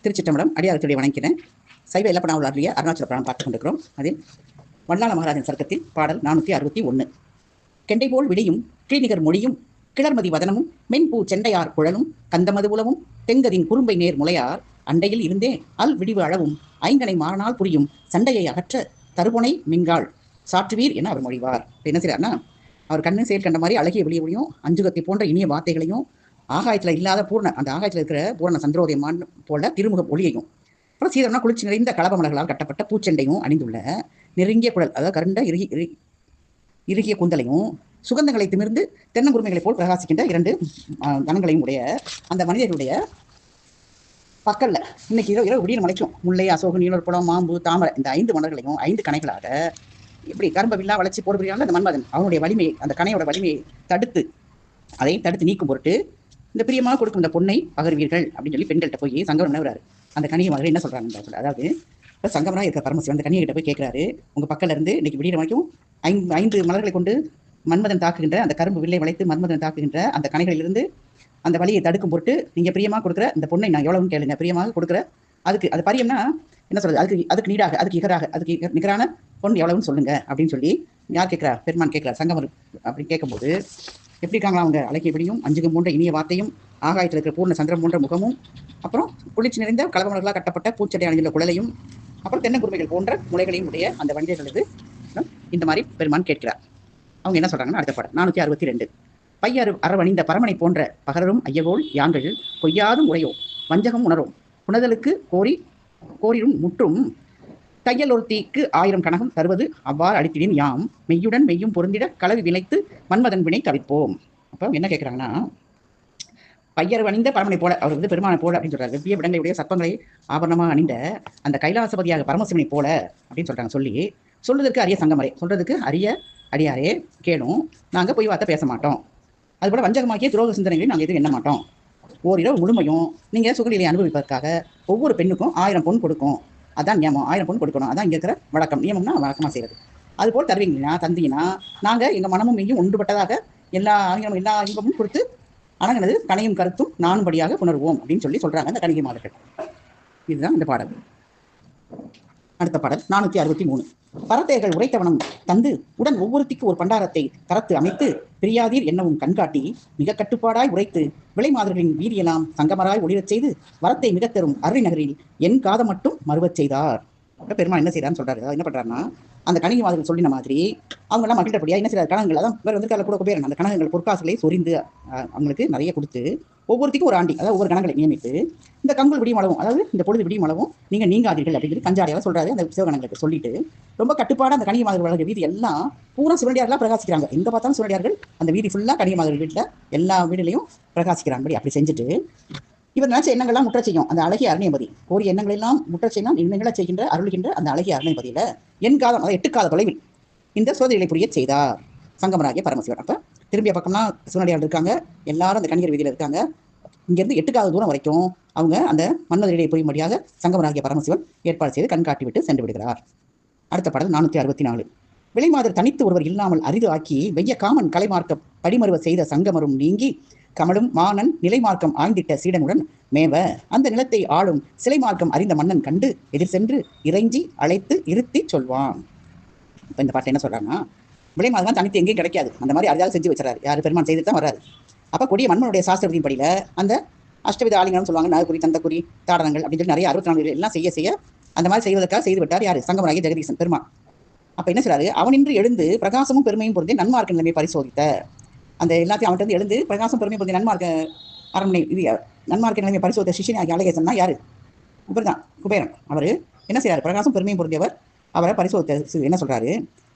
திருச்சிற்றம்பலம் அடியாரத்துடைய வணங்கினேன். சைவ இலப்பண உள்ளாரிய அருணாச்சல புராணம் பார்த்துக் கொண்டிருக்கிறோம். அதில் வல்லாள மகாராஜன் சர்க்கத்தில் பாடல் 461. கெண்டை போல் விடியும் கீழ்நிகர் மொழியும் கிளர்மதி வதனமும் மென்பூ செண்டையார் குழலும் கந்தமது உலவும் தெங்கதின் குறும்பை நேர் முளையார் அண்டையில் இருந்தே அல் விடிவு அளவும் ஐங்கனை மாறனால் புரியும் சண்டையை அகற்ற தருபொனை மின்காள் சாற்றுவீர் என அவர் மொழிவார். என்ன செய்றார்னா, அவர் கண்ணு செயல் கண்ட மாதிரி அழகிய வெளியொழியும் அஞ்சுகத்தை போன்ற இனிய வார்த்தைகளையும் ஆகாயத்தில் இல்லாத பூர்ண அந்த ஆகாயத்தில் இருக்கிற பூரண சந்திரோதயமான் போல திருமுக ஒளியையும் அப்புறம் சீதம்னா குளிர்ச்சி நிறைந்த கலபமலர்களால் கட்டப்பட்ட பூச்செண்டையும் அணிந்துள்ள நெருங்கிய குழல், அதாவது கருண்ட இறுகிய கூந்தலையும் சுகந்தங்களை திமிர்ந்து தென்னங்குருமைகளைப் போல் பிரகாசிக்கின்ற 2 கணங்களையும் உடைய அந்த மனிதர்களுடைய பக்கல்ல இன்னைக்கு இரவு விடிய மலைக்கும் முல்லை, அசோகு, நீலற்புடம், மாம்பு, தாமரை இந்த 5 மலர்களையும் 5 கணைகளாக இப்படி கரும்ப வில்லா வளர்ச்சி போடுபடியான அந்த மன்மதன் அவனுடைய வலிமையை, அந்த கணையோட வலிமையை அதை தடுத்து நீக்கும் பொருட்டு இந்த பிரியமாக கொடுக்கும் இந்த பொண்ணை பகர்வீர்கள் அப்படின்னு சொல்லி பெண்கள்கிட்ட போய் சங்கமம் நினைவுறாரு. அந்த கனியை மகள் என்ன சொல்றாங்க, அதாவது இப்போ சங்கமனாக இருக்கிற பரமசிவன் அந்த கனியை போய் கேட்கிறாரு, உங்க பக்கத்துல இருந்து இன்னைக்கு விடிய வரைக்கும் 5 மலர்களை கொண்டு மன்மதன் தாக்குகின்ற அந்த கரும்பு வில்லை வளைத்து மன்மதன் தாக்குகின்ற அந்த கணைகளிலிருந்து அந்த வலியை தடுக்கும் பொருட்டு நீங்க பிரியமாக கொடுக்குற இந்த பொண்ணை நான் எவ்வளவுன்னு கேளுங்க, பிரியமாக கொடுக்குற அதுக்கு அது பரியம்னா என்ன சொல்றது, அதுக்கு நீடாக அதுக்கு நிகரான பொண்ணு எவ்வளவுன்னு சொல்லுங்க அப்படின்னு சொல்லி யார் கேட்கிறா, பெருமான் கேட்கிறார். சங்கமர் அப்படின்னு கேட்கும்போது எப்படி இருக்காங்களா அவங்க, அழகிய விடியும் அஞ்சுகம் போன்ற இனிய வார்த்தையும் ஆகாயத்தில் இருக்கிற பூர்ண சந்திரம் போன்ற முகமும் அப்புறம் குளிர்ச்சி நிறைந்த கலவமலர்களாக கட்டப்பட்ட பூச்சட்டை அணிந்துள்ள குழலையும் அப்புறம் தென்னங்குருமைகள் போன்ற முளைகளையும் உடைய அந்த வணிகர்களுக்கு இந்த மாதிரி பெருமான் கேட்கிறார். அவங்க என்ன சொல்றாங்கன்னா, அடுத்த பாடல் 462. பையறு அறவணிந்த பரமனை போன்ற பகரரும் ஐயகோள் யாங்கள் பொய்யாதும் உரையோ வஞ்சகம் உணரும் புனதலுக்கு கோரிரும் முற்றும் தையலொருத்திக்கு 1000 கனகம் தருவது அவ்வாறு அளித்திடின் யாம் மெய்யுடன் மெய்யும் பொருந்திட கலவி விளைத்து மன்மதன் வினை தவிர்ப்போம். அப்போ என்ன கேட்குறாங்கன்னா, பையர் அணிந்த பரமனை போல, அவர் பெருமானை போல அப்படின்னு சொல்றாரு. வெவ்விய விடங்களுடைய சர்ப்பங்களை ஆபரணமாக அணிந்த அந்த கைலாசபதியாக பரமசிவனை போல அப்படின்னு சொல்றாங்க. சொல்லுவதற்கு அரிய சங்கமரே, சொல்றதுக்கு அரிய அடியாரே கேளும், நாங்க பொய் வார்த்தை பேச மாட்டோம், அதுபோல வஞ்சகமாக்கிய துரோக சிந்தனைகளையும் நாங்கள் எதுவும் எண்ண மாட்டோம். ஓரிரவு முழுமையும் நீங்க சுகநிலையை அனுபவிப்பதற்காக ஒவ்வொரு பெண்ணுக்கும் 1000 பொன் கொடுக்கும், அதான் நியமம். 1000 பொன் கொடுக்கணும், அதான் இங்க இருக்கிற வழக்கம். நியமம்னா வழக்கமா செய்யறது. அது போல் தருவீங்கன்னா தந்தீங்கன்னா நாங்க எங்க மனமும் மெய்யும் ஒன்றுபட்டதாக எல்லா இன்பமும் கொடுத்து அணங்கினது கனையும் கருத்தும் நானும்படியாக புணர்வோம் அப்படின்னு சொல்றாங்க அந்த கணிகை மாதர்கள். இதுதான் இந்த பாடல். அடுத்த பாடல் 463. பரத்தேர்கள் உரைத்தவனம் தந்து உடன் ஒவ்வொருத்திக்கு ஒரு பண்டாரத்தை தரத்து அமைத்து பிரியாதீர் என்னவும் கண்காட்டி மிக கட்டுப்பாடாய் உரைத்து விளை மாதர்களின் வீதியெல்லாம் சங்கமராய் ஒளிரச் செய்து வரத்தை மிகத் தரும் அருளி நகரில் என் காத மட்டும் மறுவச் செய்தார். பெருமாள் என்ன செய்யறான்னு சொல்றாரு. என்ன பண்றாருன்னா, அந்த கணிகை மாதர்கள் சொல்லின மாதிரி அவங்க எல்லாம் மகிழ்ந்தபடியா என்ன செய்யறாரு, கணங்கள் அதான் வேற வந்து கூட குபேரன் அந்த கணகங்கள் பொற்காசுகளை சொரிந்து அவங்களுக்கு நிறைய கொடுத்து ஒவ்வொருத்திக்கும் ஒரு ஆண்டி, அதாவது ஒவ்வொரு கணங்களை நியமித்து இந்த கங்குள் விடியும் அளவும், அதாவது இந்த பொழுது விடியும் அளவும் நீங்க நீங்காதீர்கள் அப்படின்னு சொல்லி கஞ்சாடியால சொல்றாரு. அந்த சிவகணங்களுக்கு சொல்லிட்டு ரொம்ப கட்டுப்பாடு அந்த கணிகை மாதர்கள் வளர்கிற வீதி எல்லாம் பூரா சிவனடியார்களா பிரகாசிக்கிறாங்க. எங்க பார்த்தாலும் சிவனடியார்கள் அந்த வீதி ஃபுல்லா கணிகை மாதர்கள் வீட்டுல எல்லா வீடுலையும் பிரகாசிக்கிறாங்க. அப்படி செஞ்சுட்டு இவர் நினைச்ச எண்ணங்கள்லாம் முற்ற செய்யும் அந்த அழகிய அருணைபதி. கோரிய எண்ணங்கள் எல்லாம் முற்ற செய்யலாம் எண்ணங்களை செய்கின்ற அருள்கின்ற அந்த அழகிய அருணைபதியில என் காதம், அதாவது 8 காத தொலைவில் இந்த சோதனைகளை புரிய செய்தார் சங்கமராகிய பரமசிவன். அப்ப திரும்பிய பக்கம்னா சிவனடியார்கள் இருக்காங்க, எல்லாரும் அந்த கணிகர் வீதியில இருக்காங்க. இங்கிருந்து 8 காத தூரம் வரைக்கும் அவங்க அந்த மன்மதனிடையே புரியும்படியாக சங்கமராகிய பரமசிவன் ஏற்பாடு செய்து கண்காட்டி விட்டு சென்று விடுகிறார். அடுத்த பாடல் 464. விலைமாதர் தனித்து ஒருவர் இல்லாமல் அரிது ஆக்கி வெய்ய காமன் கலைமார்க்க படிமருவ செய்த சங்கமரும் நீங்கி கமலும் மானன் நிலைமார்க்கம் ஆய்ந்திட்ட சீடனுடன் மேவ அந்த நிலத்தை ஆளும் சிலை மார்க்கம் அறிந்த மன்னன் கண்டு எதிர் சென்று இறைஞ்சி அழைத்து இருத்தி சொல்வான். இப்ப இந்த பாட்டை என்ன சொல்றாங்கன்னா, விலைமாதம் தனித்து எங்கேயும் கிடைக்காது, அந்த மாதிரி அரிதாக செஞ்சு வச்சுறாரு. யாரு பெருமான் செய்து தான் வர்றாரு. அப்ப கொடிய மன்னனுடைய சாஸ்திரத்தின் படியில அந்த அஷ்டவித ஆலிங்கன்னு சொல்லுவாங்க, நாகக்குறி, தந்தக்குறி, தாடனங்கள் அப்படின்னு சொல்லி நிறைய 64 எல்லாம் செய்ய அந்த மாதிரி செய்வதற்காக செய்து விட்டார் யாரு, சங்கமராகிய ஜெகதீசன் பெருமான். அப்ப என்ன செய்றாரு, அவனின்று எழுந்து பிரகாசமும் பெருமையும் பொருந்தி நன்மார்க்க நிலைமை பரிசோதித்த அந்த எல்லாத்தையும் அவன்கிட்ட இருந்து எழுந்து பிரகாசம் பெருமை பொருந்தி நன்மார்க்க அரண்மனை இது நன்மார்க்க நிலைமை பரிசோதித்த சிஷியன் ஆகிய அழகேசன்னா யாரு, இவர்தான் குபேரன். அவரு என்ன செய்யறாரு, பிரகாசம் பெருமையும் பொருந்தியவர். அவரை பரிசோதித்த என்ன சொல்றாரு,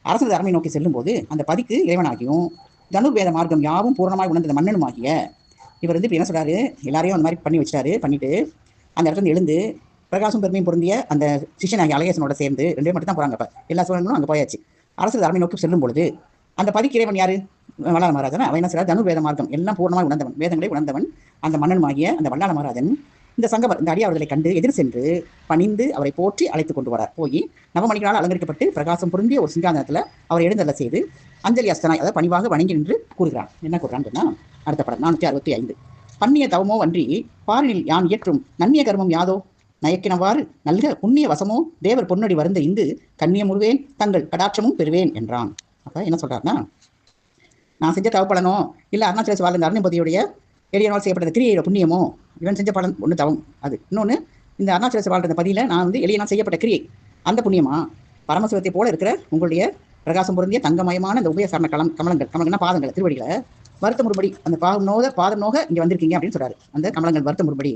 அரசனது அரண்மனை நோக்கி செல்லும் போது அந்த பதிக்கு இறைவனாகியும் தனுர்வேத மார்க்கம் யாவும் பூரணமாய் உணர்ந்த மன்னனும் ஆகிய இவர் இப்ப என்ன சொல்றாரு, எல்லாரையும் அந்த மாதிரி பண்ணி வச்சிட்டாரு. பண்ணிட்டு அந்த இடத்துல எழுந்து பிரகாசம் பெருமையும் பொருந்திய அந்த சிஷியனாகிய அழகேசனோட சேர்ந்து 2 மட்டும் தான் போறாங்க. அப்ப எல்லா சூழலும் அங்க போயாச்சு. அரசு அரண்மனை நோக்கி செல்லும் பொழுது அந்த பதிக்கு இறைவன் யாரு, வல்லாள மகாராஜன். அவன் என்ன செய்யறாரு, தனுர்வேத மார்க்கம் எல்லாம் பூர்ணமாய் உணர்ந்தவன், வேதங்களை உணர்ந்தவன் அந்த மன்னனும் ஆகிய அந்த வல்லாள மகாராஜன் இந்த சங்கமர் இந்த அடியாவர்களை கண்டு எதிர் சென்று பணிந்து அவரை போற்றி அழைத்து கொண்டு வரார். போய் நவமணிகளால் அலங்கரிக்கப்பட்டு பிரகாசம் பொருந்திய ஒரு சிங்காதனத்துல அவர் எழுந்தருள செய்து அஞ்சலி அஸ்தனாய், அதாவது பணிவாக வணங்கி நின்று கூறுகிறான். என்ன கூறுறான்னு சொன்னா, அடுத்த படம் 465. பண்ணிய தவமோ அன்றி பாரினில் யான் இயற்றும் நன்னிய கர்மம் யாதோ நயக்கினவாறு நல்க புண்ணிய வசமோ தேவர் பொன்னடி வருந்த இந்து கண்ணியமுறுவேன் தங்கள் கடாட்சமும் பெறுவேன் என்றான். அப்ப என்ன சொல்றாருன்னா, நான் செஞ்ச தவ பலனோ இல்லை அருணாச்சலேஸ்வரர் வாழ்ந்த அருணபதியுடைய எளியனால் செய்யப்பட்ட கிரியையோட புண்ணியமோ, இவன் செஞ்ச பலன் ஒன்று தவம் அது. இன்னொன்று, இந்த அருணாச்சலேஸ்வரர் வாழ்ந்த பதியில் நான் வந்து எளியனால் செய்யப்பட்ட கிரியை அந்த புண்ணியமா, பரமசிவத்தை போல இருக்கிற உங்களுடைய பிரகாசம் பொருந்திய தங்கமயமான இந்த உபயசரண கமலங்கள்னா பாதங்கள் திருவடிகளை வருத்த முறுபடி அந்த பாதம் நோக இங்கே வந்திருக்கீங்க அப்படின்னு சொல்றாரு. அந்த கமலங்கள் வருத்த முறுபடி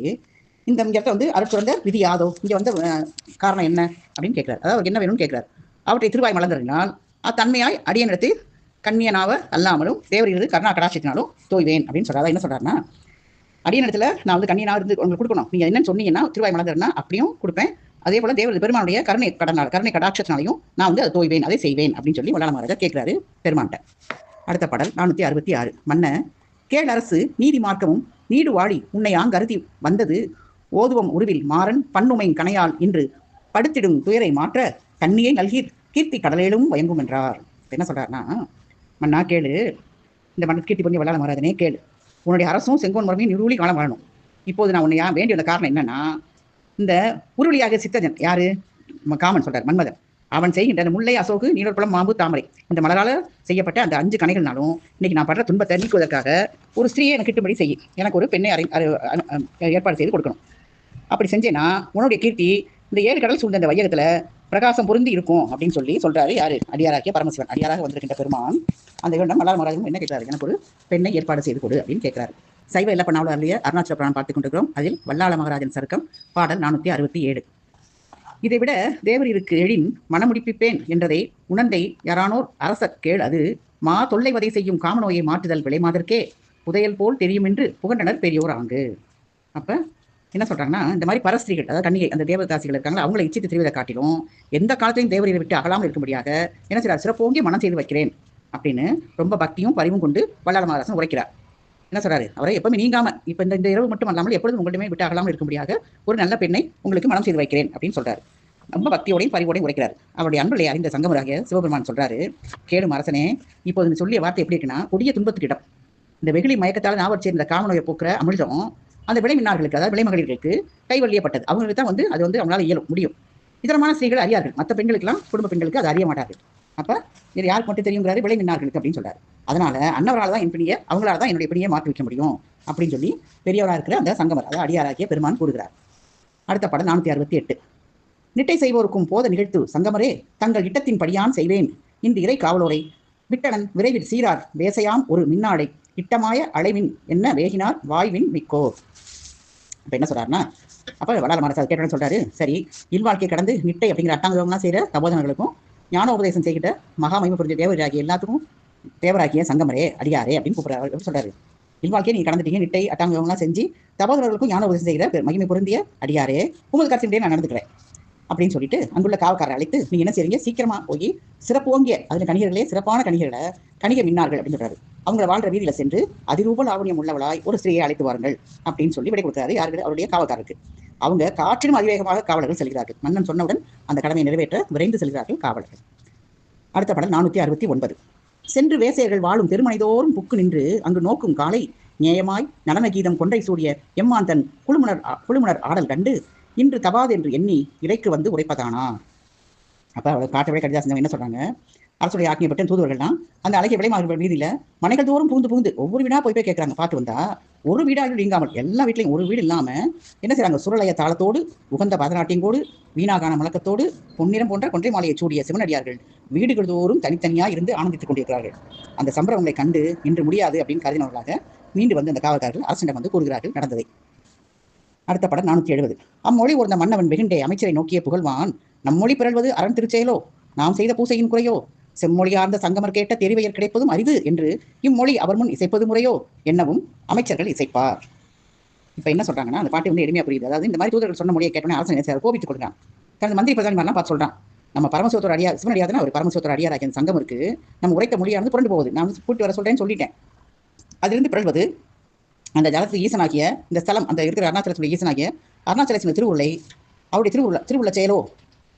இந்த இடத்துல வந்து அருட்சுரந்த விதி யாதோ, இங்கே வந்து காரணம் என்ன அப்படின்னு கேட்கிறார். அதாவது என்ன வேணும்னு கேட்கிறார். அவற்றை திருவாய் மலர்ந்தறினால் அத்தன்மையாய் அடியனிடத்து கண்ணியனாவ அல்லாமலும் தேவரிலிருந்து கருணா கடாட்சத்தினாலும் தோய்வேன் அப்படின்னு சொல்றாரு. என்ன சொல்றாருன்னா, அடியனிடத்துல நான் வந்து கண்ணியனாக இருந்து உங்களுக்கு கொடுக்கணும், நீங்க என்னன்னு சொன்னீங்கன்னா திருவாய் மலர்ந்தா அப்படியும் கொடுப்பேன். அதே போல தேவர் பெருமானுடைய கருணை கடாட்சத்தினாலையும் நான் வந்து அதை தோய்வேன், அதை செய்வேன் அப்படின்னு சொல்லி வல்லாள மகாராஜா கேட்கிறாரு பெருமான்ட்ட. அடுத்த பாடல் 466. மன்ன கேள் அரசு நீதி மார்க்கமும் நீடு வாழி உன்னை அருதி வந்தது ஓதுவம் உருவில் மாறன் பண்ணுமை கணையால் இன்று படுத்திடும் துயரை மாற்ற கண்ணியை நல்கீர் கீர்த்தி கடலேலும் வயங்கும் என்றார். என்ன சொல்றாருன்னா, மன்னா கேளு, இந்த மன்ன கீர்த்தி பண்ணி வல்லாள மகாராஜனே கேளு, உன்னுடைய அரசும் செங்கோன் முறைமையும் நிறுவலி காலம் வாழணும். இப்போது நான் உன்னை வேண்டிய வந்த காரணம் என்னன்னா, இந்த உருளியாக சித்தஜன் யாரு, காமன் சொல்றார், மன்மதன், அவன் செய்கின்ற அந்த முல்லை அசோகு நீலப்பழம் மாம்பு தாமரை இந்த மலரால செய்யப்பட்ட அந்த 5 கணைகள்னாலும் இன்னைக்கு நான் படுற துன்பத்தை நீக்குவதற்காக ஒரு ஸ்திரீயை எனக்கு கிட்டும்படி செய்ய, எனக்கு ஒரு பெண்ணை ஏற்பாடு செய்து கொடுக்கணும். அப்படி செஞ்சேன்னா உன்னுடைய கீர்த்தி இந்த 7 கடல் சூழ்ந்த இந்த வையகத்துல பிரகாசம் பொருந்தி இருக்கும் அப்படின்னு சொல்லி சொல்றாரு. யாரு? அடியாராகிய பரமசிவன், அடியாராக வந்திருக்கின்ற பெருமான். அந்த இடம் வல்லாள மகாராஜன் என்ன கேட்கிறாரு, எனக்கு ஒரு பெண்ணை ஏற்பாடு செய்து கொடு அப்படின்னு கேட்கிறாரு. சைவ இல்ல பண்ணாவளிய அருணாச்சல புராணம் பார்த்துக் கொண்டிருக்கிறோம். அதில் வல்லாள மகாராஜன் சருக்கம் பாடல் 467. இதை விட தேவரிற்கு எழின் மனமுடிப்பிப்பேன் என்றதை உணர்ந்தை யாரானோர் அரசர் கேள், அது மா தொல்லை வதை செய்யும் காமநோயை மாற்றுதல் விளைமாதற்கே புதையல் போல் தெரியும் என்று புகண்டனர் பெரியோர் ஆங்கு. அப்ப என்ன சொல்றாங்கன்னா, இந்த மாதிரி பரஸ்திரிகள், அதாவது கன்னிகை, அந்த தேவதாசிகள் இருக்காங்களா, அவங்களை இச்சித்து தெரிவதை காட்டிலும் எந்த காலத்தையும் தேவரை விட்டு அகலாமல் இருக்கும்படியாக என்ன செய்றார், சிறப்போங்கி மனம் செய்து வைக்கிறேன் அப்படின்னு ரொம்ப பக்தியும் பரிவும் கொண்டு வல்லாள மகாராஜன் உரைக்கிறார். என்ன சொல்றாரு, அவரை எப்பவுமே நீங்காம இப்ப இந்த இரவு மட்டும் அல்லாமல் எப்பொழுதும் உங்களுமே விட்டு அகலாமல் இருக்கும்படியாக ஒரு நல்ல பெண்ணை உங்களுக்கு மனம் செய்து வைக்கிறேன் அப்படின்னு சொல்றாரு. ரொம்ப பக்தியோடையும் பரிவோடையும் உரைக்கிறார். அவருடைய அன்புகளை அறிந்த சங்கமராகிய சிவபெருமான் சொல்றாரு, கேளும் அரசனே, இப்போது நீ சொல்லிய வார்த்தை எப்படி இருக்குன்னா, கொடிய துன்பத்துக்கிடம் இந்த வெகுளி மயக்கத்தால் ஞாபகம் சேர்ந்த காமநோயை போக்குற அமிழ்தம் அந்த விளைமின்னார்களுக்கு, அதாவது விளைமகளிர்களுக்கு கைவல்லியப்பட்டது. அவங்களுக்கு தான் வந்து அது வந்து அவங்களால இயலும் முடியும். இதரமான ஸ்திரீகள் அறியார்கள், மற்ற பெண்களுக்கெல்லாம் குடும்ப பெண்களுக்கு அது அறிய மாட்டார்கள். அப்ப இது யாருக்கு மட்டும் தெரியுங்கிறாரு, விளைமின்னார்களுக்கு அப்படின்னு சொல்றாரு. அதனால அன்னவரால் தான் என் பிணியை, அவங்களால தான் என்னுடைய பிணியை மாற்றி வைக்க முடியும் அப்படின்னு சொல்லி பெரியவராக இருக்கிற அந்த சங்கமர், அதாவது அடியாராகிய பெருமான் கூறுகிறார். அடுத்த பாடல் 468. நிட்டை செய்வோருக்கும் போத நிகழ்த்து சங்கமரே தங்கள் இட்டத்தின் படியான் செய்வேன் இந்த இறை காவலோரை விட்டனன் விரைவில் சீரார் வேசையாம் ஒரு மின்னாடை இட்டமாய அலைவின் என்ன வேகினார் வாய்வின் மிக்கோர். அப்ப என்ன சொல்றாருன்னா, அப்ப வல்லாள மகாராஜா கேட்டோன்னு சொல்றாரு, சரி, இல்வாழ்க்கை கடந்து நிட்டை அப்படிங்கிற அட்டாங்கலாம் செய்யற தபோதனர்களுக்கும் ஞானோபதேசம் செய்கிற மகாமகிமை புரிஞ்ச தேவராகிய எல்லாத்துக்கும் தேவராகிய சங்கமரே அடியாரே அப்படின்னு கூப்பிடுறாரு சொல்றாரு. இல்வாழ்க்கையை நீங்க கடந்துட்டீங்க, நிட்டை அட்டாங்கலாம் செஞ்சு தபோதனர்களுக்கும் ஞானோபதேசம் செய்கிற மகிமை பொருந்திய அடியாரே, உங்கள் கருத்தின்றே நான் நடந்துக்கிறேன் அப்படின்னு சொல்லிட்டு அங்குள்ள காவக்காரரை அழைத்து நீங்க என்ன செய்றீங்க, சீக்கிரமா போய் சிறப்பு ஓங்கிய அதுல கணிகர்களே சிறப்பான கணிகர்களை கணிக மின்னார்கள் அப்படின்னு சொல்றாரு. அவங்கள வாழ்ற வீதியில சென்று அதிரூப லாவணியம் உள்ளவளாய் ஒரு ஸ்திரீயை அழைத்து வாருங்கள் அப்படின்னு சொல்லி விடை கொடுக்கிறாரு. யாருக்கு? அவருடைய காவல்காரருக்கு. அவங்க காற்றிலும் அதிவேகமாக காவலர்கள் செல்கிறார்கள். மன்னன் சொன்னவுடன் அந்த கடமையை நிறைவேற்ற விரைந்து செல்கிறார்கள் காவலர்கள். அடுத்த பாடல் 469. சென்று வேசையர்கள் வாழும் தெருமனைதோறும் புக்கு நின்று அங்கு நோக்கும் காலை நியாயமாய் நடன கீதம் கொன்றை சூடிய எம்மான் தன் குழுமுனர் ஆடல் கண்டு இன்று தபாது என்று எண்ணி இறைக்கு வந்து உரைப்பதானா. அப்ப அவள் காட்டவிட கடிதாசன் என்ன சொல்றாங்க, அரசுடைய ஆக்கியப்பட்ட தூதுவர்கள்லாம் அந்த அழகிய விளைமார்கள் வீதியில மனைகள் தோறும் புகுந்து ஒவ்வொரு வீடா போய் கேட்கறாங்க. பார்த்து வந்தா ஒரு வீடாக நீங்காமல் எல்லா வீட்லையும் ஒரு வீடு இல்லாம என்ன செய்றாங்க, சுரலைய தாளத்தோடு உகந்த பதநாட்டியங்கோடு வீணாகான முழக்கத்தோடு பொன்னிறம் போன்ற கொன்றை மாலையை சூடிய சிவனடியார்கள் வீடுகள் தோறும் தனித்தனியா இருந்து ஆனந்தித்துக் கொண்டிருக்கிறார்கள். அந்த சம்பரங்களை கண்டு இன்று முடியாது அப்படின்னு கருதினவர்களாக மீண்டு வந்து அந்த காவல்காரர்கள் அரசிடம் வந்து கூறுகிறார்கள் நடந்ததை. அடுத்த படம் 470. அம்மொழி ஒரு மன்னவன் வெகுண்டே அமைச்சரை நோக்கிய புகழ்வான், நம்மொழி பிறழ்வது அரண் திருச்செயலோ, நாம் செய்த பூசையின் குறையோ, செம்மொழியார்ந்த சங்கமர் கேட்ட தெரிவையர் கிடைப்பதும் அரிது என்று இம்மொழி அவர் முன் இசைப்பது முறையோ என்னவும் அமைச்சர்கள் இசைப்பார். இப்ப என்ன சொல்றாங்கன்னா, அந்த பாட்டு வந்து எளிமையா புரியுது. அதாவது இந்த மாதிரி தூதர்கள் சொன்ன மொழியை கேட்டோன்னே அரசன் கோபித்துக் கொடுக்குறான். தனது மந்திரி பிரதானி மாதிரிலாம் பார்த்து சொல்றான், நம்ம பரமசிவத்தோட அடியார் சிவனடியார் ஒரு பரமசிவத்தோட அடியாராகிய அந்த சங்கமருக்கு நம்ம உரைத்த மொழியானது புரண்டு போகுது. நான் கூட்டி வர சொல்றேன்னு சொல்லிட்டேன். அதிலிருந்து பிறழ்வது அந்த ஜலத்துக்கு ஈசனாகிய இந்த ஸ்தலம், அந்த இருக்கிற அருணாச்சலத்துடைய ஈசனாகிய அருணாச்சலேஸ்வரர் திருவுருளை அவருடைய திருவுள்ள செயலோ,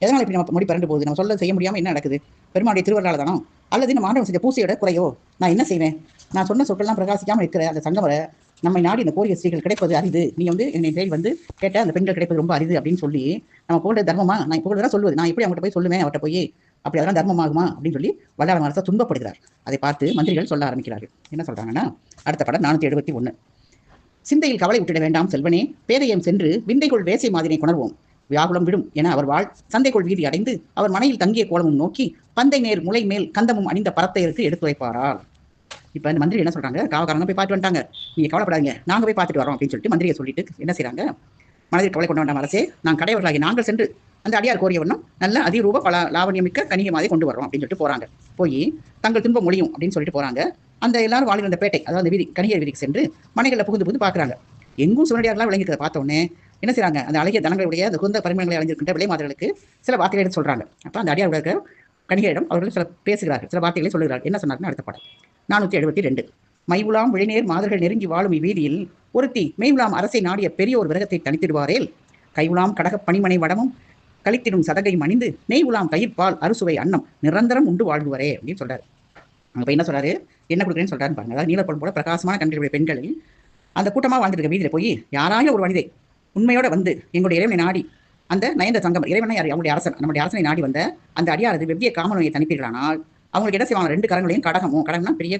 எதனால் இப்படி நம்ம மொழி பரண்டு போகுது, நம்ம சொல்ல செய்ய முடியாமல் என்ன நடக்குது, பெருமாளுடைய திருவருளால் தானோ, அல்லது நம்ம ஆண்டவன் செஞ்ச பூசையோட குறையோ, நான் என்ன செய்வேன், நான் சொன்ன சொற்கள்லாம் பிரகாசிக்காமல் இருக்கிற அந்த சங்கமரை நம்மை நாடி இந்த கோரிய ஸ்திரீகள் கிடைப்பது அரிது. நீ வந்து என்னை தேடி வந்து கேட்ட அந்த பெண்கள் கிடைப்பது ரொம்ப அரிது அப்படின்னு சொல்லி நம்ம போடுற தர்மமா? நான் இப்போ தான் சொல்லுவது, நான் எப்படி அவங்ககிட்ட போய் சொல்லுவேன்? அவர்கிட்ட போய் அப்படி அதெல்லாம் தர்மமாகுமா அப்படின்னு சொல்லி வல்லாள மகாராஜா துன்பப்படுகிறார். அதை பார்த்து மந்திரிகள் சொல்ல ஆரம்பிக்கிறார்கள். என்ன சொல்றாங்கன்னா, அடுத்த படம் 471. சிந்தையில் கவலை விட்டுட வேண்டாம் செல்வனே, பேதையம் சென்று விந்தைகொள் வேசை மாதினை கொணர்வோம். வியாகுலம் விடும் என அவர் வாழ் சந்தைகொள் வீதி அடைந்து அவர் மனையில் தங்கிய கோலமும் நோக்கி பந்தை நேர் முளை மேல் கந்தமும் அணிந்த பரத்தையருக்கு எடுத்துரைப்பாரால். இப்ப இந்த மந்திரி என்ன சொல்றாங்க, காவக்காரங்க போய் பார்த்து வந்துட்டாங்க, நீங்க கவலைப்படாதீங்க, நாங்க போய் பார்த்துட்டு வரோம் அப்படின்னு சொல்லிட்டு மந்திரியை சொல்லிட்டு என்ன செய்யறாங்க, மனதில் கவலை கொண்டு வேண்டாம் அரசே, நான் கடையவர்களாகி நாங்கள் சென்று அந்த அடியார் கோரிய வண்ணம் நல்ல அதிரூப பல லாவண்யமிக்க கனிகை மாதிரி கொண்டு வரோம் அப்படின்னு சொல்லிட்டு போறாங்க. போய் தங்கள் துன்பம் மொழியும் அப்படின்னு சொல்லிட்டு போறாங்க. அந்த எல்லாரும் வாழ்கிற அந்த பேட்டை, அதாவது வீதி, கனிகை வீதிக்கு சென்று மனைகளில் புகுந்து பார்க்குறாங்க. எங்கும் சிவனடியார்களாக விளங்கிக்கிறத பார்த்த உடனே என்ன செய்றாங்க, அந்த அழகிய தனங்களுடைய அந்த குந்த பரிமாணங்களை அடைஞ்சிருக்கின்ற விலை மாதர்களுக்கு சில வார்த்தைகளை எடுத்து சொல்றாங்க. அப்போ அந்த அடியார் இருக்கிற கனிகையிடம் அவர்கள் சில பேசுகிறார்கள், சில வார்த்தைகளை சொல்லுகிறார்கள். என்ன சொன்னார்னு அடுத்த பாடல் 472. மைவுலாம் விழிநேர் மாதர்கள் நெருங்கி வாழும் இவ்வீதியில் ஒருத்தி மெய்வுலாம் அரசை நாடிய பெரிய ஒரு விரகத்தை தனித்திடுவாரேல் கைவுலாம் கடக பணிமனை வடமும் கழித்திடும் சதகையும் அணிந்து நெய்வுலாம் கயிற்பால் அறுசுவை அன்னம் நிரந்தரம் உண்டு வாழ்வுவரே அப்படின்னு சொல்றாரு. அங்க என்ன சொல்றாரு, என்ன கொடுக்குறேன்னு சொல்றாருன்னு பாருங்க. அதாவது நீலப்பொன் போல பிரகாசமான கண்களுடைய பெண்களில் அந்த கூட்டமாக வாழ்ந்துருக்க வீதியில் போய் யாராய ஒரு வனிதை உண்மையோட வந்து எங்களுடைய இறைவனை நாடி அந்த நயந்த சங்கம், இறைவனை அவருடைய அரசன், நம்முடைய அரசனை நாடி வந்த அந்த அடியாரது வெவ்விய காமநோயை தனிப்பீர்களானால் அவங்களுக்கு என்ன செய்வாங்க, 2 கரங்களையும் கடகம்னா பெரிய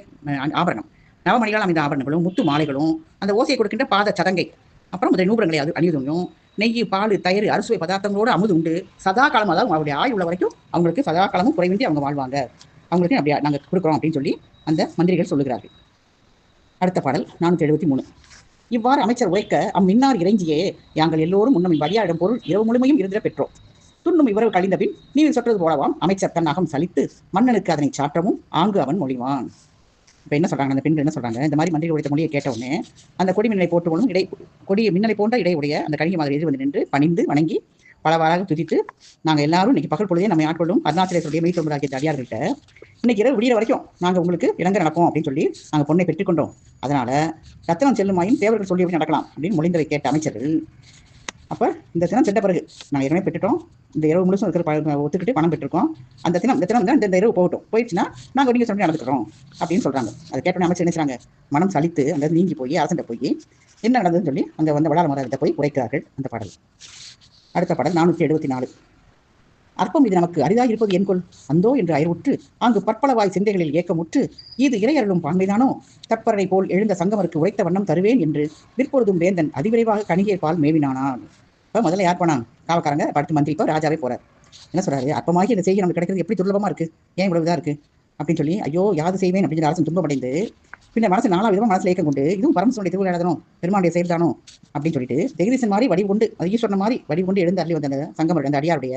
ஆபரணம், நவமணிகளால் அமைந்த ஆபரணங்களும் முத்து மாலைகளும் அந்த ஓசையை கொடுக்கின்ற பாத சதங்கை, அப்புறம் முதல் நூபுரங்களை அணிவதும் நெய் பால் தயிர் அறுசுவை பதார்த்தங்களோடு அமுது உண்டு சதா காலம், அதாவது அவருடைய ஆயுள் உள்ள வரைக்கும் அவங்களுக்கு சதா காலமும் குறைவின்றி அவங்க வாழ்வாங்க, அவங்களுக்கு அப்படியே நாங்கள் கொடுக்குறோம் அப்படின்னு சொல்லி அந்த மந்திரிகள் சொல்லுகிறார்கள். அடுத்த பாடல் 473. இவ்வாறு அமைச்சர் உரைக்க அம்மின்னார் இறைஞ்சியே யாங்கள் எல்லோரும் முன்னும் வழியாடும் பொருள் இரவு முழுமையும் இருந்திட பெற்றோம். துண்ணும் இவரவு கழிந்த பின் நீவில் சொற்றது போலவாம் அமைச்சர் தன் அகம் சலித்து மன்னனுக்கு அதனை சாற்றவும் ஆங்கு அவன் மொழிவான். இப்போ என்ன சொல்றாங்க, அந்த பெண்கள் என்ன சொல்றாங்க, இந்த மாதிரி மந்திரி உடைத்த மொழியை கேட்டவுடனே அந்த கொடி மின்னலை போட்டுக்கொள்ளும் கொடி மின்னலை போன்ற இடையுடைய அந்த கணிகை மாதிரி எதிர் வந்து நின்று பணிந்து வணங்கி பலவாறாக துதித்து நாங்கள் எல்லாரும் இன்னைக்கு பகல் பொழுதே நம்ம ஆட்கொள்ளும் அருணாச்சலேஸ்வருடைய மெய்த்தொண்டராகிய அடியார்கிட்ட இன்னைக்கு இரவு விடிய வரைக்கும் நாங்கள் உங்களுக்கு இணங்க நடப்போம் அப்படின்னு சொல்லி நாங்கள் பொண்ணை பெற்றுக்கொண்டோம். அதனால ரத்தனம் செல்லுமாயும் தேவர்கள் சொல்லி எப்படி நடக்கலாம் அப்படின்னு மொழிந்தவை கேட்ட அமைச்சர்கள், அப்போ இந்த தினம் சென்ற பிறகு நாங்கள் இரவே பெற்றுட்டோம், இந்த இரவு முழுசும் இருக்கிற ஒத்துக்கிட்டு பணம் பெற்றிருக்கோம், அந்த தினம் தான் இந்த இரவு போகட்டும், போயிடுச்சுன்னா நாங்கள் நீங்கள் சொல்லி நடந்துக்கிறோம் அப்படின்னு சொல்றாங்க. அதை கேட்டோன்னே அமைச்சர் என்ன செய்றாங்க, மனம் சலித்து அங்கே நீங்கி போய் அரசன்ட்ட போய் என்ன நடந்ததுன்னு சொல்லி அங்கே வந்து வளார மரத்தை போய் உரைக்கிறார்கள். அந்த பாடல். அடுத்த பாடல் 474. அற்பம் இது நமக்கு அரிதாக இருப்பது என்கொள் அந்தோ என்று அயர்வுற்று அங்கு பற்பளவாய் சிந்தைகளில் ஏக்கமுற்று இது இறையருளும் பான்மைதானோ தற்பரனை போல் எழுந்த சங்கமருக்கு உரைத்த வண்ணம் தருவேன் என்று விற்பொழுதும் வேந்தன் அதிவிரைவாக கணிகை பால் மேவினானான். இப்போ முதல்ல யார் போனான், காவக்காரங்க. அடுத்து மந்திரி, இப்போ ராஜாவே போறார். என்ன சொல்றாரு, அற்பமாகி இந்த செய்தி நமக்கு கிடைக்கிறது எப்படி துர்லபமா இருக்கு, ஏன் இவ்வளவு இதா இருக்கு அப்படின்னு சொல்லி ஐயோ யாது செய்வேன் அப்படின்னு அரசன் துன்பமடைந்து பின்ன மனசு 4 விதமாக மனசில் ஏக்கம் கொண்டு இதுவும் பரமசுடைய திருவிழா எழுதணும், பெருமானுடைய செயல்தானோ அப்படின்னு சொல்லிட்டு ஜெகதீசன் மாதிரி வடிவு கொண்டு, அது ஈஸ்வரன் மாதிரி வடிவு கொண்டு எழுந்து அள்ளி வந்த அந்த சங்கமர் அந்த அடியாருடைய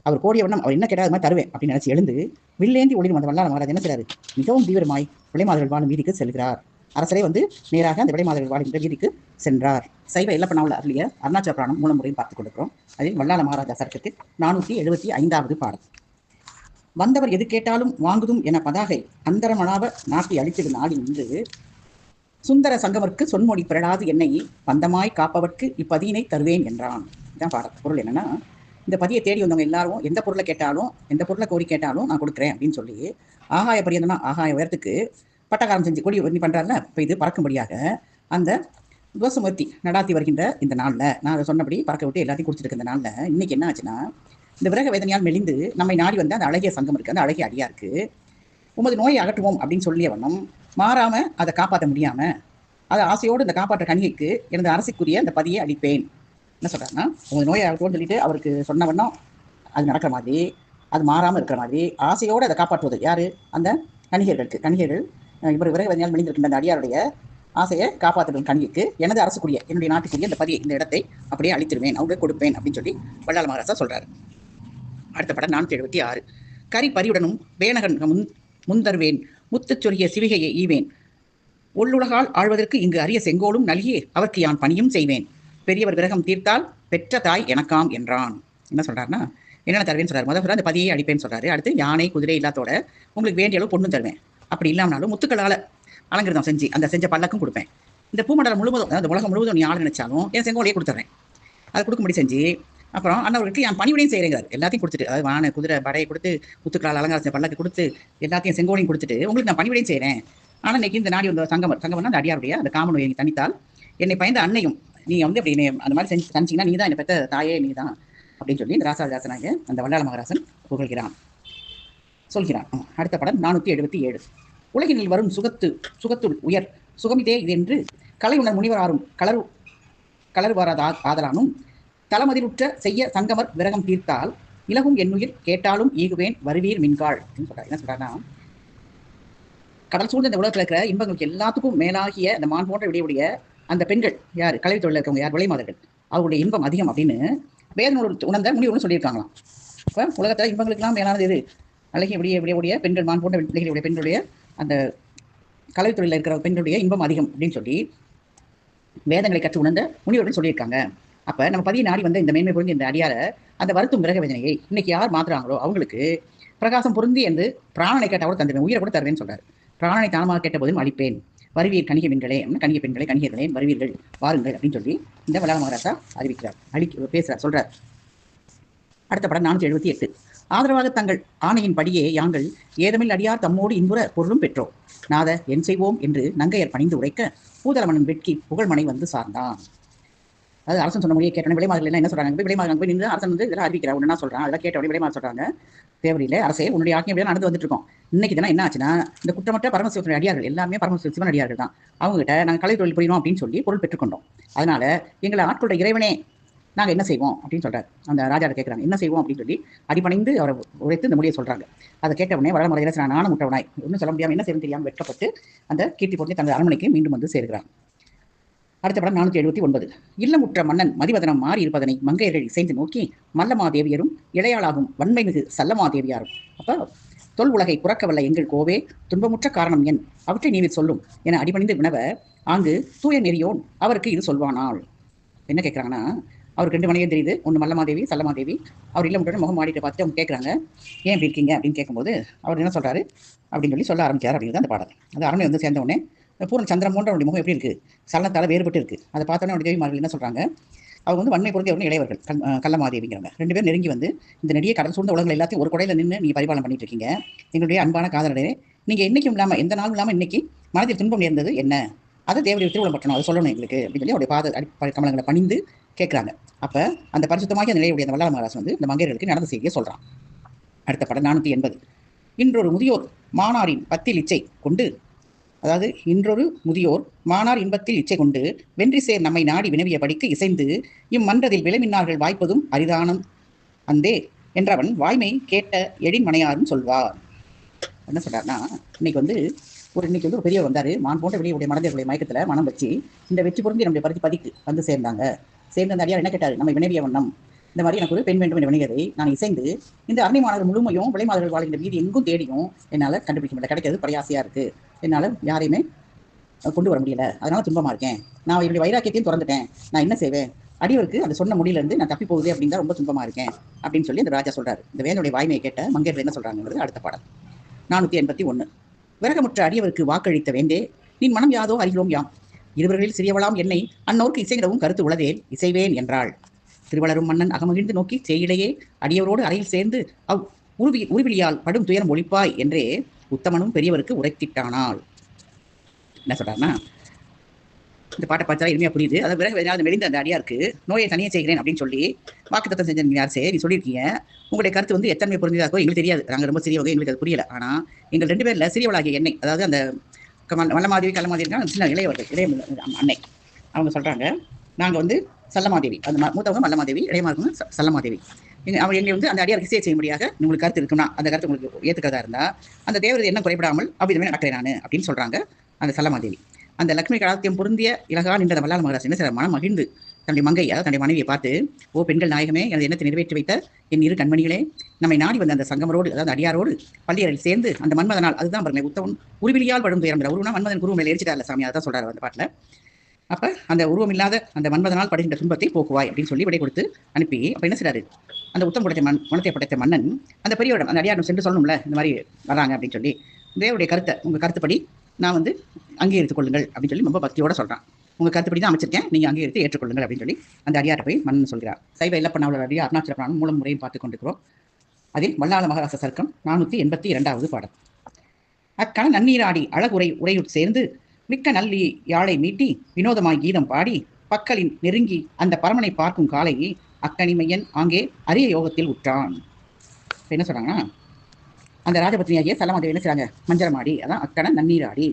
அவர் கோடிய வண்ணம் அவர் என்ன கேட்டால் அது மாதிரி தருவேன் அப்படின்னு நினைச்சு எழுந்து வில்லேந்தி ஒளிரும் அந்த வல்லாள மகாராஜ் என்ன செய்றாரு, மிகவும் தீவிரமாய் விளைமாதர்கள் வாழும் வீதிக்கு செல்கிறார். அரசரே வந்து நேராக அந்த விளைமாதர்கள் வாழ்கின்ற வீதிக்கு சென்றார். சைவ எல்லப்பனாவில் அருளிய அருணாச்சல புராணம் மூலம் முறையும் பார்த்துக் கொண்டிருக்கிறோம். அதில் வல்லாள மகாராஜா சர்க்கத்தில் 475வது பாடல். வந்தவர் எது கேட்டாலும் வாங்குதும் என பதாகை அந்தரமனாவ நாட்டி அழித்திடும் நாடி நின்று சுந்தர சங்கமருக்கு சொன்மொழி பிறடாது என்னை பந்தமாய் காப்பவர்க்கு இப்பதியினை தருவேன் என்றான். இதான் பாடல். பொருள் என்னன்னா, இந்த பதியை தேடி வந்தவங்க எல்லாரும் எந்த பொருளை கேட்டாலும் எந்த பொருளை கோரி கேட்டாலும் நான் கொடுக்குறேன் அப்படின்னு சொல்லி ஆகாய பரியந்தனா ஆகாய உயரத்துக்கு பட்டக்காரம் செஞ்சு கொடி நீ பண்றாருல, இப்போ இது பறக்கும்படியாக அந்த துவசமூர்த்தி நடாத்தி வருகின்ற இந்த நாளில் நான் அதை சொன்னபடி பறக்க விட்டு எல்லாத்தையும் குடிச்சிட்டு இருக்க இந்த நாளில் இன்னைக்கு என்ன ஆச்சுன்னா, இந்த விரக வேதனையால் மெலிந்து நம்மை நாடி வந்த அந்த அழகிய சங்கம் இருக்கு, அந்த அழகிய அடியா இருக்கு, உமது நோயை அகற்றுவோம் அப்படின்னு சொல்லிய வண்ணம் மாறாம அதை காப்பாற்ற முடியாம அதை ஆசையோடு இந்த காப்பாற்ற கணிகைக்கு எனது அரசுக்குரிய அந்த பதியை அளிப்பேன். என்ன சொல்றாருன்னா, உமது நோயை அகற்றுவோம்னு சொல்லிட்டு அவருக்கு சொன்ன வண்ணம் அது நடக்கிற மாதிரி, அது மாறாம இருக்கிற மாதிரி ஆசையோடு அதை காப்பாற்றுவது யாரு, அந்த கணிகைகள் இவர் விரக வேதனையால் மெலிந்திருக்கின்ற அந்த அடியாருடைய ஆசையை காப்பாற்றுற கணிகைக்கு எனது அரசுக்குரிய என்னுடைய நாட்டுக்குரிய இந்த பதியை இந்த இடத்தை அப்படியே அளித்திருவேன், அவங்களுக்கு கொடுப்பேன் அப்படின்னு சொல்லி வல்லாள மகாராஜா சொல்றாரு. அடுத்த படம் 476. கரி பரியுடனும் வேணகன் முந்தருவேன் முத்துச் சொரிய சிவிகையை ஈவேன் உள்ளுலகால் ஆழ்வதற்கு இங்கு அரிய செங்கோலும் நல்கியே அவருக்கு யான் பணியும் செய்வேன் பெரியவர் விரகம் தீர்த்தால் பெற்ற தாய் எனக்காம் என்றான். என்ன சொல்றாருன்னா, என்னென்ன தருவேன்னு சொல்றாரு. முதல்ல அந்த பதியை அடிப்பேன்னு சொல்றாரு. அடுத்து யானை குதிரை இல்லாதோட உங்களுக்கு வேண்டிய அளவு பொண்ணும் தருவேன், அப்படி இல்லாமனாலும் முத்துக்களால் அலங்கிருதம் செஞ்சு அந்த செஞ்ச பல்லக்கும் கொடுப்பேன், இந்த பூமண்டலம் முழுவதும் அந்த உலகம் முழுவதும் நீ ஆள் நினைச்சாலும் என் செங்கோலையே கொடுத்துட்றேன், அதை கொடுக்கும்படி செஞ்சு அப்புறம் அண்ணவர்களுக்கு என் பணிவிடையும் செய்கிறேங்கிறார். எல்லாத்தையும் கொடுத்துட்டு, அதாவது வான குதிரை படையை கொடுத்து முத்துக்களால் அலங்கார பல்லக்கு கொடுத்து எல்லாத்தையும் செங்கோலையும் கொடுத்துட்டு உங்களுக்கு நான் பணிவிடையும் செய்கிறேன், ஆனால் இன்னைக்கு இந்த நாடி வந்த சங்கமர்னா அந்த அடியாருடைய அந்த காம நோயை தனித்தால் என்னை பயந்த அன்னையும் நீ வந்து அப்படி அந்த மாதிரி செஞ்சீங்கன்னா நீ தான் என்னை பெற்ற தாயே நீ தான் அப்படின்னு சொல்லி இந்த ராசாதாசனாக அந்த வல்லாள மகராசன் புகழ்கிறான் சொல்கிறான். அடுத்த படம் 477. உலகினில் வரும் சுகத்துள் உயர் சுகமிதே இது என்று கலை உணர் முனிவராரும் கலருவாராத ஆதலானும் தலமதிலுற்ற செய்ய சங்கமர் விரகம் தீர்த்தால் இலகும் என்னுயிர் கேட்டாலும் ஈகுவேன் வருவீர் மின்காள் அப்படின்னு சொல்றாரு. என்ன சொல்றாருன்னா, கடல் சூழ்ந்த இந்த உலகத்தில் இருக்கிற இன்பங்களுக்கு எல்லாத்துக்கும் மேலாகிய இந்த மான் போன்ற விடையுடைய அந்த பெண்கள் யார், கல்வி தொழில் இருக்கவங்க யார், விளைமாதர்கள், அவருடைய இன்பம் அதிகம் அப்படின்னு வேதனோடு உணர்ந்த முனிவர்னு சொல்லியிருக்காங்களாம். இப்போ உலகத்தில் இன்பங்களுக்கெல்லாம் மேலானது எது? அழகிய விடையுடைய பெண்கள், மான் போன்ற விடைகளுடைய பெண்களுடைய அந்த கல்வி தொழிலில் இருக்கிற பெண்களுடைய இன்பம் அதிகம் அப்படின்னு சொல்லி வேதங்களை கற்று உணர்ந்த முனிவர்கள் சொல்லியிருக்காங்க. அப்போ நம்ம பதிய நாடி வந்த இந்த மேன்மை பொருந்தி இந்த அடியார அந்த வருத்தும் விரக வேதனையை இன்னைக்கு யார் மாத்துறாங்களோ அவங்களுக்கு பிரகாசம் பொருந்தி என்று பிராணனை கேட்டால் கூட தந்துடுவேன், உயிரை கூட தருவேன்னு சொல்றாரு. பிராணனை தானமாக கேட்ட போதும் அளிப்பேன், வருவீர் கணிக பெண்களே, கணிக பெண்களே, கணிகர்களே வருவீர்கள் வாருங்கள் அப்படின்னு சொல்லி இந்த வல்லாள மகாராசா அறிவிக்கிறார், பேசுறார், சொல்றார். அடுத்த படம் 478. ஆதரவாக தங்கள் ஆணையின் படியே யாங்கள் ஏதமில் அடியார் தம்மோடு இன்புற பொருளும் பெற்றோம் நாத என் செய்வோம் என்று நங்கையர் பணிந்து உரைக்க பூதலமனன் வெட்கி புகழ்மனை வந்து சார்ந்தான். அதாவது அரசன் சொன்ன மொழியை கேட்டோம். விளைமாதல் என்ன சொல்றாங்க, விளைமாதல் போய் நின்று அரசன் வந்து இதெல்லாம் அறிவிக்கிறார். ஒன்னா சொல்றான், அதெல்லாம் கேட்டவொடனே விளைமாதல் சொல்றாங்க, தேவரிலே அரசே உன்னுடைய ஆக்கியம் எப்படியா நடந்து வந்துட்டு இருக்கோம். இன்னைக்கு தானே என்ன ஆச்சுன்னா, இந்த குற்றமற்ற பரமசிவனுடைய அடியார்கள் எல்லாமே பரமசிவன் அடியார்கள் தான். அவங்ககிட்ட நாங்கள் கலை தொழில் புரியணும் அப்படின்னு சொல்லி பொருள் பெற்றுக்கொண்டோம். அதனால எங்களை ஆட்கொண்ட இறைவனே நாங்கள் என்ன செய்வோம் அப்படின்னு சொல்றாரு. அந்த ராஜாவை கேட்குறாங்க, என்ன செய்வோம் அப்படின்னு சொல்லி அடிபணிந்து அவரை உரைத்து இந்த மொழியை சொல்றாங்க. அதை கேட்டவுடனே வளமுறையில் நான் நானும் முட்டவனாய் ஒன்றும் சொல்ல முடியாமல் என்ன செய்யணும் தெரியாமல் வெட்கப்பட்டு அந்த கீர்த்தி போட்டு தனது அரண்மனைக்கு மீண்டும் வந்து சேர்கிறான். அடுத்த படம் 479. இல்லமுற்ற மன்னன் மதிவதனம் மாறி இருப்பதனை மங்கையர்கள் இசைந்து நோக்கி மல்லமாதேவியரும் இளையாளாகும் வன்மை மிகு சல்லமாதேவியாரும் அப்போ தொல் உலகை புறக்கவல்ல எங்கள் கோவே துன்பமுற்ற காரணம் என் அவற்றை நீவிர் சொல்லும் என அடிபணிந்து வினவ ஆங்கு தூய நெறியோன் அவருக்கு இது சொல்வானால். என்ன கேட்குறாங்கன்னா, அவருக்கு 2 மனையும் தெரியுது, ஒன்று மல்லமாதேவி சல்லமாதேவி. அவர் இல்லமுற்ற முகம் மாடிட்டு பார்த்துட்டு அவங்க கேட்குறாங்க, ஏன் இப்படி இருக்கீங்க அப்படின்னு கேட்கும்போது அவர் என்ன சொல்றாரு அப்படின்னு சொல்ல ஆரம்பிச்சார் அப்படிங்கிறது அந்த பாடல். அது அரண்மனை வந்து சேர்ந்த உடனே பூர்ண சந்திரம் போன்ற அவருடைய முகம் எப்படி இருக்குது, சலனத்தால் வேறுபட்டு இருக்குது. அதை பார்த்தோன்னே அவருடைய தேவிமார்கள் என்ன சொல்கிறாங்க, அவங்க வந்து வன்மை பொருந்தி அவர்கள் இளையவர்கள் கள்ளமாதேவிங்கிறவங்க 2 பேரும் நெருங்கி வந்து இந்த நெடிய கடல் சூழ்ந்த உலகங்கள் எல்லாத்தையும் ஒரு குடையில் நின்று நீங்கள் பரிபாலனம் பண்ணிட்டு இருக்கீங்க. எங்களுடைய அன்பான காதலரே, நீங்கள் என்றைக்கும் இல்லாமல் எந்த நாளும் இல்லாமல் இன்னைக்கு மனதில் துன்பம் நேர்ந்தது என்ன, அதை தேவடைய திருவிழம் பட்டணும், அதை சொல்லணும் எங்களுக்கு அப்படின்னு சொல்லி அவருடைய பாத கமலங்களை பணிந்து கேட்குறாங்க. அப்போ அந்த பரிசுத்தமாக நிலையுடைய அந்த வல்லாள மகாராஜ் வந்து இந்த மங்கையர்களுக்கு நடந்த செய்தியை சொல்கிறான். அடுத்த படம் 480. இன்றொரு முதியோர் மானாரின் பத்தில் இச்சை கொண்டு, அதாவது இன்றொரு முதியோர் மானார் இன்பத்தில் இச்சை கொண்டு வென்றி சேர் நம்மை நாடி வினவிய படிக்கு இசைந்து இம்மன்றதில் விளைமின்னார்கள் வாய்ப்பதும் அரிதானம் அந்தே என்றவன் வாய்மை கேட்ட எழின் மனையாரும் சொல்வார். என்ன சொல்றாருன்னா, இன்னைக்கு வந்து ஒரு பெரியவர் வந்தாரு, மான் போன்ற வெளியுடைய மனதர்களுடைய மயக்கத்துல மனம் வச்சு இந்த வெற்றி பொருந்தி நம்முடைய பதிக்கு வந்து சேர்ந்தாங்க. சேர்ந்த அந்த அடியார் என்ன கேட்டார், நம்ம வினவிய வண்ணம் இந்த மாதிரி எனக்கு ஒரு பெண் வேண்டும் என்ற வினையதை நான் இசைந்து இந்த அரணை மாணவர் முழுமையும் விளைமாதர்கள் வாழ்கின்ற வீதி எங்கும் தேடியும் என்னால் கண்டுபிடிக்க முடியல, கிடைக்கிறது பிரயாசையாக இருக்குது, என்னால் யாரையுமே கொண்டு வர முடியல, அதனால துன்பமாக இருக்கேன், நான் என்னுடைய வைராக்கியத்தையும் திறந்துட்டேன், நான் என்ன செய்வேன், அடியவருக்கு அந்த சொன்ன மொழியிலேருந்து நான் தப்பி போகுது அப்படின்னு தான் ரொம்ப துன்பமாக இருக்கேன் அப்படின்னு சொல்லி அந்த ராஜா சொல்கிறார். இந்த வேதனுடைய வாய்மையை கேட்ட மங்கையர்கள் என்ன சொல்கிறாங்கிறது அடுத்த பாடல் 481. விரகமுற்ற அடியவருக்கு வாக்களித்த வேண்டே நின் மனம் யாதோ அறிகிறோம் யாம் இருவர்களில் சிறியவளாம் என்னை அன்னோருக்கு இசையிடவும் கருத்து உளதேல் இசைவேன் என்றாள். திருவளரும் மன்னன் அகமகிழ்ந்து நோக்கி செய்யிடையே அடியவரோடு அறையில் சேர்ந்து உருவிலியால் படும் துயரம் ஒழிப்பாய் என்றே உத்தமனும் பெரியவருக்கு உரைத்திட்டானால். என்ன சொல்றாருன்னா, இந்த பாட்டை பார்த்தா எளிமையா புரியுது. அதாவது விரக மெலிந்த அந்த அடியாருக்கு நோயை தனியே செய்கிறேன் அப்படின்னு சொல்லி வாக்குத்தத்தம் செஞ்ச யார் சரி சொல்லியிருக்கீங்க, உங்களுடைய கருத்து வந்து எத்தனை புரிஞ்சதாக்கோ எங்களுக்கு தெரியாது, நாங்கள் ரொம்ப சிறியவங்க, எங்களுக்கு அது புரியல. ஆனால் எங்கள் 2 பேரில் சிறியவளாகிய என்னை, அதாவது அந்த மல்லமாதேவி கள்ளமாதேவி சின்ன இளையவர்கள் இளைய அன்னை, அவங்க சொல்றாங்க, நாங்கள் வந்து சல்லமாதேவி, அந்த மூத்தவங்க மல்லமாதேவி, இளையமா இருக்கவங்க சல்லமாதேவி, அவங்க எங்களை வந்து அந்த அடியாருக்கு இசையை செய்யும்படியாக உங்களுக்கு கருத்து இருக்குன்னா அந்த கருத்து உங்களுக்கு ஏற்றுக்கிறதா இருந்தால் அந்த தேவரது என்ன குறைபடாமல் அவ்விதமே நடக்கிறேன் நான் அப்படின்னு சொல்றாங்க அந்த சல்லமாதேவி. அந்த லட்சுமி கலாத்தியம் பொருந்திய இலகா நின்ற வல்லாள மகாராஜ் என்ன சில மனம் மகிழ்ந்து தன்னுடைய மங்கை, அதாவது தன்னுடைய மனைவியை பார்த்து, ஓ பெண்கள் நாயகமே, எனது எண்ணத்தை நிறைவேற்றி வைத்த என் 2 கண்மணிகளே, நம்மை நாடி வந்த அந்த சங்கமரோடு, அதாவது அடியாரோடு பள்ளியறையில் சேர்ந்து அந்த மன்மதனால், அதுதான் பாருங்க உத்தவன் உருவிலியால் படும் துயரம், உருவனா மன்மதன் குருவ மேலே எரிச்சிட்டார்ல சாமி, அதான் சொல்றாரு அந்த பாட்டில். அப்போ அந்த உருவம் இல்லாத அந்த மன்மதனால் படுகின்ற துன்பத்தை போக்குவாய் அப்படின்னு சொல்லி விடை கொடுத்து அனுப்பி, அப்போ என்ன செய்றாரு, அந்த உத்தம் படைத்த மனத்தை படைத்த மன்னன் அந்த பெரியவரிடம் அந்த அடியாரிடம் சென்று சொல்லணும்ல, இந்த மாதிரி வராங்க அப்படின்னு சொல்லி, தேவருடைய கருத்தை உங்கள் கருத்துப்படி நான் வந்து அங்கீகரித்துக் கொள்ளுங்கள் அப்படின்னு சொல்லி ரொம்ப பக்தியோட சொல்கிறான். உங்கள் கருத்துப்படி தான் அமைச்சிருக்கேன், நீங்கள் அங்கீகரித்து ஏற்றுக்கொள்ளுங்கள் அப்படின்னு சொல்லி அந்த அடியாரை போய் மன்னன் சொல்கிறார். சைவ இல்லப்பண்ணாவலர் அடியார் அருணாச்சல புராணம் மூலம் முறையும் பார்த்து கொண்டிருக்கிறோம். அதில் வல்லாள மகாராச சர்க்கம் 482வது பாடல். அக்கண நன்னீராடி அழகுரை உரையுட் சேர்ந்து மிக்க நல்லி யாழை மீட்டி வினோதமாய் கீதம் பாடி பக்கலின் நெருங்கி அந்த பரமனை பார்க்கும் காலை அக்கனிமையன் ஆங்கே அரிய யோகத்தில் உற்றான். என்ன சொல்றாங்கன்னா, அந்த ராஜபத்னியாகிய சல்லமாதேவி என்ன செய்றாங்க, மஞ்சளமாடி, அதான் அக்கண நன்னீராடி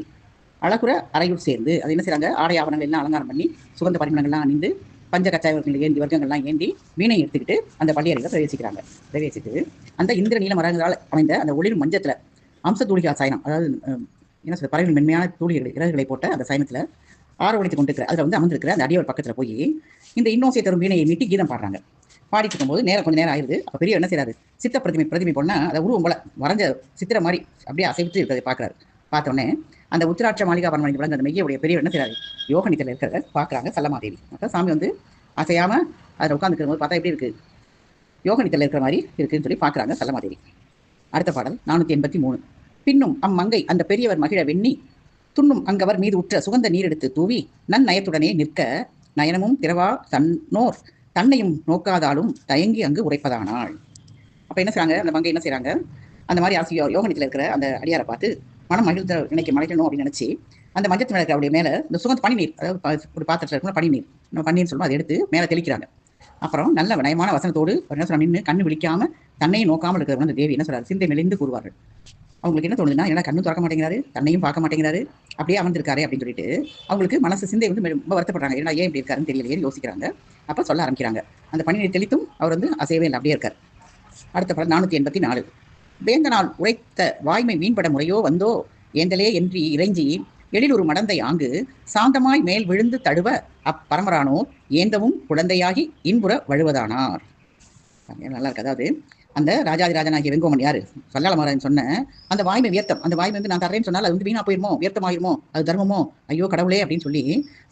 அழகுற அறையுள் சேர்ந்து அது என்ன செய்றாங்க, ஆடை ஆவணங்கள் எல்லாம் அலங்காரம் பண்ணி சுகந்த பரிமளங்கள்லாம் அணிந்து பஞ்ச கச்சாயவர்கள் ஏந்தி வர்க்கங்கள்லாம் ஏந்தி வீணை எடுத்துக்கிட்டு அந்த பள்ளியறையில் பிரவேசிக்கிறாங்க. பிரவேசித்து அந்த இந்திர நீல மரங்களால் அமைந்த அந்த ஒளிரும் மஞ்சத்துல அம்ச தூளிகா சாயனம், அதாவது என்ன சொல்ற பறவைகள் மென்மையான தூளிகள் இறகுகளை போட்ட அந்த சாயனத்துல ஆரோவடித்து கொண்டிருக்கிற அதில் வந்து அமர்ந்திருக்கிற அந்த அடியவர் பக்கத்துல போய் இந்த இன்னோசை தரும் வீணையை மீட்டி கீதம் பாடுறாங்க. பாடிட்டு இருக்கும்போது கொஞ்சம் நேரம் ஆயிடுது. அப்போ பெரிய என்ன செய்யறாரு, சித்த பிரதிமை பொண்ணா அதை உருவம் போல வரைஞ்ச சித்திர மாதிரி அப்படியே அசைவிட்டு இருக்கிறதை பார்க்குறாரு. பார்த்தோன்னே அந்த உத்திராட்ச மாளிகா பரமனை விளங்க அந்த மெய்யுடைய பெரிய என்ன செய்யறாரு, யோகனித்தில் இருக்கிறத பார்க்குறாங்க சல்லமாதேவி. அப்போ சாமி வந்து அசையாம அதில் உட்காந்துருக்கும் போது பார்த்தா எப்படி இருக்கு, யோகனித்தில் இருக்கிற மாதிரி இருக்குன்னு சொல்லி பார்க்குறாங்க சல்லமாதேவி. அடுத்த பாடல் 483. பின்னும் அம்மங்கை அந்த பெரியவர் மகிழ வெண்ணி துண்ணும் அங்கவர் மீது உற்ற சுகந்த நீர் எடுத்து தூவி நன்னயத்துடனே நிற்க நயனமும் திறவா தன்னோர் தன்னையும் நோக்காதாலும் தயங்கி அங்கு உரைப்பதானாள். அப்ப என்ன செய்றாங்க, அந்த மங்கை என்ன செய்றாங்க, அந்த மாதிரி ஆசிரியோ யோகனித்தில் இருக்கிற அந்த அடியாரை பார்த்து மனம் மகிழ்ந்த நினைக்க மறைக்கணும் அப்படின்னு நினைச்சு அந்த மஞ்சத்து மேல அப்படியே மேல இந்த சுகந்த பனிநீர், அதாவது ஒரு பாத்திரத்தில் இருக்கணும் பனிநீர், நம்ம பன்னீர் சொல்லுவோம், அதை எடுத்து மேல தெளிக்கிறாங்க. அப்புறம் நல்ல நயமான வசனத்தோடு என்ன சொல்ற, நின்று கண்ணு விழிக்காம தன்னையும் நோக்காமல் இருக்கிற அந்த தேவி என்ன சொல்றாரு, சிந்தை மெலிந்து கூறுவார்கள். அவங்களுக்கு என்ன தோணுதுன்னா, ஏன்னா கண்ணும் திறக்க மாட்டேங்கிறாரு, தன்னையும் பார்க்க மாட்டேங்கிறாரு, அப்படியே அமர்ந்திருக்காரு அப்படின்னு சொல்லிட்டு அவங்களுக்கு மனசு சிந்தை வந்து ரொம்ப வருத்தப்படுறாங்க. ஏன்னா ஏன் இப்படி இருக்காருன்னு தெரியலையே யோசிக்கிறாங்க. அப்ப சொல்ல ஆரம்பிக்கிறாங்க. அந்த பணியை தெளித்தும் அவர் வந்து அசையவே இல்லை, அப்படியே இருக்கார். அடுத்த படம் 484. வேந்தனால் உரைத்த வாய்மை மீன்பட முறையோ வந்தோ ஏந்தலே என்று இறைஞ்சி எழிலொரு மடந்தை ஆங்கு சாந்தமாய் மேல் விழுந்து தழுவ அப்பரமரானோ ஏந்தவும் குழந்தையாகி இன்புற வழுவதானார். நல்லா இருக்கு. அதாவது அந்த ராஜாதிராஜனாகிய வெங்கோமன் யாரு, சல்லால மகாராஜன் சொன்ன அந்த வாய்மை வியர்த்தம், அந்த வாய்மை வந்து நான் தர்றேன்னு சொன்னால் அது வந்து வீணா போயிருமோ, வியர்த்தமாயிருமோ, அது தர்மமோ, ஐயோ கடவுளே அப்படின்னு சொல்லி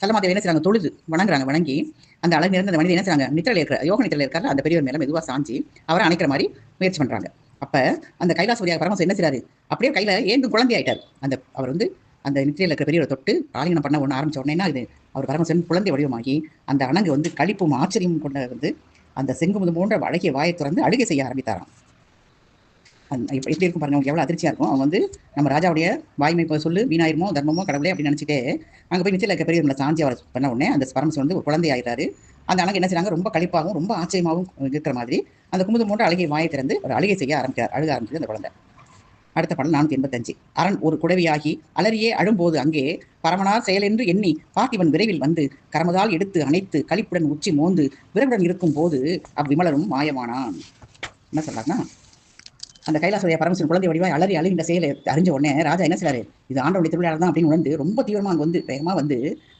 சல்லமாதேவி என்ன செய்றாங்க, தொழுது வணங்குறாங்க. வணங்கி அந்த அழகு நிறைந்த அந்த மனிதன் என்ன செய்றாங்க, நித்திரையில் இருக்கிற யோக நித்திரையில் இருக்கிற அந்த பெரியவர் மேல மெதுவாக சாஞ்சி அவரை அணைக்கிற மாதிரி முயற்சி பண்றாங்க. அப்ப அந்த கைலாசபதியாக பரமசம் என்ன செய்றாரு, அப்படியே கையில ஏந்து குழந்தை ஆயிட்டார். அந்த அவர் வந்து அந்த நித்திரையில் இருக்கிற பெரியவரை தொட்டு ஆலிங்கனம் பண்ண ஒன்று ஆரம்பிச்ச உடனே இது அவர் பரமசன் குழந்தை வடிவமாகி அந்த அணங்கு வந்து களிப்பும் ஆச்சரியம் கொண்ட வந்து அந்த செங்குமுது போன்ற அழகிய வாயை திறந்து அழுகை செய்ய ஆரம்பித்தாராம். எப்படி இருக்கும் பாருங்க, அவங்க எவ்வளவு அதிர்ச்சியா இருக்கும். அவங்க வந்து நம்ம ராஜாவுடைய வாய்மை சொல்லு வீணாயிருமோ தர்மமோ கடவுளே அப்படின்னு நினைச்சிட்டே அங்க போய் நிச்சயம் இருக்க பெரியவங்களை சாஞ்சி அவர் பண்ண உடனே அந்த பரமசன் வந்து ஒரு குழந்தை ஆயிட்டாரு. அந்த அழகு என்ன செய்றாங்க, ரொம்ப களிப்பாகவும் ரொம்ப ஆச்சரியமாகவும் இருக்கிற மாதிரி அந்த குமுது போன்ற அழகிய வாயை திறந்து ஒரு அழுகை செய்ய ஆரம்பிக்கிறார். அழுக ஆரம்பிச்சது அந்த குழந்தை. அடுத்த பாடல் 485. அரண் ஒரு குடவியாகி அலறியே அழும்போது அங்கே பரமனார் செயலென்று எண்ணி பார்த்திவன் விரைவில் வந்து கரமதால் எடுத்து அணைத்து களிப்புடன் உச்சி மோந்து விரைவுடன் இருக்கும் போது அவ்விமலரும் மாயமானான். என்ன சொல்றாருன்னா, அந்த கைலாசடைய பரமசிவன் குழந்தை வடிவாய் அலறி அழுகின்ற செயலை அறிஞ்ச உடனே ராஜா என்ன செய்றாரு, இது ஆண்டவனுடைய திருவிழா தான் அப்படின்னு உணர்ந்து ரொம்ப தீவிரமா அங்க வந்து வேகமா வந்து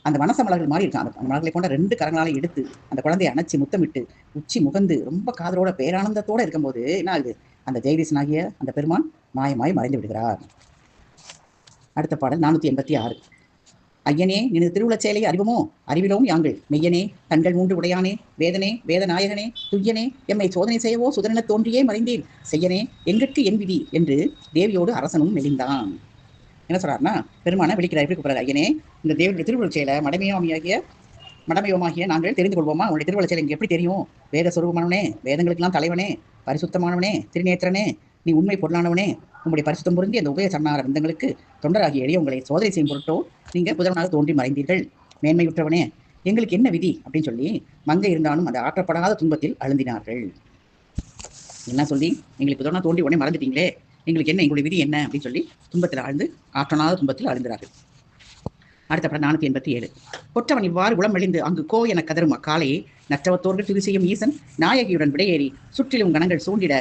அந்த மனச மலர்கள் மாறி இருக்கான். அந்த மலர்களை கொண்ட 2 கரங்களால எடுத்து அந்த குழந்தையை அணைச்சி முத்தமிட்டு உச்சி முகந்து ரொம்ப காதலோட பேரானந்தத்தோட இருக்கும்போது என்ன ஆகுது, அந்த ஜெயதீசனாகிய அந்த பெருமான் மாயமாய் மறைந்து விடுகிறார். அடுத்த பாடல் 486. ஐயனே நினது திருவுளச் செயலை அறிவுமோ அறிவிலோம் யாங்கள் மெய்யனே கண்கள் 3 உடையானே வேதனே வேதநாயகனே துய்யனே எம்மை சோதனை செய்யவோ சுதரென தோன்றியே மறைந்தேன் செய்யனே எங்கட்கு என் விதி என்று தேவியோடு அரசனும் மெலிந்தான். என்ன சொல்றாருன்னா, பெருமான விழிக்கிறார். எப்படி கூப்பிடுறாரு, ஐயனே இந்த தேவியுடைய திருவுளச் செயலை மடமையோமாகிய நாங்கள் தெரிந்து கொள்வோமா, உங்களுடைய திருவுளச் செயலை எனக்கு எப்படி தெரியும், வேத சொரூபமானவனே வேதங்களுக்கெல்லாம் தலைவனே பரிசுத்தமானவனே திருநேத்திரனே நீ உண்மை பொருளானவனே உங்களுடைய பரிசுத்தம் பொருந்தி அந்த உபய சரணார விந்தங்களுக்கு தொண்டராகிய எளிய உங்களை சோதனை செய்யும் பொருட்டோ நீங்க புதவனாக தோன்றி மறைந்தீர்கள் மேன்மையுற்றவனே எங்களுக்கு என்ன விதி அப்படின்னு சொல்லி மங்கை இருந்தாலும் அந்த ஆற்றப்படாத துன்பத்தில் அழுந்தினார்கள். என்ன சொல்லி எங்களுக்கு புதவனா தோன்றி உடனே மறந்துட்டீங்களே, எங்களுக்கு என்ன எங்களுடைய விதி என்ன அப்படின்னு சொல்லி துன்பத்தில் ஆழ்ந்து ஆற்றனாத துன்பத்தில் அழுந்தார்கள். அடுத்த படம் 487. கொற்றவன் இவ்வாறு உளம் மெலிந்து அங்கு கோ என கதரும் அக்காலையே நற்றவத்தோர்கள் திரு செய்யும் ஈசன் நாயகியுடன் விடையேறி சுற்றிலும் கணங்கள் சூண்டிட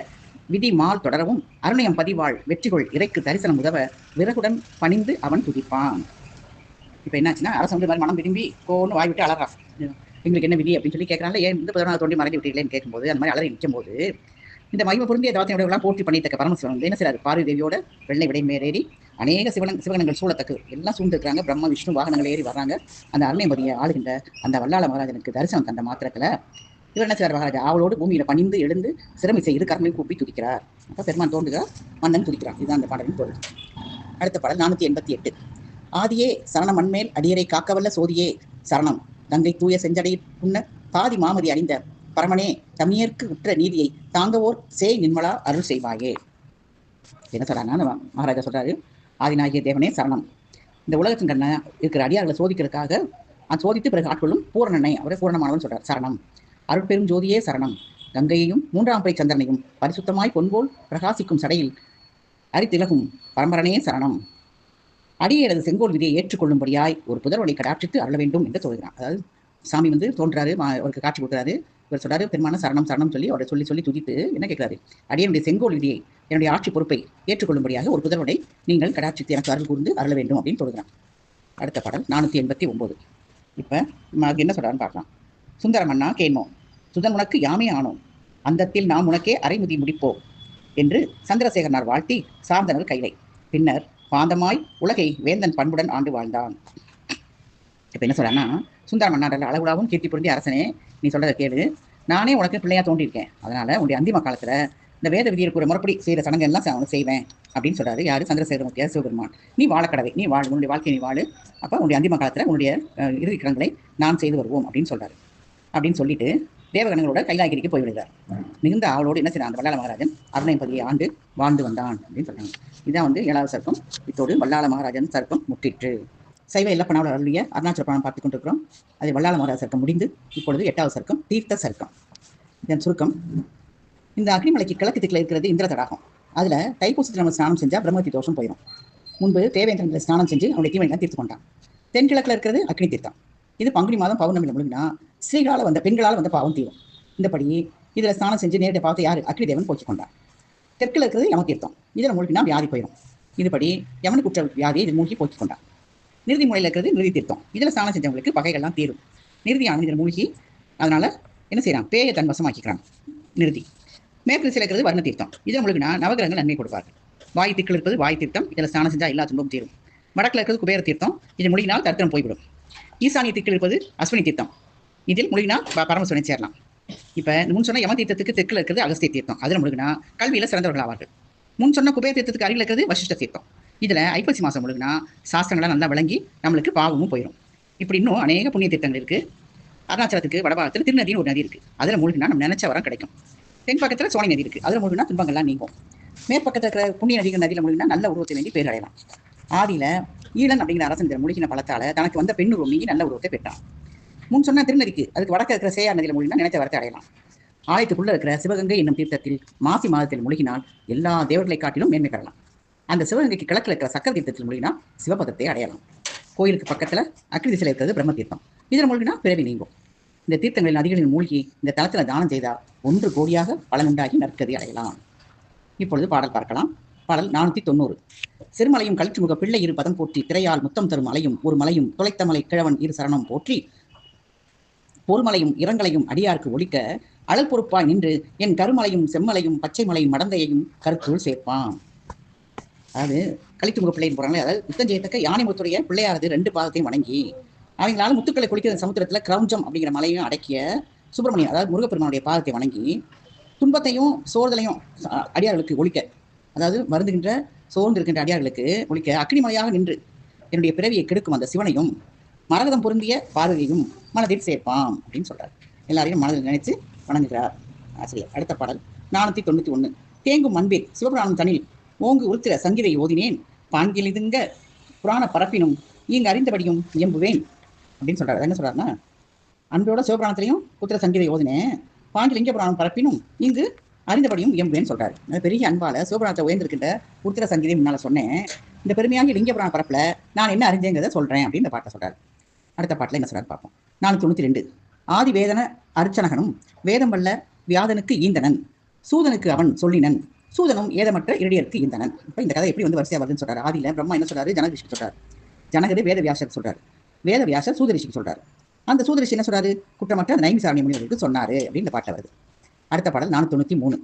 விதி மால் தொடரவும் அருணயம் பதிவாள் வெற்றிகொள் இறைக்கு தரிசனம் உதவ விறகுடன் பணிந்து அவன் துதிப்பான். இப்ப என்னாச்சுன்னா, அரசன் வந்து மனம் விரும்பி கோன்னு வாய் விட்டு அலறான். எங்களுக்கு என்ன விதி அப்படின்னு சொல்லி கேட்கறாங்க. ஏன் இந்த 14 தோண்டி மறைந்து விட்டீங்களேன்னு கேட்கும்போது அந்த மாதிரி அலறி நிற்கும் போது இந்த மகிமை பொருந்திய தவத்தையோட போற்றி பண்ணித்தக்க பரமசிவன் என்ன செய்றாரு, பார்வதி தேவியோட வெள்ளை விடை மேலேறி அநேக சிவகணங்கள் சூழத்தக்கு எல்லாம் சூழ்ந்துருக்காங்க. பிரம்ம விஷ்ணு வாகனங்கள் ஏறி வர்றாங்க. அந்த அருணைமதியை ஆளுகின்ற அந்த வல்லாள மகாராஜனுக்கு தரிசனம் தந்த மாத்திரத்துல இவர் என்ன செய்வார், மகாராஜா அவளோடு பூமியில பணிந்து எழுந்து சிரமிசை 2 கரங்களையும் கூப்பி துதிக்கிறார். அப்ப பெருமான் தோன்றுகிறார், மன்னன் துதிக்கிறான். இதுதான் அந்த பாடலின் பொருள். அடுத்த பாடல் 488. ஆதியே சரணம் மண்மேல் அடியரை காக்கவல்ல சோதியே சரணம் கங்கை தூய செஞ்சடை புன்ன பாதி மாமதி அணிந்த பரமனே தமியர்க்கு உற்ற நீதியை தாங்கவோர் சேய் நின்மலா அருள் செய்வாயே. என்ன சொல்றாங்க, மகாராஜா சொல்றாரு, ஆதிநாயகிய தேவனே சரணம். இந்த உலகத்தின் கண்ண இருக்கிற அடியார்களை சோதிக்கிறதுக்காக சோதித்து பிறகு ஆட்கொள்ளும் பூரணனை, அவரை பூரணமானவன் சொல்றார். சரணம். அருட்பெரும் ஜோதியே சரணம். கங்கையையும் 3ஆம் பிறை சந்திரனையும் பரிசுத்தமாய் பொன்போல் பிரகாசிக்கும் சடையில் அரித்திலகும் பரம்பரனே சரணம். அடியேரது செங்கோல் விதியை ஏற்றுக்கொள்ளும்படியாய் ஒரு புதர்வனை கடாட்சித்து அருள வேண்டும் என்று சொல்கிறான். அதாவது சாமி தோன்றாரு, அவருக்கு காட்சி கொடுக்குறாரு. இவர் சொல்றாரு, பெருமான சரணம் சரணம் சொல்லி அவரை சொல்லி சொல்லி துதித்து என்ன கேட்கிறாரு, அடியனுடைய செங்கோல் விதியை, என்னுடைய ஆட்சி பொறுப்பை ஏற்றுக்கொள்ளும்படியாக ஒரு புதர்வனை நீங்கள் கடாட்சித்து எனக்கு அருள் கூர்ந்து அருள வேண்டும் அப்படின்னு சொல்கிறான். அடுத்த பாடல் 489. இப்போ என்ன சொல்றாருன்னு பார்க்கலாம். சுந்தர மன்னா கேண்மோ, சுதன் உனக்கு யாமே ஆனோம், அந்தத்தில் நாம் உனக்கே அரைமுதி முடிப்போம் என்று சந்திரசேகரனார் வாழ்த்தி சார்ந்தனர் கைலை. பின்னர் பாந்தமாய் உலகை வேந்தன் பண்புடன் ஆண்டு வாழ்ந்தான். இப்போ என்ன சொல்றான்னா, சுந்தர மன்னாரில் அளவுலாவும் கீர்த்தி பொருந்தி அரசனே, நீ சொல்றதை கேளு, நானே உனக்கு பிள்ளையா தோண்டியிருக்கேன். அதனால உன்னுடைய அந்திம காலத்துல இந்த வேத விதியில் இருக்கிற முறைப்படி செய்கிற சடங்கு எல்லாம் செய்வேன் அப்படின்னு சொல்றாரு. யாரு? சந்திரசேகரமூர்த்தியார் சிவபெருமான். நீ வாழக்கடவை, நீ வாழ், உன்னுடைய வாழ்க்கையை நீ வாழு. அப்போ உன்னுடைய அந்திம காலத்துல உன்னுடைய இறுதி கிடங்களை நான் செய்து வருவோம் அப்படின்னு சொல்றாரு. அப்படின்னு சொல்லிட்டு தேவகணங்களோட கைலாகிரிக்கு போய்விடுகிறார். மிகுந்த அவளோடு என்ன செய்யறான், அந்த வல்லாள மகாராஜன் 650 ஆண்டு வாழ்ந்து வந்தான் அப்படின்னு சொல்றாங்க. இதான் 7வது சர்க்கம். இத்தோடு வல்லாள மகாராஜன் சர்க்கம் முற்றிற்று. சைவ இல்லப்பனாவில் அருளிய அருணாச்சல புராணம் பார்த்துக் கொண்டிருக்கிறோம். அது வல்லாள மகாராஜ சர்க்கம் முடிந்து இப்பொழுது 8வது சர்க்கம் தீர்த்த சர்க்கம். இதன் சுருக்கம், இந்த அக்னிமலைக்கு கிழக்கு திக்கில் இருக்கிறது இந்திர தடாகம். அதுல தைப்பூசத்தில் நம்ம ஸ்நானம் செஞ்சா பிரம்மத்தி தோஷம் போயிடும். முன்பு தேவேந்திரங்களை ஸ்நானம் செஞ்சு அவனுடைய தீமையெல்லாம் தீர்த்து கொண்டான். தென்கிழக்கில் இருக்கிறது அக்னி தீர்த்தம். இது பங்குனி மாதம் பௌர்ணமியில் முழுங்கினா ஸ்ரீகளால் வந்த பெண்களால் வந்த பாவம் தீரும். இந்தபடி இதுல ஸ்நானம் செஞ்சு நேரடிய பாவத்தை யாரு? அக்னி தேவன் போக்கிக் கொண்டான். தெற்கில் இருக்கிறது யம தீர்த்தம். இதுல மூழ்கினா வியாதி போயிடும். இதுபடி யமனுக்கு உற்ற வியாதியை இது மூழ்கி போக்கிக் கொண்டான். நிறுதி முறையில் இருக்கிறது நிறுதி தீர்த்தம். இதுல ஸ்நானம் செஞ்சவங்களுக்கு பகைகள்லாம் தீரும். நிறுதியான இதில் மூழ்கி அதனால என்ன செய்யறான்? பேயை தன் வசமாக்கிக்கிறான். நிறுதி. மேற்கு திசையில் இருக்கிறது வர்ண தீர்த்தம். இதில் மூழ்கினா நவகிரகங்கள் நன்மை கொடுப்பார்கள். வாய் திக்கில் இருப்பது வாய் தீர்த்தம். இதில் ஸ்நானம் செஞ்சா எல்லா துன்பமும் தீரும். வடக்கில் இருக்கிறது குபேர தீர்த்தம். இதில் மூழ்கினால் தரித்திரம் போய்விடும். ஈசானிய திக்கில் இருப்பது அஸ்வினி தீர்த்தம். இதில் மூழ்கினால் பரமசிவனை சேரலாம். இப்போ முன் சொன்ன யம தீர்த்தத்துக்கு தெற்கில் இருக்கிறது அகஸ்திய தீர்த்தம். அதில் மூழ்கினா கல்வியில சிறந்தவர்கள் ஆவார்கள். முன் சொன்ன குபேர தீர்த்தத்துக்கு அருகில் இருக்கிறது வசிஷ்ட தீர்த்தம். இதுல ஐப்பசி மாசம் மூழ்கினா சாஸ்திரங்களாம் நல்லா விளங்கி நம்மளுக்கு பாவமும் போயிடும். இப்படி இன்னும் அநேக புண்ணிய தீர்த்தங்கள் இருக்கு. அருணாச்சலத்துக்கு வடபாகத்தில் திருநதினு ஒரு நதி இருக்கு. அதில் மூழ்கினா நம்ம நினைச்ச வரம் கிடைக்கும். தென் பக்கத்தில் சோனி நதி இருக்கு. அதில் மூழ்கினா துன்பங்கள்லாம் நீங்கும். மேற்பக்கத்தில் இருக்கிற புண்ணிய நதிகள் நதியில் மூழ்கினா நல்ல உருவத்தை வேண்டி பேர் அடையலாம். ஆதியில ஈழன் அப்படிங்கிற அரசன் மூழ்கின பலத்தால தனக்கு வந்த பெண்ணுருவம் நீங்கி நல்ல உருவத்தை பெற்றான். முன் சொன்ன திருநதிக்கு அதுக்கு வடக்க இருக்கிற சேயார் நதியில் மூழ்கினா நினைத்த வரத்தை அடையலாம். ஆலயத்துக்குள்ள இருக்கிற சிவகங்கை என்னும் தீர்த்தத்தில் மாசி மாதத்தில் மூழ்கினால் எல்லா தேவர்களை காட்டிலும் மேன்மை பெறலாம். அந்த சிவகங்கைக்கு கிழக்கில் இருக்கிற சக்கர தீர்த்தத்தில் மூழ்கினா சிவபதத்தை அடையலாம். கோயிலுக்கு பக்கத்துல அக்னி திசையில் இருக்கிறது பிரம்ம தீர்த்தம். இதில் மூழ்கினா பிறவி நீங்கும். இந்த தீர்த்தங்களின் நதிகளில் மூழ்கி இந்த தளத்துல தானம் செய்தால் 1 கோடியாக பலனுண்டாகி நற்கதி அடையலாம். இப்பொழுது பாடல் பார்க்கலாம். பாடல் 490. சிறுமலையும் கழிச்சுமுக பிள்ளை இரு பதம் போற்றி திரையால் முத்தம் தரும் மலையும் ஒரு மலையும் துளைத்த மலை கிழவன் இரு சரணம் போற்றி பொறுமலையும் இரங்கலையும் அடியாருக்கு ஒழிக்க அழல் பொறுப்பாய் நின்று என் கருமலையும் செம்மலையும் பச்சை மலையும் மடந்தையையும் கருத்துள் சேர்ப்பான். அதாவது கழித்துமுக பிள்ளைன்னு போறாங்களே, அதாவது யுத்தம் செய்யத்தக்க யானை முத்துடைய பிள்ளையாரது 2 பாதத்தையும் வணங்கி அவங்களால முத்துக்களை குளிக்கிற சமுத்திரத்துல கிரௌஞ்சம் அப்படிங்கிற மலையும் அடக்கிய சுப்பிரமணியன், அதாவது முருகப்பெருமானுடைய பாதத்தை வணங்கி துன்பத்தையும் சோர்தலையும் அடியார்களுக்கு ஒழிக்க, அதாவது வருந்துகின்ற சோர்ந்து இருக்கின்ற அடியார்களுக்கு ஒழிக்க அக்னிமலையாக நின்று என்னுடைய பிறவியை கெடுக்கும் அந்த சிவனையும் மரகதம் பொருந்திய பார்வதியையும் மனதில் சேர்ப்பாம் அப்படின்னு சொல்றாரு. எல்லாரையும் மனதில் நினைச்சு வணங்குகிறார் ஆசிரியர். அடுத்த பாடல் 491. தேங்கும் அன்பில் சிவபுராணம் தனில் ஓங்கு உருத்திர சங்கீதை ஓதினேன் பாங்கில் இதுங்க புராண பரப்பினும் இங்கு அறிந்தபடியும் இயம்புவேன் அப்படின்னு சொல்றாரு. என்ன சொல்றாருன்னா, அன்போட சிவபுராணத்திலையும் உத்திர சங்கீதை ஓதினேன், பாங்கில் லிங்க புராணம் பரப்பினும் இங்கு அறிந்தபடியும் இயம்புவேன்னு சொல்றாரு. பெரிய அன்பால சிவபுராணத்தை உயர்ந்திருக்கின்ற உத்திர சங்கீதை முன்னால சொன்னேன், இந்த பெருமையாகி லிங்க புராண பரப்புல நான் என்ன அறிஞ்சேங்கிறத சொல்றேன் அப்படின்னு இந்த பாட்டை சொல்றாரு. அடுத்த பாட்டில் என்ன சொல்றாரு பார்ப்போம். 492. ஆதி வேதன அர்ச்சனகனும் வேதம் வல்ல வியாதனுக்கு ஈந்தனன் சூதனுக்கு அவன் சொல்லினன் சூதனும் ஏதமற்ற இரடியருக்கு ஈந்தனன். இப்போ இந்த கதை எப்படி வரிசையா வருதுன்னு சொல்றாரு. ஆதியில பிரம்மா என்ன சொல்றாரு? ஜனகரிஷிக்கு சொல்றாரு. ஜனகரு வேத வியாசர் சொல்றாரு. வேத வியாசர் சூதரிஷிக்கு சொல்றாரு. அந்த சூதரிஷி என்ன சொல்றாரு? குற்றமற்ற அந்த நைமிசாரண்ய முனிவர்களுக்கு சொன்னாரு அப்படின்னு இந்த பாட்டில் வருது. அடுத்த பாடல் 493.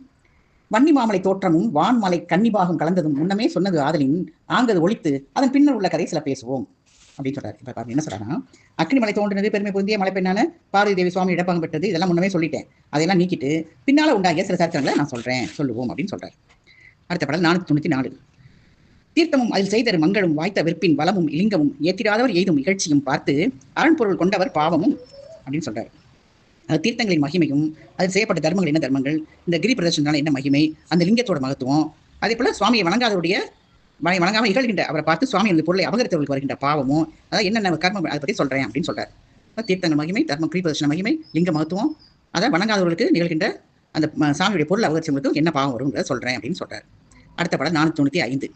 வன்னி மாமலை தோற்றமும் வான்மலை கன்னிபாகம் கலந்ததும் முன்னமே சொன்னது ஆதலின் ஆங்கது ஒழித்து அதன் பின்னர் உள்ள கதை சில பேசுவோம் அப்படின்னு சொல்றாரு. இப்ப என்ன சொல்றாருன்னா, அக்னிமலை தோன்றினது பெருமை பொருந்திய மலை பெண்ணான பார்வதி தேவி சுவாமி இடப்பங்கு பெற்றது, இதெல்லாம் முன்னமே சொல்லிட்டேன், அதையெல்லாம் நீக்கிட்டு பின்னால உண்டாகிய சில சரித்திரங்களை நான் சொல்லுவோம் அப்படின்னு சொல்றாரு. அடுத்த பாடல் 494. தீர்த்தமும் அதில் செய்தரு மங்களும் வாய்த்த வெற்பின் வளமும் இலிங்கமும் ஏற்றிடாதவர் எய்தும் இகழ்ச்சியும் பார்த்து அரண்பொருள் கொண்டவர் பாவமும் அப்படின்னு சொல்றாரு. அது தீர்த்தங்களின் மகிமையும் அதில் செய்யப்பட்ட தர்மங்கள் என்ன தர்மங்கள், இந்த கிரி பிரதர்ஷனால என்ன மகிமை, அந்த லிங்கத்தோட மகத்துவம், அதே போல சுவாமியை வணங்காதவருடைய வணங்காமல் இகழ்கின்ற அவரை பார்த்து சுவாமி அந்த பொருளை அபகரித்தவர்களுக்கு வருகின்ற பாவமும், அதாவது என்னென்ன கர்மம் அதை பற்றி சொல்கிறேன் அப்படின்னு சொல்கிறார். தீர்த்தங்கள் மகிமை, தர்மம் கிரிபதர்ஷன மகிமை, லிங்க மகத்துவம், அதை வணங்காதவர்களுக்கு நிகழ்கின்ற அந்த சாமியுடைய பொருள் அபகரிச்சவங்களுக்கு என்ன பாவம் வருங்கிறத சொல்கிறேன் அப்படின்னு சொல்கிறார். அடுத்த படம் 495.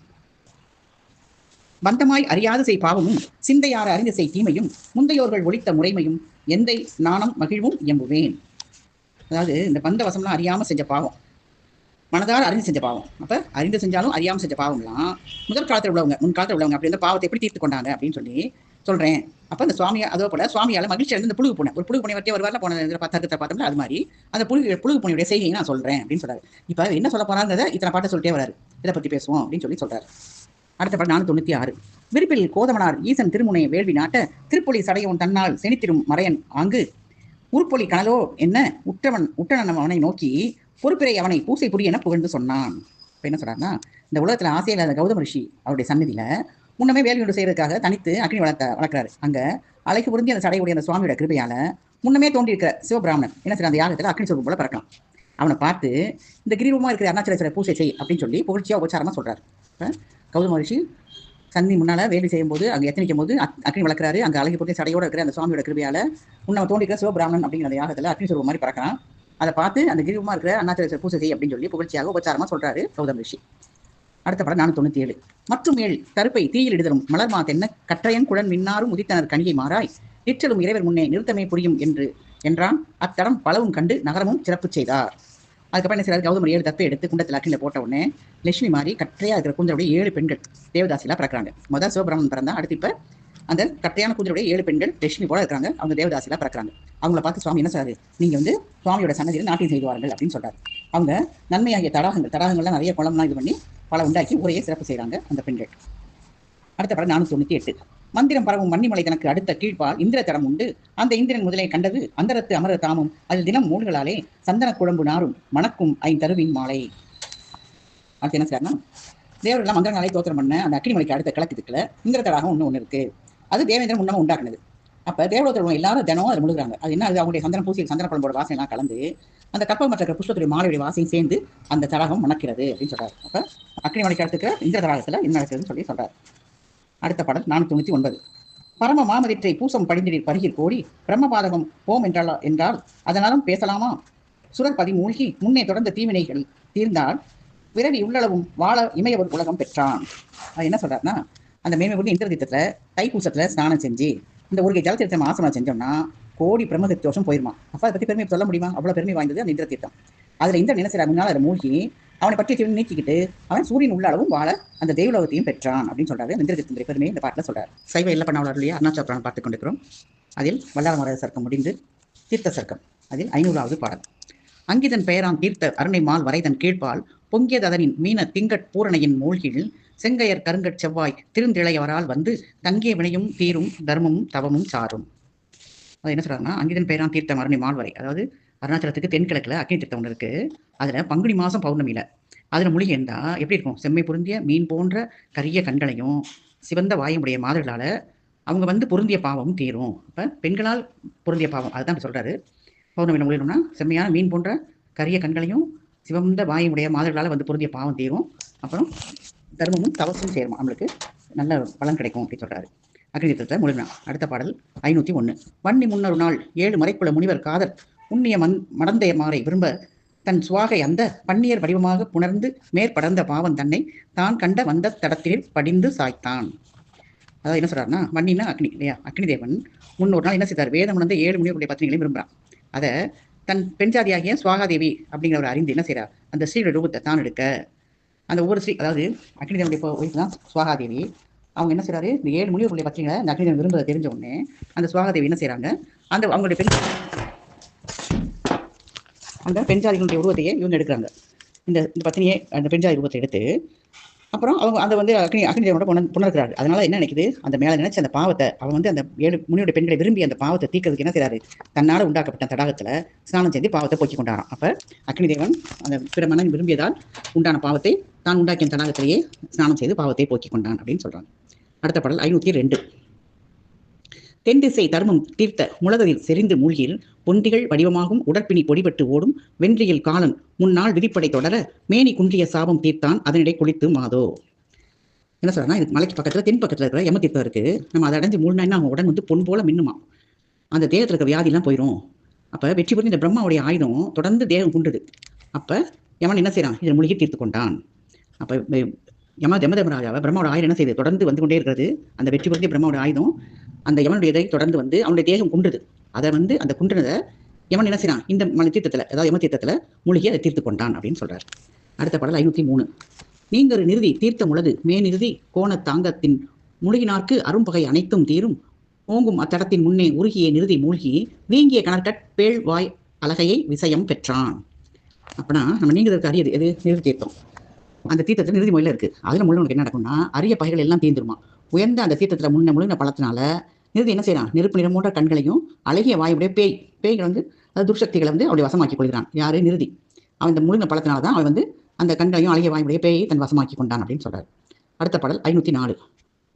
பந்தமாய் அறியாது செய் பாவமும் சிந்தையார அறிந்து செய் தீமையும் முந்தையோர்கள் ஒழித்த முறைமையும் எந்தை நாணம் மகிழ்வும் எம்புவேன். அதாவது இந்த பந்த வசம்லாம் அறியாமல் செஞ்ச பாவம், மனதால் அறிந்து செஞ்ச பாவம். அப்போ அறிந்து செஞ்சாலும் அறியாமல் செஞ்ச பாவம்லாம் முதல் காலத்தில் உள்ளவங்க, முன் காலத்தில் உள்ளவங்க அப்படி இந்த பாவத்தை எப்படி தீர்த்து கொண்டாங்க அப்படின்னு சொல்லி சொல்கிறேன். அப்போ இந்த சுவாமியை அதோ போல சுவாமியால் மகிழ்ச்சி அடைந்து இந்த புழுகு பூனை, ஒரு புழுகு பூனை வட்டியே வருவாரில் போன தர்க்கத்தை பார்த்தோம்னா அது மாதிரி அந்த புழுகு பூனையுடைய செய்கையை நான் சொல்கிறேன் அப்படின்னு சொல்கிறார். இப்போ என்ன சொல்ல போகிறாங்கிறத இத்தனை பாட்டை சொல்லிட்டே வராரு. இதை பற்றி பேசுவோம் அப்படின்னு சொல்லி சொல்கிறார். அடுத்த படம் 496. விருப்பில் கோதமனார் ஈசன் திருமுனை வேள்வி நாட்ட திருப்பொலி சடையோன் தன்னால் செனித்திரும் மறையன் ஆங்கு உருப்பொலி கனலோ என்ன உற்றனன் அவனை நோக்கி பொறுப்பிறை அவனை பூசை புரிய என புகழ்ந்து சொன்னான். இப்போ என்ன சொல்றாருன்னா, இந்த உலகத்தில் ஆசையில் இல்லாத கௌதம ரிஷி அவருடைய சன்னதியில் முன்னமே வேள்வியோடு செய்யறதுக்காக தனித்து அக்னி வளர்க்குறாரு. அங்கே அழைக்கு புரிஞ்சி அந்த சடையுடைய அந்த சுவாமியோட கிருபையால் முன்னமே தோன்றியிருக்கிற சிவபிராமணன் என்ன செய்ய அந்த யாகத்தில் அக்னி சொல்லும் போல பறக்கலாம். அவனை பார்த்து இந்த கிரீவமாக இருக்கிற அருணாச்சலேஸ்வரர் பூசை செய் அப்படின்னு சொல்லி புகழ்ச்சியாக உபச்சாரமாக சொல்கிறார். இப்போ கௌதம ரிஷி சன்னி முன்னால் வேள்வி செய்யும்போது அங்கே எத்தனிக்கும் போது அக்னி வளர்க்குறாரு. அங்கே அழகி புரிஞ்ச சடையோடு இருக்கிற அந்த சுவாமியோட கிருபையால் முன்ன தோன்றிருக்கிற சிவபிராமணன் அப்படிங்கிற அந்த யாகத்தில் அக்னி சொல்லும் மாதிரி பறக்கிறான். அதை பார்த்து அந்த கிரீவமாக இருக்கிற அருணாச்சலேஸ்வரர் பூசை செய் அப்படின்னு சொல்லி புகழ்ச்சியாக உபச்சாரமாக சொல்கிறாரு கௌதம ரிஷி. அடுத்த படம் 497. மற்றும் ஏழு தருப்பை தீயில் இடுதலும் மலர்மா தென்ன கற்றையன் குழன் மின்னாரும் உதித்தனர் கனியை மாறாய் நிற்றலும் இறைவர் முன்னே நிறுத்தமே புரியும் என்றான். அத்தடம் பலவும் கண்டு நகரமும் சிறப்பு செய்தார். அதுக்கப்புறம் என்ன செய்யறாரு, கௌதமர் 7 தப்பை எடுத்து குண்டத்தில் அக்கினியில் போட்ட உடனே லட்சுமி மாதிரி கற்றையாக இருக்கிற குந்தருடைய 7 பெண்கள் தேவதாசிலாம் பிறக்கிறாங்க. முதல் சிவபிரமணன் பிறந்தா, அடுத்து இப்போ அந்த கட்டையான குதிரையுடைய 7 பெண்கள் லட்சுமி போல இருக்கிறாங்க. அவங்க தேவதாசிலாம் பிறக்கிறாங்க. அவங்கள பார்த்து சுவாமி என்ன சொல்றாரு, நீங்கள் வந்து சுவாமியோட சன்னதியில் நாட்டியம் செய்வார்கள் அப்படின்னு சொல்றாரு. அவங்க நன்மையாகிய தடாகங்கள்லாம் நிறைய குளம்லாம் இது பண்ணி பல உண்டாக்கி ஊரையே சிறப்பு செய்கிறாங்க அந்த பெண்கள். அடுத்த படம் 498. மந்திரம் பரவும் மன்னிமலை தனக்கு அடுத்த கீழ்ப்பால் இந்திர தடம் உண்டு. அந்த இந்திரன் முதலை கண்டது அந்தரத்து அமர தாமும் அதில் தினம் மூல்களாலே சந்தன குழம்பு நாரும் மணக்கும் ஐந்தருவின் மாலை. அடுத்து என்ன செய்யறாருன்னா, தேவரெல்லாம் மந்திரங்களை தோத்திரம் பண்ண அந்த அக்னிமலைக்கு அடுத்த கிழக்கு திக்குல இந்திர தடாகம் ஒன்று இருக்கு. அது தேவேந்திரன் முன்னமும் உண்டாக்குனது. அப்போ தேவலோகத்தில் எல்லாரும் தினமும் அதில் முழுகிறாங்க. அது என்ன, அது அவங்களுடைய சந்தன பூசி சந்தன குழம்போட வாசனைலாம் கலந்து அந்த கற்பகம் மற்ற புஷ்பத்துடைய மாலையுடைய வாசையும் சேர்ந்து அந்த தடாகம் மணக்கிறது அப்படின்னு சொல்றாரு. அப்போ அக்னிமலைக்கு அடுத்துக்கிற இந்த தடாகத்தில் என்ன நடக்குதுன்னு சொல்லி சொல்றாரு. அடுத்த படம் 499. பரம மாமதிற்றை பூசம் படிந்திரில் பருகில் கோடி பிரம்மபாதகம் போம் என்றால் அதனாலும் பேசலாமா? சுரர் பதி மூழ்கி முன்னே தொடர்ந்த தீவினைகள் தீர்ந்தால் விரவி உள்ளளவும் வாழ இமையவர் உலகம் பெற்றான். அது என்ன சொல்றாருன்னா, அந்த மேன்மை புரிந்து இந்திர தீர்த்தத்தில் தைப்பூசத்தில் ஸ்நானம் செஞ்சு இந்த ஒரு ஜல தீர்த்தம் ஆசனம் செஞ்சோம்னா கோடி பிரம்ம தோஷம் போயிருமா. அப்போ அதை பற்றி பெருமை சொல்ல முடியுமா? அவ்வளோ பெருமை வாய்ந்தது அந்த இந்திர தீர்த்தம். அதில் இந்த நினைச்சிட முன்னால் அதை மூழ்கி அவனை பற்றி நீக்கிக்கிட்டு அவன் சூரியன் உள்ள அளவும் வாழ அந்த தெய்வலோகத்தையும் பெற்றான் அப்படின்னு சொல்றாரு. இந்திர தீர்த்தத்தின் பெருமையை இந்த பாட்டில் சொல்றாரு. சைவ இல்லப்பண்ணாளர்களையே அருணாச்சல புராணம் பார்த்து கொண்டிருக்கிறோம். அதில் வல்லார மர சர்க்கம் முடிந்து தீர்த்த சர்க்கம் அதில் 500வது பாடல். அங்கிதன் பெயரான் தீர்த்த அருணை மால் வரைதன் கீழ்ப்பால் பொங்கியதனின் மீன திங்கட் பூரணையின் மூழ்கில் செங்கையர் கருங்கட் செவ்வாய் திருந்திளையவரால் வந்து தங்கிய வினையும் தீரும் தர்மமும் தவமும் சாரும். அது என்ன சொல்றாருன்னா, அங்கிதன் பெயரான் தீர்த்தம் அருணை மால் வரை, அதாவது அருணாச்சலத்துக்கு தென்கிழக்கில் அக்னி தீர்த்தம் ஒன்று இருக்கு. அதில் பங்குனி மாதம் பௌர்ணமியில் அதில் மூலிகை இருந்தால் எப்படி இருக்கும், செம்மை பொருந்திய மீன் போன்ற கரிய கண்களையும் சிவந்த வாயுடைய மாதர்களால் அவங்க வந்து பொருந்திய பாவமும் தீரும். அப்போ பெண்களால் பொருந்திய பாவம் அதுதான் சொல்கிறாரு. பௌர்ணமியில் மூலிகணும்னா செம்மையான மீன் போன்ற கரிய கண்களையும் சிவந்த வாயுடைய மாதர்களால் வந்து பொருந்திய பாவம் தீரும். அப்புறம் தர்மமும் தவசும் சேருமா, நம்மளுக்கு நல்ல பலன் கிடைக்கும் அப்படின்னு சொல்கிறாரு. அக்னி தீர்த்தத்தை மூலிகா. அடுத்த பாடல் 501. வன்னி முன்னொரு நாள் 7 மறைக்குள்ள முனிவர் காதல் உண்ணிய மடந்தைய மாறை விரும்ப தன் சுவாகை அந்த பன்னியர் வடிவமாக புணர்ந்து மேற்படர்ந்த பாவம் தன்னை தான் கண்ட வந்த தடத்தில் படிந்து சாய்த்தான். அதாவது என்ன சொல்றாருன்னா, வன்னின்னா அக்னி இல்லையா, அக்னி தேவன் முன்னொரு நாள் என்ன செய்தார், வேதம் உணர்ந்த 7 முனிவருடைய பத்னிகளையும் விரும்புகிறான். அதை தன் பெண்ஜாதியாகிய சுவாகாதேவி அப்படிங்கிறவர் அறிந்து என்ன செய்கிறார், அந்த ஸ்ரீயோட ரூபத்தை தான் எடுக்க அந்த ஒவ்வொரு ஸ்ரீ, அதாவது அக்னி தேவனுடைய ஒய்ஃப் தான் சுவாகாதேவி. அவங்க என்ன செய்யறாரு, இந்த 7 முனிவருடைய பத்னிகளை அந்த அக்னி தேவன் விரும்புவதை தெரிஞ்ச உடனே அந்த சுவாகாதேவி என்ன செய்யறாங்க, அந்த அவங்களுடைய அந்த பெண்ஜாதிகளுடைய உருவத்தையே இவங்க எடுக்கிறாங்க. இந்த பத்தினியை அந்த பெண்ஜாதி உருவத்தை எடுத்து அப்புறம் அவங்க அதை வந்து அக்னி தேவனோட புணர்க்கிறாரு. அதனால என்ன நினைக்குது, அந்த மேலே நினைச்ச அந்த பாவத்தை அவன் வந்து அந்த 7 முனியுடைய பெண்களை விரும்பி அந்த பாவத்தை தீக்கிறதுக்கு என்ன செய்யறாரு, தன்னால் உண்டாக்கப்பட்ட தடாகத்தில் ஸ்நானம் செய்து பாவத்தை போக்கி கொண்டாராம். அப்போ அக்னி தேவன் அந்த பிற மன்னன் விரும்பியதால் உண்டான பாவத்தை தான் உண்டாக்கிய தடாகத்திலேயே ஸ்நானம் செய்து பாவத்தை போக்கி கொண்டான் அப்படின்னு சொல்றாங்க. அடுத்த பாடல் 502. தென் திசை தர்மம் தீர்த்த முழகதில் செறிந்து மூழ்கியில் பொந்திகள் வடிவமாகும் உடற்பிணி பொடிபட்டு ஓடும் வென்றியில் காலன் முன்னாள் விதிப்படை தொடர மேனி குன்றிய சாபம் தீர்த்தான் அதனிடை குளித்து மாதோ. என்ன சொல்கிறேன்னா, இது மலைக்கு பக்கத்தில் தென் பக்கத்தில் இருக்கிற யமதீர்த்தம் இருக்குது. நம்ம அதை அடைஞ்சு மூழ்கினா அவங்க உடம்பு வந்து பொன் போல மின்னுமா. அந்த தேகத்தில் இருக்க வியாதிலாம் போயிடும். அப்போ வெற்றி பெற்று இந்த பிரம்மாவுடைய ஆயுதம் தொடர்ந்து தேகம் குண்டுது. அப்போ யமன் என்ன செய்கிறான், இதில் மூழ்கி தீர்த்து கொண்டான். அப்போ யமதர்மராஜாவை பிரம்மாவோட ஆயுதம் என்ன செய்யுது, தொடர்ந்து வந்து கொண்டே இருக்கிறது. அந்த வெற்றி பெற்ற பிரம்மாவோட ஆயுதம் அந்த யமனுடைய இதை தொடர்ந்து வந்து அவனுடைய தேகம் குன்றுது. அதை வந்து அந்த குன்றினதை யமன் என்ன செய்யறான், இந்த மலை தீர்த்தத்தில், அதாவது யம தீர்த்தத்தில் மூழ்கி அதை தீர்த்து கொண்டான் அப்படின்னு சொல்றார். அடுத்த பாடல் 503. நீங்கரு நிறுதி தீர்த்தம் உளது மேநிறுதி கோண தாங்கத்தின் முழுகினார்க்கு அரும்பகை அனைத்தும் தீரும் ஓங்கும் அத்தடத்தின் முன்னே உருகிய நிறுதி மூழ்கி வீங்கிய கணர்கட் பேழ் வாய் அழகையை விஷயம் பெற்றான். அப்பனா நம்ம நீங்கிறதுக்கு அரியது எது, நிறுதி தீர்த்தம். அந்த தீர்த்தத்தில் நிறுதி மொழியில் இருக்குது. அதில் முள்ள உனக்கு என்ன நடக்கும்னா, அரிய பகைகள் எல்லாம் தீர்ந்துருமா. உயர்ந்த அந்த தீர்த்தத்தில் முழுகின பழத்தினால நிறுதி என்ன செய்யறான், நெருப்பு நிறமோன்ற கண்களையும் அழகிய வாயுடைய பேய்கள் வந்து அது துர்சக்திகளை வந்து அவருடைய வசமாக்கி கொள்கிறான். யாரு, நிறுதி. அவன் இந்த முழுகின பழத்தினால தான் அவன் வந்து அந்த கண்களையும் அழகிய வாயுடைய பேயை தன் வசமாக்கி கொண்டான் அப்படின்னு சொல்றாரு. அடுத்த பாடல் 504.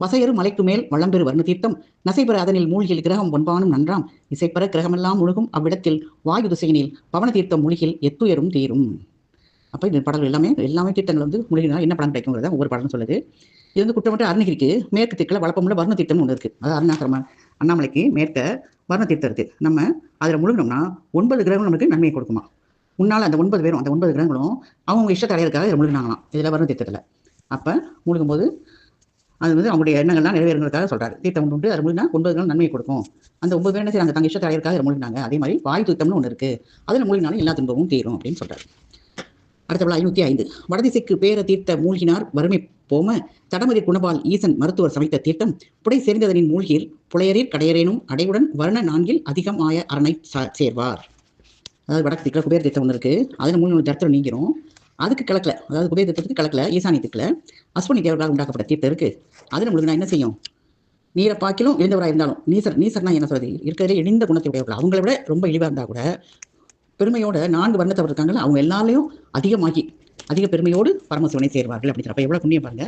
வசையரு மலைக்கு மேல் வளம்பெறு வர்ண தீர்த்தம் நசைபெற அதனில் மூழ்கில் கிரகம் ஒன்பானும் நன்றாம் இசைப்பெற கிரகமெல்லாம் முழுகும் அவ்விடத்தில் வாயு திசையினில் பவன தீர்த்தம் மூழ்கில் எத்துயரும் தீரும். அப்போ இந்த பாடல்கள் எல்லாமே தீர்த்தங்கள் வந்து மூழ்கினால் என்ன பலன் கிடைக்குங்கிறத ஒவ்வொரு பாடலும் சொல்லுது. இது வந்து குற்றமற்ற அருணகிரிக்கு மேற்கு திக்கில் வளப்பமுள்ள வர்ண தீர்த்தம்னு ஒன்று இருக்குது. அதாவது அருணாசிரம அண்ணாமலைக்கு மேற்க வர்ண தீர்த்தம் இருக்குது. நம்ம அதில் முழுகினோம்னா 9 கிரகங்கள் நமக்கு நன்மையை கொடுக்குமா. முன்னால் அந்த 9 பேரும், அந்த 9 கிரகங்களும் அவங்க இஷ்டத்தை அடையிறதுக்காக இதில் முழுகினாங்களாம், இதில் வர்ண தீர்த்தத்தில். அப்போ முழுகும்போது அது வந்து அவங்களுடைய எண்ணங்கள்லாம் நிறைவேறுங்கிறதுக்காக சொல்றாரு. தீர்த்தம் உண்டு, அது முழுகினா 9 கிரகம் நன்மையை கொடுக்கும். அந்த 9 பேர் என்ன செய்யறாங்க, தங்க இஷ்டத்தை அடையிறதுக்காக இதில் முழுகினாங்க. அதே மாதிரி வாயு தீர்த்தம்னு ஒன்று இருக்குது, அதில் முழுகினாலும் எல்லா துன்பமும் தீரும் அப்படின்னு சொல்றாரு. அடுத்த 505. வடதிசைக்கு பேர தீர்த்த மூழ்கினார் வறுமை போம தடமதி குணபால் ஈசன் மருத்துவர் சமைத்த தீர்த்தம் புடை சேர்ந்ததனின் மூழ்கில் புலையரீர் கடையரேனும் அடைவுடன் வருண 4 அதிகம் ஆய அரணை சேர்வார். அதாவது வடக்கு திக்கில் குபேர தீர்த்தம் ஒன்று இருக்குது. அதில் மூழ்கி தர்த்தம் நீங்கிறோம். அதுக்கு கிழக்கில், அதாவது குபேர தீர்த்தத்துக்கு கிழக்கில் ஈசானி திக்கில் அஸ்வினி தேவர்களால் உண்டாக்கப்பட்ட தீர்த்தம் இருக்குது. அதில் முழுகினா என்ன செய்யும், நீரை பாக்கிலும் இழிந்தவராக இருந்தாலும், நீசர்னா என்ன சொல்றது, இருக்கிறதே இழிந்த குணத்தை உடையவர்கள், அவங்கள விட ரொம்ப இழிவாக இருந்தால் கூட பெருமையோட 4 வர்ணத்தவர் இருக்காங்களா, அவங்க எல்லாரையும் அதிகமாகி அதிக பெருமையோடு பரமசிவனை சேர்வார்கள் அப்படின்னு. அப்போ எவ்வளோ புண்ணியம் பாருங்க.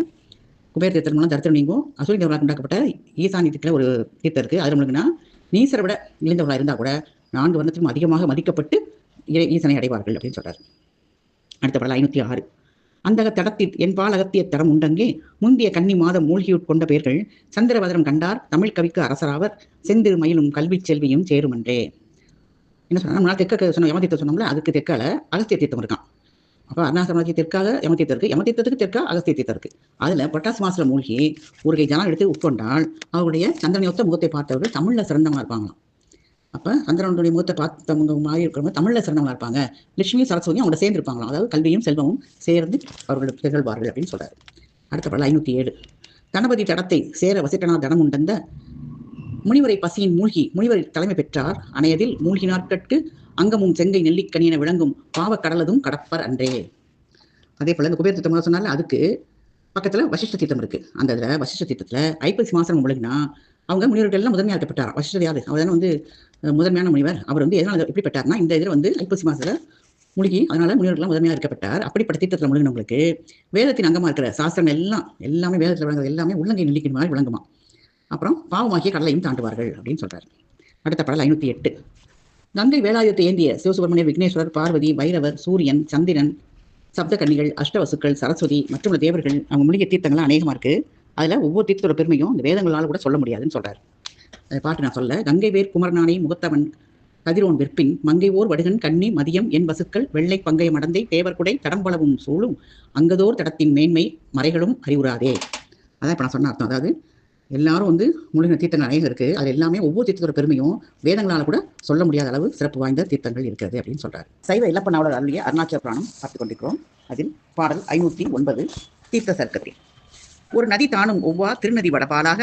குபேர தீர்த்தம் மூலம் தரித்திரம் நீங்கும். அஸ்வினி தேவர்களால் உண்டாக்கப்பட்ட ஈசானியத்தில் ஒரு தீர்த்தம் இருக்குது. அதில் முழுகினா நீசரை விட இழிந்தவர்களாக இருந்தால் கூட 4 வர்ணத்திலும் அதிகமாக மதிக்கப்பட்டு ஈசனை அடைவார்கள் அப்படின்னு சொல்றாரு. அடுத்த பாடல் 506. அந்த தடத்தில் என்பால் அகத்திய தரம் உண்டங்கே முந்திய கன்னி மாதம் மூழ்கியுட்கொண்ட பேர்கள் சந்திரவதனம் கண்டார் தமிழ் கவிக்கு அரசராவர் செந்திரு மயிலும் கல்வி செல்வியும் சேருமன்றே. என்ன சொன்னா, முன்னாள் தெற்க சொன்ன யமதீர்த்தம் சொன்னோம்ல, அதுக்கு தெற்கால அகஸ்திய தீர்த்தம் இருக்கான். அப்போ அருணாசிரமத்துக்கு தெற்காக யமதீர்த்தம் இருக்குது, யமதீர்த்தத்துக்கு தெற்காக அகஸ்திய தீர்த்தம் இருக்குது. அதில் புரட்டாசி மாசத்துல மூழ்கி ஒரு கை ஜலம் எடுத்து உட்கொண்டால் அவருடைய சந்திரனையொத்த முகத்தை பார்த்தவர்கள் தமிழில் சிறந்தவங்க இருப்பாங்களாம். அப்போ சந்திரனுடைய முகத்தை பார்த்தவங்க மாதிரி இருக்கிறவங்க தமிழில் சிறந்தவங்க இருப்பாங்க. லட்சுமி சரஸ்வதியும் அவங்கள சேர்ந்துருப்பாங்களாம். அதாவது கல்வியும் செல்வமும் சேர்ந்து அவர்கள் திகழ்வார்கள் அப்படின்னு சொல்றாரு. அடுத்த பாடல் 507. தனபதி தடத்தை சேர வசிட்டனா தனம் உண்டந்த முனிவரை பசியின் மூழ்கி முனிவர் தலைமை பெற்றார் அணையதில் மூழ்கினார்கட்கு அங்கமும் செங்கை நெல்லிக்கனியென விளங்கும் பாவக் கடலதும் கடப்பர் அன்றே. அதே போல இந்த குபேர தீர்த்தம் சொன்னால அதுக்கு பக்கத்தில் வசிஷ்ட தீர்த்தம் இருக்குது. அந்த இதில் வசிஷ்ட தீர்த்தத்தில் ஐப்பசி மாதம் முழுகினா அவங்க முனிவர்கள் எல்லாம் முதன்மையாக இருக்கப்பட்டார். வசிஷ்டர் யாரு, அவர் தானே வந்து முதன்மையான முனிவர். அவர் வந்து எதனால் எப்படி பெற்றார்னா, இந்த இதில் வந்து ஐப்பசி மாதத்தில் மூழ்கி அதனால முனிவர்கள்லாம் முதன்மையாக இருக்கப்பட்டார். அப்படிப்பட்ட தீர்த்தத்தில் முழுகினவங்களுக்கு வேதத்தின் அங்கமாக இருக்கிற சாஸ்திரங்கள் எல்லாமே வேதத்தில் விளங்குறது எல்லாமே உள்ளங்கை நெல்லிக்கின் மாதிரி விளங்குமா. அப்புறம் பாவமாகிய கடலையும் தாண்டுவார்கள் அப்படின்னு சொல்றாரு. அடுத்த பாடல் 508. கங்கை வேலாயுதத்தை ஏந்திய சிவசுப்பிரமணியர் விக்னேஸ்வரர் பார்வதி பைரவர் சூரியன் சந்திரன் சப்தகன்னிகள் அஷ்டவசுக்கள் சரஸ்வதி மற்றும் தேவர்கள் அவங்க மூலிகை தீர்த்தங்கள்லாம் அநேகமாக இருக்குது. அதில் ஒவ்வொரு தீர்த்தத்தோட பெருமையும் இந்த வேதங்களால் கூட சொல்ல முடியாதுன்னு சொல்றாரு. அதை பாட்டு நான் சொல்ல, கங்கை வேர் குமரனானை முகத்தவன் கதிரோன் வெற்பின் மங்கை ஓர் வடுகன் கன்னி மதியம் என் வசுக்கள் வெள்ளை பங்கை மடந்தை தேவர்குடை தடம்பளவும் சூழும் அங்கதோர் தடத்தின் மேன்மை மறைகளும் அறிவுறாதே. அதான் இப்போ நான் சொன்ன அர்த்தம். அதாவது எல்லாரும் வந்து மூலிகை தீர்த்தங்கள் அநேகம் இருக்குது. அது எல்லாமே ஒவ்வொரு தீர்த்தத்தோட பெருமையும் வேதங்களால் கூட சொல்ல முடியாத அளவு சிறப்பு வாய்ந்த தீர்த்தங்கள் இருக்கிறது அப்படின்னு சொல்றாரு. சைவ இல்லப்பனாவோட அருளிய அருணாச்சல புராணம் பார்த்து கொண்டிருக்கிறோம். அதில் பாடல் 509. தீர்த்த சர்க்கத்தில். ஒரு நதி தானும் ஒவ்வா திருநதி வடபாலாக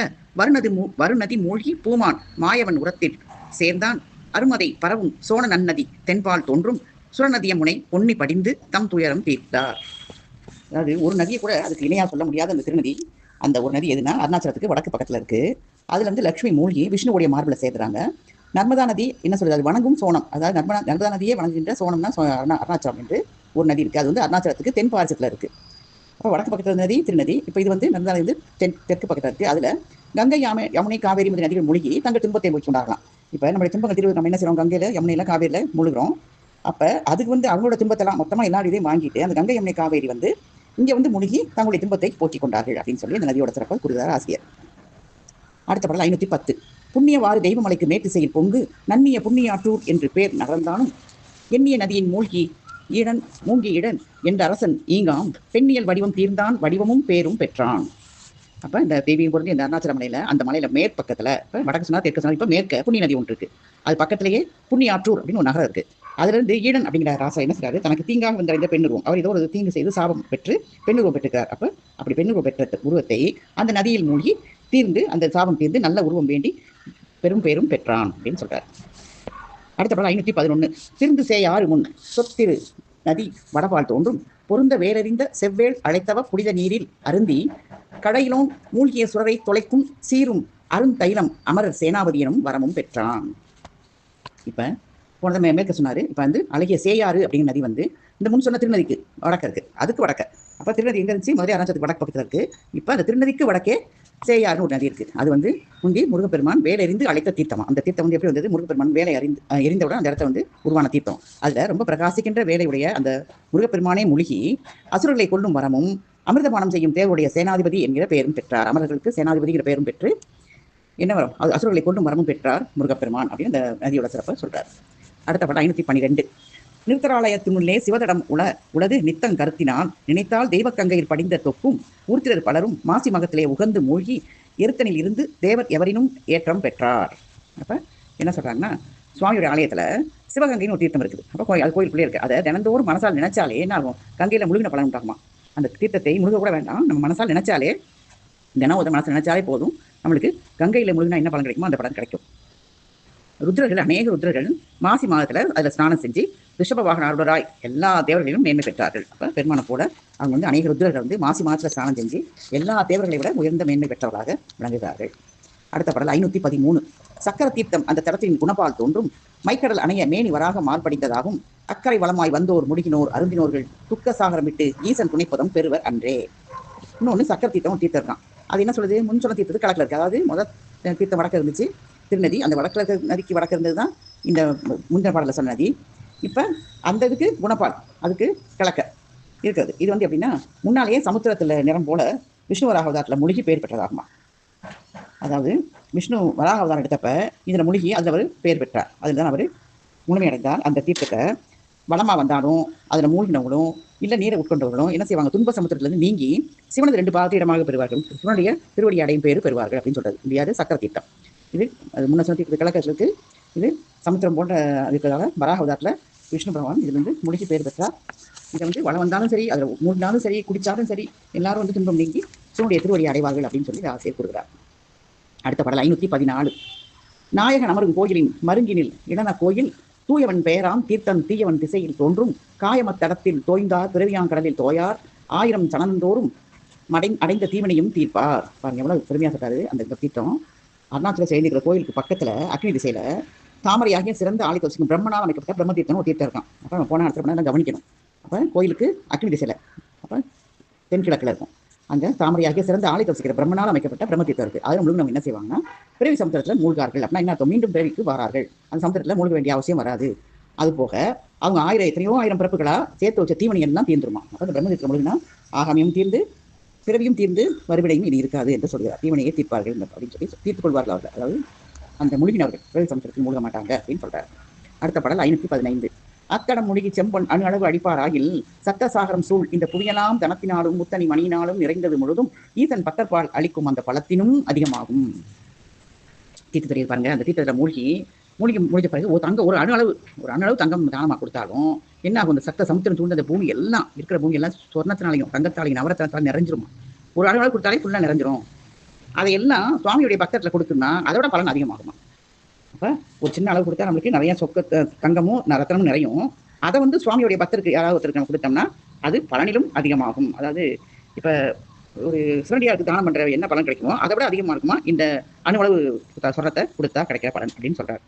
வருநதி மூழ்கி பூமான் மாயவன் உரத்தில் சேர்ந்தான் அருமதை பரவும் சோழ நன்னதி தென்பால் தோன்றும் சுரநதிய முனை பொன்னி படிந்து தம் துயரம் தீர்த்தார். அதாவது ஒரு நதியை கூட அதுக்கு இணையாக சொல்ல முடியாத அந்த திருநதி. அந்த ஒரு நதி எதுனா அருணாச்சலத்துக்கு வடக்கு பக்கத்தில் இருக்குது. அதில் வந்து லட்சுமி மூழ்கி விஷ்ணுவுடைய மார்பில் சேர்த்துறாங்க. நர்மதா நதி என்ன சொல்றது, அது வணங்கும் சோனம். அதாவது நர்மதா நதியே வணங்குகின்ற சோனம்னா அருணாச்சலம் என்று ஒரு நதி இருக்குது. அது வந்து அருணாச்சலத்துக்கு தென் பாரசத்தில் இருக்குது. அப்போ வடக்கு பக்கத்தில் நதி திருநதி. இப்போ இது வந்து நர்மதா நதி வந்து தெற்கு பக்கத்தில் இருக்குது. அதில் கங்கை யமுனை காவேரி முதல் நதிகள் மூழ்கி தங்கள் துன்பத்தை போய் கொண்டாடலாம். இப்போ நம்மளுடைய துன்பங்கள் தீர்வு நம்ம என்ன செய்கிறோம், கங்கையில் யமுனையில் காவேரியில் முழுகிறோம். அப்போ அதுக்கு வந்து அவங்களோட துன்பத்தெல்லாம் மொத்தமாக எல்லா இதையும் வாங்கிட்டு அந்த கங்கை யமுனை காவேரி வந்து இங்கே வந்து மூழ்கி தங்களுடைய துன்பத்தை போக்கிக் கொண்டார்கள் அப்படின்னு சொல்லி இந்த நதியோட சிறப்பை கூறுகிறார் ஆசிரியர். அடுத்த பாடல் 510. புண்ணியவாறு தெய்வமலைக்கு மேற்திசையில் பொங்கு நன்னிய புண்ணியாற்றூர் என்று பேர் நகர்ந்தாலும் எண்ணிய நதியின் மூங்கி இடன் என்ற அரசன் ஈங்காம் பெண்ணியல் வடிவம் தீர்ந்தான் வடிவமும் பேரும் பெற்றான். அப்போ இந்த தெய்வீகம் பொருந்தி இந்த அருணாச்சல மலையில் அந்த மலையில் மேற்பக்கத்தில் இப்போ வடக்கு சொன்னால் தெற்கு சொன்னால் இப்போ மேற்க புண்ணிய நதி ஒன்று இருக்குது. அது பக்கத்திலேயே புண்ணியாற்றூர் அப்படின்னு ஒரு நகரம் இருக்குது. அதுலேருந்து ஈடன் அப்படிங்கிற ராசா என்ன செய்றாரு, தனக்கு தீங்காக வந்தடைந்த பெண்ணுருவம், அவர் ஏதோ ஒரு தீங்கு செய்து சாபம் பெற்று பெண்ணுருவம் பெற்றுக்கிறார். அப்போ அப்படி பெண்ணுருவம் பெற்ற உருவத்தை அந்த நதியில் மூழ்கி தீர்ந்து அந்த சாபம் தீர்ந்து நல்ல உருவம் வேண்டி பெரும் பேரும் பெற்றான் அப்படின்னு சொல்றார். அடுத்த பாடல் 511. திருந்து சேயாறு முன் சொத்திரு நதி வடபால் தோன்றும் பொருந்த வேறறிந்த செவ்வேள் அழைத்தவ புனித நீரில் அருந்தி கடையிலோன் மூழ்கிய சுரரை தொலைக்கும் சீரும் அருந்தைலம் அமரர் சேனாபதி எனும் வரமும் பெற்றான். இப்ப போனதை மேற்க சொன்னாரு. இப்ப வந்து அழகிய சேயாறு அப்படிங்கிற நதி வந்து இந்த முன் சொன்ன திருநதிக்கு வடக்க இருக்கு, அதுக்கு வடக்க. அப்ப திருநதி எங்க இருந்துச்சு, மதுரை அருணாச்சலத்துக்கு வடக்கு பக்கத்துல இருக்கு. இப்ப அந்த திருநதிக்கு வடக்கே சேயாறுன்னு ஒரு நதி இருக்கு. அது வந்து முந்தி முருகப்பெருமான் வேலை எறிந்து அழைத்த தீர்த்தமா. அந்த தீர்த்தம் வந்து எப்படி வந்தது, முருகப்பெருமான் வேலை எறிந்தவுடன் அந்த இடத்த வந்து உருவான தீர்த்தம். அதுல ரொம்ப பிரகாசிக்கின்ற வேலையுடைய அந்த முருகப்பெருமானே மூழ்கி அசுரர்களை கொல்லும் வரமும் அமிர்தபானம் செய்யும் தேவருடைய சேனாதிபதி என்கிற பெயரும் பெற்றார். அமரர்களுக்கு சேனாதிபதிங்கிற பெயரும் பெற்று என்ன வரும், அசுரர்களை கொல்லும் வரமும் பெற்றார் முருகப்பெருமான் அப்படின்னு அந்த நதியோட சிறப்பை சொல்றார். அடுத்த பாடல் 512. நிறுத்தராலயத்தினுள்ளே சிவதடம் உளது நித்தங் கருத்தினால் நினைத்தால் தெய்வக்கங்கையில் படிந்த தொக்கும் ஊர்த்திரர் பலரும் மாசி மகத்திலே உகந்து மூழ்கி எருத்தனில் இருந்து தேவர் எவரினும் ஏற்றம் பெற்றார். அப்ப என்ன சொல்றாங்கன்னா, சுவாமியோட ஆலயத்துல சிவகங்கைன்னு ஒரு தீர்த்தம் இருக்குது. அப்போ அது கோயிலுக்குள்ளே இருக்கு. அதை தினந்தோறும் மனசால் நினைச்சாலே என்ன ஆகும், கங்கையில முழுகின பலன் உண்டாகுமா. அந்த தீர்த்தத்தை முழுக கூட வேண்டாம், நம்ம மனசால் நினைச்சாலே, தினம் ஒரு மனசை நினைச்சாலே போதும், நம்மளுக்கு கங்கையில முழுகினா என்ன பலன் கிடைக்குமோ அந்த பலன் கிடைக்கும். ருத்ரர்கள், அநேக ருத்ரர்கள் மாசி மாதத்துல அதுல ஸ்நானம் செஞ்சு ரிஷப வாகன அருளராய் எல்லா தேவர்களிலும் மேன்மை பெற்றார்கள். அப்ப பெருமான போல அவங்க வந்து அநேக ருத்ரர்கள் வந்து மாசி மாதத்துல ஸ்நானம் செஞ்சு எல்லா தேவர்களை விட உயர்ந்த மேன்மை பெற்றவர்களாக விளங்குகிறார்கள். அடுத்த பாடல் 513. சக்கர தீர்த்தம் அந்த தரத்தின் குணபால் தோன்றும் மைக்கடல் அணைய மேனி வராக மார்படிந்ததாகும் அக்கறை வளமாய் வந்தோர் முடுகினோர் அருந்தினோர்கள் துக்க சாகரமிட்டு ஈசன் துணைப்பதம் பெறுவர் அன்றே. இன்னொன்று சக்கர தீர்த்தம் ஒரு தீர்த்தம் இருக்கான். அது என்ன சொல்லுது, முன் சொன்ன தீர்த்தத்துக்கு கலக்கில் இருக்கு. அதாவது முதல் தீர்த்தம் வடக்க இருந்துச்சு திருநதி, அந்த வடக்கில் இருக்க நதிக்கு வடக்க இருந்தது தான் இந்த முந்தின பாடலில் சொன்ன நதி. இப்போ அந்த இதுக்கு குணப்பால், அதுக்கு கிழக்க இருக்கிறது. இது வந்து எப்படின்னா, முன்னாலேயே சமுத்திரத்தில் நிறம் போல விஷ்ணு வராக அவதாரத்தில் மூழ்கி பெயர் பெற்றதாகுமா. அதாவது விஷ்ணு வராக அவதாரம் எடுத்தப்ப இதில் மூழ்கி அதில் அவர் பெயர் பெற்றார். அதில் தான் அவர் முழுமையடைந்தார். அந்த தீர்த்தத்தை வளமாக வந்தாலும் அதில் மூழ்கினவங்களும் இல்லை நீரை உட்கொண்டவர்களும் என்ன செய்வாங்க, துன்ப சமுத்திரத்திலிருந்து நீங்கி சிவனது 2 பாதத்தை இடமாக பெறுவார்கள், சிவனுடைய திருவடி அடையும் பேர் பெறுவார்கள் அப்படின்னு சொல்றது. இல்லையாது சக்கர தீர்த்தம். இது அது முன்ன சொன்ன கிழக்கு, இது சமுத்திரம் போன்ற இருக்கிறதால வராக அவதாரத்தில் விஷ்ணு பகவான் இது வந்து மூழ்கி பேர் பெற்றார். இதை வந்து வளம் வந்தாலும் சரி, அதில் மூழ்கினாலும் சரி, குடித்தாலும் சரி, எல்லாரும் வந்து துன்பம் நீங்கி சிவனுடைய திருவடி அடைவார்கள் அப்படின்னு சொல்லி ஆசிரியர் கூறுகிறார். அடுத்த பாடல் 514. நாயகன் அமரும் கோயிலின் மருங்கினில் இடன கோயில் தூயவன் பெயராம் தீர்த்தன் தீயவன் திசையில் தோன்றும் காயமத்தடத்தில் தோய்ந்தார் பிறவியாங்கடலில் தோயார் 1000 சனந்தோறும் அடைந்த தீவனையும் தீர்ப்பார். பாருங்க எவ்வளவு பெருமையாக சொல்றாரு. அந்த தீர்த்தம் அருணாச்சல சேர்ந்திருக்கிற கோயிலுக்கு பக்கத்துல அக்னி திசையில தாமரையாகிய சிறந்த ஆலய தோசிக்கும் பிரம்மனால் அமைக்கப்பட்ட பிரம்ம தீர்த்தம் ஒரு தீர்த்தம் இருக்கான். அப்போ நம்ம போன இடத்துல கவனிக்கணும். அப்போ கோயிலுக்கு அக்னி திசையில அப்போ தென்கிழக்கில் இருக்கும். அந்த தாமரையாகிய சிறந்த ஆலய தோசிக்கிற பிரம்மனால் அமைக்கப்பட்ட பிரம்ம தீர்த்தம் இருக்கு. அதில் முழுக்க நம்ம என்ன செய்வாங்கன்னா, பிறவி சமுத்திரத்தில் மூழ்கார்கள். அப்படின்னா என்ன அர்த்தம், மீண்டும் பிறவிக்கு வரார்கள். அந்த சமுத்திரத்தில் மூழ்க வேண்டிய அவசியம் வராது. அது போக அவங்க எத்தனையோ ஆயிரம் பிறப்புகளா சேர்த்து வச்ச தீவனி எல்லாம் தீர்ந்துருமா. அப்போ அந்த பிரம்ம தீர்த்தம் மூழ்கினா ஆகாமியும் தீர்ந்து பிறவியும் தீர்ந்து மறுபடியும் இது இருக்காது என்று சொல்கிறார். தீவனையை தீர்ப்பார்கள் அப்படின்னு சொல்லி தீர்த்துக் கொள்வார்கள் அவர்கள். அதாவது அந்த மூழ்கினவர்கள் பிறவி சமுத்திரத்தில் மூழ்க மாட்டாங்க அப்படின்னு சொல்றார். அடுத்த பாடல் 515. அத்தடம் முழுகி செம்பொன் அணு அளவு அடிப்பாராகில் சத்த சாகரம் சூழ் இந்த புவியலாம் தனத்தினாலும் முத்தனி மணியினாலும் நிறைந்தது முழுதும் ஈசன் பக்கற்பால் அளிக்கும் அந்த பலத்தினும் அதிகமாகும். தீர்த்து தெரியுது பாருங்க. அந்த தீர்த்தத்தில் முடிஞ்ச பிறகு ஒரு அணு அளவு தங்கம் தானமாக கொடுத்தாலும் என்ன ஆகும், இந்த சத்த சமுத்திரம் சூழ்ந்த பூமி எல்லாம் இருக்கிற பூமி எல்லாம் சொர்ணத்தினாலையும் தங்கத்தாலையும் நவரத்தினாலும் நிறைஞ்சிருமா. ஒரு அணு அளவு கொடுத்தாலே ஃபுல்லாக நிறைஞ்சிரும். அதையெல்லாம் சுவாமியுடைய பக்கத்தில் கொடுத்துன்னா அதோட பலன் அதிகமாகுமா. அப்போ ஒரு சின்ன அளவு கொடுத்தா நம்மளுக்கு நிறைய தங்கமும் ரத்தனமும் நிறையும். அதை வந்து சுவாமியுடைய பக்தருக்கு யாராவது ஒருத்தருக்கு நம்ம கொடுத்தோம்னா அது பலனிலும் அதிகமாகும். அதாவது இப்போ ஒரு சிவனடியாருக்கு தானம் பண்ற என்ன பலன் கிடைக்குமோ அதை விட அதிகமாக இருக்குமா இந்த அணுவளவு சொர்ணத்தை கொடுத்தா கிடைக்கிற பலன் அப்படின்னு சொல்றாரு.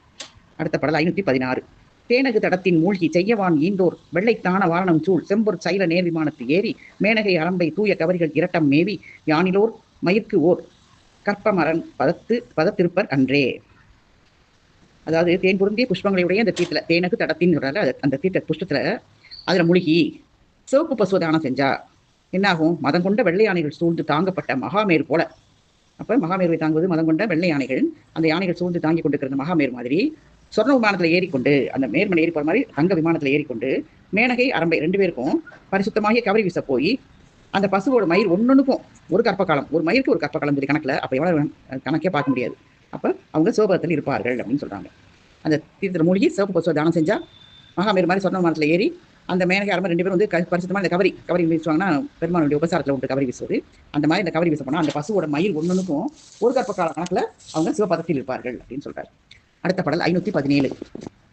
அடுத்த பாடல் 516. தேனகு தடத்தின் மூழ்கி செய்யவான் ஈந்தோர் வெள்ளைத்தான வாரணம் சூழ் செம்பொற் சைல நேர் விமானத்து ஏறி மேனகை அரம்பை தூய கவரிகள் இரட்டம் மேவி யானிலோர் மயிர்க்கு ஓர் கற்பமரன் பதத்திருப்பர் அன்றே. அதாவது தேன் பொருந்திய புஷ்பங்களையுடைய அந்த தீர்த்தல தேனகு தடத்தின் அந்த தீர்த்த புஷ்பத்துல அதுல மூழ்கி சிவப்பு பசுவதானம் செஞ்சா என்னாகும்? மதம் கொண்ட வெள்ளை யானைகள் சூழ்ந்து தாங்கப்பட்ட மகாமேரு போல. அப்ப மகாமேருவை தாங்குவது மதம் கொண்ட வெள்ளை யானைகள். அந்த யானைகள் சூழ்ந்து தாங்கி கொண்டிருக்கிற மகாமேரு மாதிரி சொர்ண விமானத்தில் ஏறிக்கொண்டு, அந்த மேர்மனை ஏறி போற மாதிரி தங்க விமானத்தில் ஏறிக்கொண்டு மேனகை அரம்பை 2 பேருக்கும் பரிசுத்தமாகிய கவரி வீச போய் அந்த பசுவோட மயிர் ஒன்னொன்னுக்கும் ஒரு கற்பகாலம், ஒரு மயிருக்கு ஒரு கற்பகாலம் சொல்லி கணக்குல அப்ப எவ்வளவு கணக்கே பார்க்க முடியாது. அப்ப அவங்க சிவபதத்தில் இருப்பார்கள் அப்படின்னு சொல்றாங்க. அந்த தீர்த்தத்தில் மூழ்கி சிவப்பு பசுவை தானம் செஞ்சா மகாமேரு மாதிரி சொர்ண விமானத்தில் ஏறி அந்த மேனகை அரம்பை 2 பேரும் வந்து பரிசுத்தமா இந்த கவரி வீசுவாங்கன்னா பெருமானுடைய உபசாரத்தில் உண்டு கவரி வீசுவது. அந்த மாதிரி இந்த கவரி வீச போனா அந்த பசுவோட மயிர் ஒன்னொன்னுக்கும் ஒரு கற்பகால கணக்குல அவங்க சிவபதத்தில் இருப்பார்கள் அப்படின்னு சொல்றாரு. அடுத்த பாடல் 517.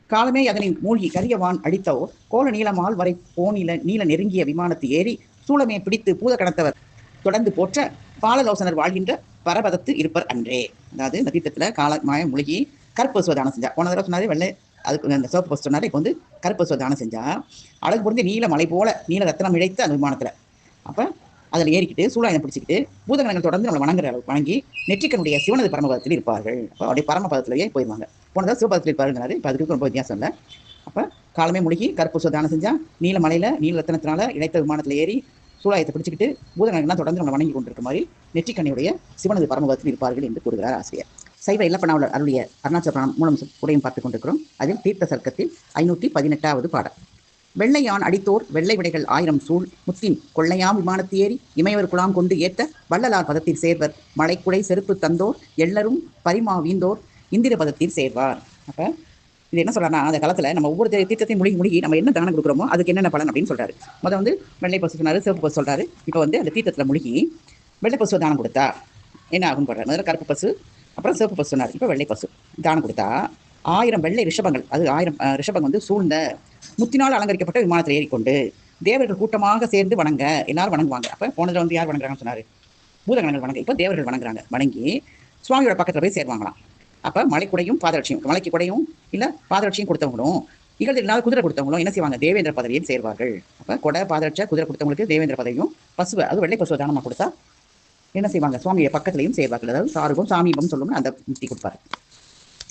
காலமே அதனை மூழ்கி கரியவான் அடித்தோ கோல நீளமால் வரை போனில நீல நெருங்கிய விமானத்து ஏறி சூளமே பிடித்து பூத கணத்தவர் தொடர்ந்து போற்ற பாலலோசனர் வாழ்கின்ற பரபதத்து இருப்பர் அன்றே. அதாவது இந்த தீர்த்தத்துல காலமாய மூழ்கி கற்பசுவ தானம் செஞ்சா, போன தடவை சொன்னாரு வெள்ளை, அதுக்கு அந்த சிவப்பு பசு சொன்னாரு, இப்போ வந்து கருப்பசுவ தானம் செஞ்சா அழகு பொருந்தி நீல மலை போல நீல ரத்தனம் இழைத்து அந்த விமானத்துல அப்ப அதில் ஏறிக்கிட்டு சூழாயுதம் பிடிச்சிக்கிட்டு பூதகணங்கள் தொடர்ந்து நம்மளை வணங்குற அளவு வணங்கி நெற்றிக்கனுடைய சிவனது பரமபதத்தில் இருப்பார்கள். அப்போ அப்படியே பரமபதத்திலேயே போயிடுவாங்க. போனதாக சிவபதத்தில் இருப்பாருங்கிறாரு. இப்போ அதுக்கு ரொம்ப வித்தியாசம் இல்லை. அப்போ காலமே மூழ்கி கற்பசுவ தானம் செஞ்சா நீல மலையில நீல ரத்தனத்தினால இணைத்த விமானத்தில் ஏறி சூழாயத்தை பிடிச்சிக்கிட்டு பூதகணங்கள்லாம் தொடர்ந்து நம்மளை வணங்கி கொண்டிருக்க மாதிரி நெற்றிக்கண்ணியுடைய சிவனது பரமபதத்தில் இருப்பார்கள் என்று கூறுகிறார் ஆசிரியர். சைவ இல்லப்பனாவலர் அருளிய அருணாச்சல புராணம் மூலம் உரையும் பார்த்துக் கொண்டிருக்கிறோம். அதில் தீர்த்த சர்க்கத்தில் 518வது பாடல். வெள்ளையான் அடித்தோர் வெள்ளை விடைகள் 1000 சூழ் முத்தின் கொள்ளையாம் விமானத்து ஏறி இமையவர் குலாம் கொண்டு ஏற்ற வள்ளலார் பதத்தில் சேர்வர் மலைக்குடை செருப்பு தந்தோர் எல்லரும் பரிமா வீந்தோர் இந்திர பதத்தில் சேர்வார். அப்ப இது என்ன சொல்றாருன்னா, அந்த காலத்துல நம்ம ஒவ்வொரு தீர்த்தத்தையும் முழுகி நம்ம என்ன தானம் கொடுக்குறோமோ அதுக்கு என்னென்ன பலன் அப்படின்னு சொல்றாரு. முதல் வந்து வெள்ளை பசு சொன்னாரு, சிவப்பு பசு சொல்றாரு. இப்போ வந்து அந்த தீர்த்தத்துல முழுகி வெள்ளை பசுவை தானம் கொடுத்தா என்ன ஆகும் போடுறாரு. முதல்ல கருப்பு பசு, அப்புறம் சிவப்பு பசு சொன்னார். இப்போ வெள்ளை பசு தானம் கொடுத்தா 1000 வெள்ளை ரிஷபங்கள், அது 1000 ரிஷபங்கள் வந்து சூழ்ந்த முத்தினால் அலங்கரிக்கப்பட்ட விமானத்தில் ஏறிக்கொண்டு தேவர்கள் கூட்டமாக சேர்ந்து வணங்க, எல்லாரும் வணங்குவாங்க. அப்போ போனதில் வந்து யார் வணங்குறாங்கன்னு சொன்னார், பூதகணங்கள் வணங்க. இப்போ தேவர்கள் வணங்குறாங்க. வணங்கி சுவாமியோட பக்கத்தில் போய் சேருவாங்களாம். அப்போ மலைக்குடையும் பாதரட்சியும், மலைக்கு குடையும் இல்லை பாதரட்சியும் கொடுத்தவங்களும் இகழ்ந்து இல்லாத குதிரை கொடுத்தவங்களும் என்ன செய்வாங்க, தேவேந்திர பதவியில் சேர்வார்கள். அப்போ கொடை பாதரட்ச குதிரை கொடுத்தவங்களுக்கு தேவேந்திர பதவியும், பசுவை அது வெள்ளை பசுவை தானமாக கொடுத்தா என்ன செய்வாங்க, சுவாமியை பக்கத்திலையும் சேர்வார்கள். அதாவது சாருகம் சாமீபம் சொல்லுங்க, அந்த முக்தி கொடுப்பாரு.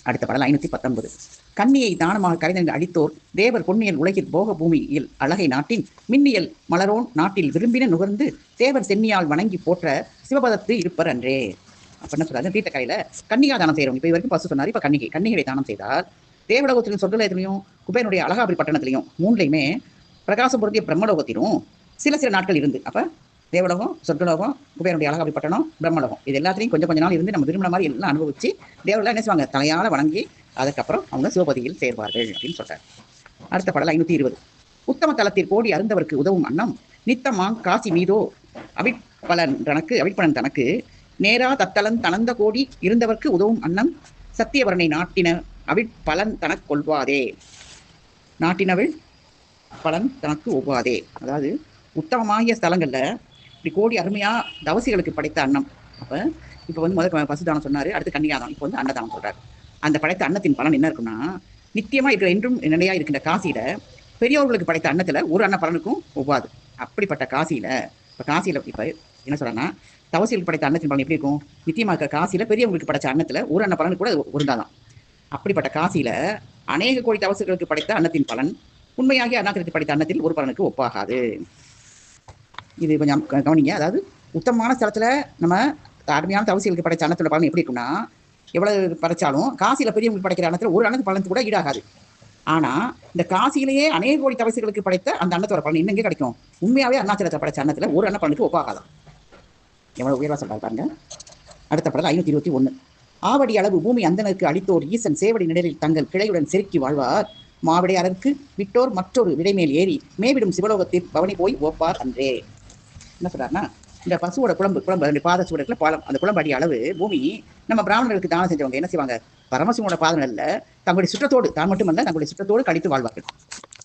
அடுத்த பாடல் 519. கன்னியை தானமாக கரைந்து அடித்தோர் தேவர் பொன்னியல் உலகில் போக பூமியில் அழகை நாட்டின் மின்னியல் மலரோன் நாட்டில் விரும்பின நுகர்ந்து தேவர் சென்னியால் வணங்கி போற்ற சிவபதத்து இருப்பர் அன்றே. அப்ப என்ன சொல்றாரு, தீர்த்த கரையில கன்னிகா தானம் செய்யறோம். இப்போ வரைக்கும் பசு சொன்னார். இப்ப கன்னிகளை தானம் செய்தால் தேவலோகத்திலும் சொர்க்கலோகத்திலையும் குபேரனுடைய அழகாபுரி பட்டணத்திலையும் 3லையுமே பிரகாசம் பொருந்திய பிரம்மலோகத்திலும் சில நாட்கள் இருந்து, அப்ப தேவலோகம், சொர்க்கலோகம், குபேரனுடைய அழகாபுரி பட்டணம், பிரம்மலோகம், இது எல்லாத்தையும் கொஞ்சம் நாள் இருந்து நம்ம விரும்பின மாதிரி எல்லாம் அனுபவிச்சு தேவர்கள் என்ன செய்வாங்க, தலையால வணங்கி அதுக்கப்புறம் அவங்க சிவபதியில் சேர்வார்கள் அப்படின்னு சொல்றாரு. அடுத்த பாடல் 520. உத்தம தலத்தில் கோடி அருந்தவருக்கு உதவும் அன்னம் நித்தமாங் காசி மீதோ அவிப்பலன் தனக்கு நேரா தத்தலன் தனந்த கோடி இருந்தவர்க்கு உதவும் அன்னம் சத்தியவரனை நாட்டின அவிப்பலன் தனக்கு கொள்வாதே. நாட்டினவள் பலன் தனக்கு ஒவ்வாதே. அதாவது உத்தமமாகிய ஸ்தலங்கள்ல இப்படி கோடி அருமையா தவசிகளுக்கு படைத்த அன்னம். அப்ப இப்ப வந்து முதல் பசுதானம் சொன்னாரு, அடுத்து கன்னியாதானம், இப்போ வந்து அன்னதானம் சொல்றாரு. அந்த படைத்த அன்னத்தின் பலன் என்ன இருக்குன்னா, நித்தியமா இருக்கிற என்றும் நிலையா இருக்கின்ற காசியில பெரியவர்களுக்கு படைத்த அன்னத்துல ஒரு அன்ன பலனுக்கும் ஒவ்வாது. அப்படிப்பட்ட காசியில இப்ப என்ன சொல்றேன்னா, தவசிகளுக்கு படைத்த அன்னத்தின் பலன் எப்படி இருக்கும், நித்தியமா இருக்கிற காசியில பெரியவங்களுக்கு படைச்ச அன்னத்துல ஒரு அன்ன பலனுக்கு கூட ஒருந்தாதான். அப்படிப்பட்ட காசியில அநேக கோடி தவசுகளுக்கு படைத்த அன்னத்தின் பலன் உண்மையாகி அருணாச்சலத்துக்கு படைத்த அன்னத்தில் ஒரு பலனுக்கு ஒப்பாகாது. இது கொஞ்சம் கவனிங்க. அதாவது உத்தமமான ஸ்தலத்துல நம்ம அருமையான தவசிகளுக்கு படைச்ச அன்னத்தோட பலன் எப்படி இருக்குன்னா, எவ்வளவு படைச்சாலும் காசியில பெரியவங்களுக்கு படைக்கிற அன்னத்துல ஒரு அன்னத்து பலனுக்கு கூட ஈடாகாது. ஆனா இந்த காசியிலேயே அநேக கோடி தவசிகளுக்கு படைத்த அந்த அன்னத்தோட பலன் இன்னும் எங்கே கிடைக்கும், உண்மையாவே அருணாச்சலத்தை படைச்ச அன்னத்துல ஒரு அன்ன பலனுக்கு ஒப்பாகாதான். எவ்வளவு உயர்வா சொல்றாரு பாருங்க. அடுத்த பாடல் 521. ஆவடி அளவு பூமி அந்தனருக்கு அளித்தோர் ஈசன் சேவடி நிழலில் தங்கள் கிளையுடன் செருக்கி வாழ்வார் மாவிடையாளருக்கு விட்டோர் மற்றொரு விடைமேல் ஏறி மேவிடும் சிவலோகத்தில் பவனி போய் ஓப்பார் அன்றே. என்ன சொல்றாருன்னா, இந்த பசுவோட குழம்பு பாத சுவடுக்குள்ள பாலம், அந்த குழம்பு அளவு பூமி நம்ம பிராமணர்களுக்கு தானம் செஞ்சவங்க என்ன செய்வாங்க, பரமசிவனோட பாதங்கள்ல தங்களுடைய சுற்றத்தோடு தான் மட்டுமல்ல தங்களுடைய சுற்றத்தோடு கழித்து வாழ்வார்கள்.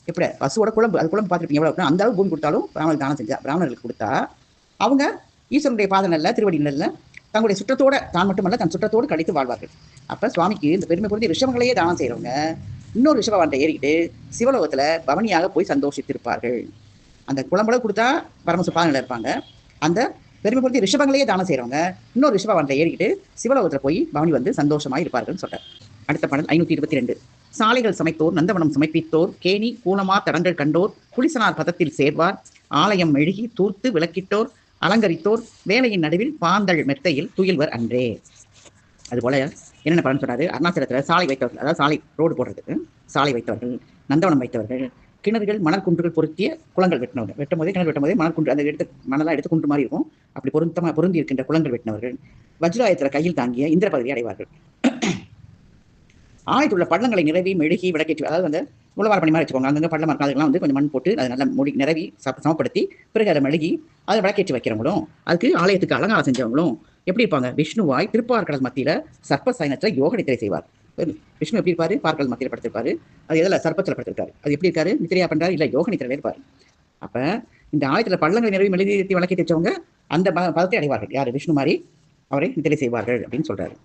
எப்படி பசுவோட குழம்பு, அது குழம்பு பார்த்துருப்பீங்க எவ்வளவு, அந்த அளவு பூமி கொடுத்தாலும் பிராமணர்கள் தானம் செஞ்சா பிராமணர்களுக்கு கொடுத்தா அவங்க ஈஸ்வரனுடைய பாதங்கள்ல திருவடி நிழல்ல தங்களுடைய சுற்றத்தோட தான் மட்டுமல்ல தன் சுற்றத்தோடு கழித்து வாழ்வார்கள். அப்ப சுவாமிக்கு இந்த பெருமை புரிஞ்சு ரிஷபங்களையே தானம் செய்யறவங்க இன்னொரு ரிஷபவான்ட்ட ஏறிக்கிட்டு சிவலோகத்துல பவனியாக போய் சந்தோஷித்திருப்பார்கள். அந்த குழம்புல கொடுத்தா பரமசு பாதங்கள்ல இருப்பாங்க. அந்த பெருமை புரிஞ்சு ரிஷபங்களையே தானம் செய்யறவங்க இன்னொரு ரிஷபவான்ட்ட ஏறிக்கிட்டு சிவலோகத்துல போய் பவனி வந்து சந்தோஷமாக இருப்பார்கள் சொல்றார். அடுத்த பாடல் 522. சாலைகள் சமைத்தோர் நந்தவனம் சமைப்பித்தோர் கேணி கூலமா தடங்கள் கண்டோர் குளிசனார் பதத்தில் சேர்வார் ஆலயம் மெழுகி தூர்த்து விளக்கிட்டோர் அலங்கரித்தோர் வேலையின் நடுவில் பாந்தள் மெத்தையில் துயில்வர் அன்றே. அதுபோல என்னென்ன பலன் சொல்றாரு, அருணாச்சலத்தில் சாலை வைத்தவர்கள், அதாவது சாலை ரோடு போடுறதுக்கு சாலை வைத்தவர்கள், நந்தவனம் வைத்தவர்கள், கிணறுகள் மணல் குன்றுகள் பொருத்திய குளங்கள் வெட்டினவர்கள், வெட்டும் போதே கிணறு வெட்டும் போதே மணல் குன்று அந்த எடுத்து மணலாக எடுத்து குன்று மாதிரி இருக்கும், அப்படி பொருந்தி இருக்கின்ற குளங்கள் வெட்டினவர்கள், வஜ்ராயத்தில் கையில் தாங்கிய இந்திர பதவியை அடைவார்கள். ஆலயத்துள்ள பள்ளங்களை நிரவி மெழுகி விளக்கேற்றி, அதாவது வந்து உழவார பணி மாதிரி வச்சுக்கோங்க, அங்கங்கே பள்ளம் இருக்கும், அதெல்லாம் வந்து கொஞ்சம் மண் போட்டு அதை நல்லா மூடி நிரவி சமப்படுத்தி பிறகு அதை மெழுகி அதை விளக்கேற்றி வைக்கிறவங்களும், அதுக்கு ஆலயத்துக்கு அலங்காரம் செஞ்சவங்களும் எப்படி இருப்பாங்க, விஷ்ணுவாய் திருப்பார்கடல் மத்தியில சர்ப்ப சயனத்தில் யோக நித்திரை செய்வார். விஷ்ணு எப்படி இருப்பாரு, பார்க்கடல் மத்தியில் படுத்திருப்பாரு, அது எதில் சர்ப்பத்தில் படுத்திருக்காரு, அது எப்படி இருக்காரு, நித்திரையா பண்றாரு, இல்லை யோக நித்திரையில இருப்பாரு. அப்ப இந்த ஆலயத்தில் பள்ளங்களை நிரவி மெழுகி விளக்கேற்றி வச்சவங்க அந்த பதத்தை அடைவார்கள். யார், விஷ்ணு மாதிரி அவரை நித்திரை செய்வார்கள் அப்படின்னு சொல்றாரு.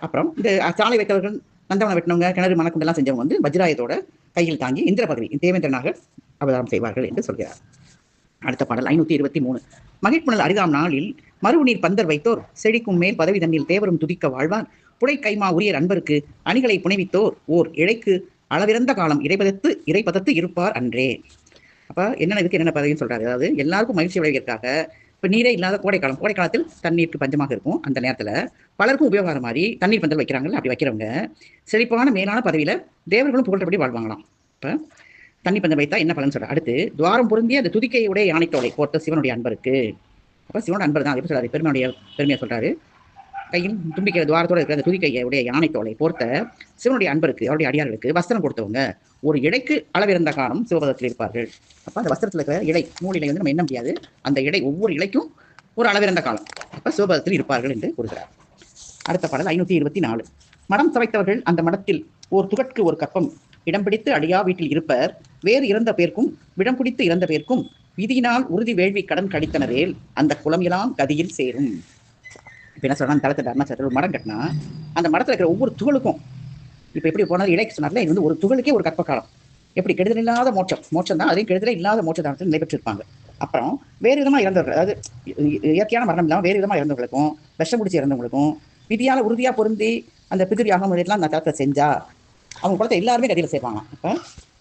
அப்புறம் இந்த சாலை வைத்தவர்கள், நந்தவனம் வெட்டினவங்க, கிணறு மணக்குண்டெல்லாம் செஞ்சவங்க வந்து வஜ்ராயத்தோட கையில் தாங்கி இந்திர பதவி தேவேந்திரனாக அவதாரம் செய்வார்கள் என்று சொல்கிறார். அடுத்த பாடல் 523. மகிழ்ப்புணல் அரிதாம் நாளில் மறுநீர் பந்தர் வைத்தோர் செழிக்கும் மேல் பதவி தண்ணில் தேவரும் துதிக்க வாழ்வார் புடை கைமா உரியர் அன்பருக்கு அணிகளை புனைவித்தோர் ஓர் இழைக்கு அளவிறந்த காலம் இறைபதத்து இருப்பார் அன்றே. அப்ப என்னென்ன இதுக்கு என்னென்ன பதவின்னு சொல்றாரு. அதாவது எல்லாருக்கும் மகிழ்ச்சி விளைவிக்கிறதுக்காக இப்போ நீரே இல்லாத கோடை காலத்தில் தண்ணீருக்கு பஞ்சமாக இருக்கும். அந்த நேரத்தில் பலருக்கும் உபயோகம் மாதிரி தண்ணீர் பந்தல் வைக்கிறாங்கல்ல, அப்படி வைக்கிறவங்க செழிப்பான மேலான பதவியில் தேவர்களும் புகழ்றபடி வாழ்வாங்களாம். இப்போ தண்ணி பந்தல் வைத்தா என்ன பலன் சொல்கிறார். அடுத்து துவாரம் பொருந்திய அந்த துதிக்கையுடைய யானைத்தோலை போட்ட சிவனுடைய அன்பருக்கு. அப்போ சிவனோட அன்பர் தான் எப்படி சொல்றாரு, பெருமையை சொல்றாரு. கையில் தும்பிக்கை துவாரத்தோடு இருக்கிற அந்த துதிக்கையுடைய யானைத்தோலை போர்த்த சிவனுடைய அன்பருக்கு, அவருடைய அடியார்களுக்கு வஸ்திரம் கொடுத்தவங்க ஒரு இடைக்கு அளவிருந்த காலம் சிவபதத்தில் இருப்பார்கள். அப்போ அந்த வஸ்திரத்தில் இருக்கிற இலை, நூலிலை வந்து நம்ம எண்ண முடியாது, அந்த இலை ஒவ்வொரு இலைக்கும் ஒரு அளவிருந்த காலம் அப்போ சிவபதத்தில் இருப்பார்கள் என்று கூறுகிறார். அடுத்த பாடல் 524. மடம் சவைத்தவர்கள் அந்த மடத்தில் ஓர் துகட்கு ஒரு கற்பம் இடம் பிடித்து அடியா வீட்டில் இருப்பர் வேறு இறந்த பேர்க்கும் விடம் பிடித்து இறந்த பேர்க்கும் விதியினால் உறுதி வேள்வி கடன் கடித்தனரேல் அந்த குளமெல்லாம் கதியில் சேரும். இப்போ என்ன சொல்றாங்க, தளத்தில் அருணாச்சலத்தில் ஒரு மடம் கட்டினா அந்த மடத்தில் இருக்கிற ஒவ்வொரு துகளுக்கும், இப்போ எப்படி போனது இலைக்கு சொன்னார்ல, இது வந்து ஒரு துகளுக்கே ஒரு கற்ப காலம். எப்படி கெடுதல் இல்லாத மோட்சம் தான், அதையும் கெடுதல் இல்லாத மோட்ச தானத்தில் நிலைபெற்றிருப்பாங்க. அப்புறம் வேறு விதமாக இறந்தவர்கள், அதாவது இயற்கையான மரணம் இல்லாமல் வேறு விதமாக இறந்தவர்களுக்கும் விஷம் பிடிச்சி இறந்தவங்களுக்கும் விதியால் உறுதியாக பொருந்தி அந்த பிதிரியாகம் இதெல்லாம் அந்த தளத்தில் செஞ்சா அவங்க குளத்தை எல்லாருமே கதியில் சேர்ப்பாங்க.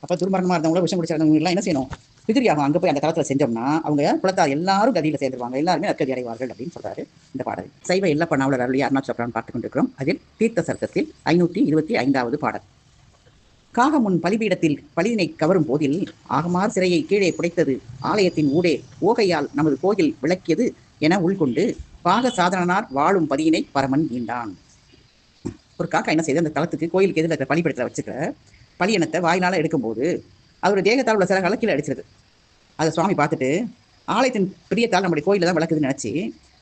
அப்போ துர்மரணமாக இருந்தவங்களும் விஷம் பிடிச்சி இறந்தவங்க எல்லாம் என்ன செய்யணும், பிதிரியாகும் அங்கே போய் அந்த தளத்தில் செஞ்சோம்னா அவங்க குளத்தார் எல்லாரும் கதியில் சேர்ந்துருவாங்க, எல்லாருமே நற்கதி அடைவார்கள் அப்படின்னு சொல்றாரு இந்த பாடல். சைவ எல்லப்ப நாவலர் அருளிய அருணாச்சலம் பார்த்துக் கொண்டிருக்கிறோம். அதில் தீர்த்த சர்க்கத்தில் 525வது பாடல். காகம் முன் பலிபீடத்தில் பலியினை கவரும் போதில் ஆகமார் சிறையை கீழே புடைத்தது ஆலயத்தின் ஊடே ஓகையால் நமது கோயில் விளக்கியது என உள்கொண்டு பாக சாதனார் வாழும் பதியினை பரமன் ஈண்டான். ஒரு காக்கா என்ன செய்து அந்த தளத்துக்கு கோயிலுக்கு எதிர்த்து இருக்கிற பலிபீடத்தில் வச்சுக்கிற பலியனத்தை வாயினால எடுக்கும்போது அவருடைய தேகத்தால் உள்ள சில கலக்கில அடிச்சிருது. அதை சுவாமி பார்த்துட்டு ஆலயத்தின் பிரியத்தால் நம்முடைய கோயில தான் வளர்க்குதுன்னு நினைச்சு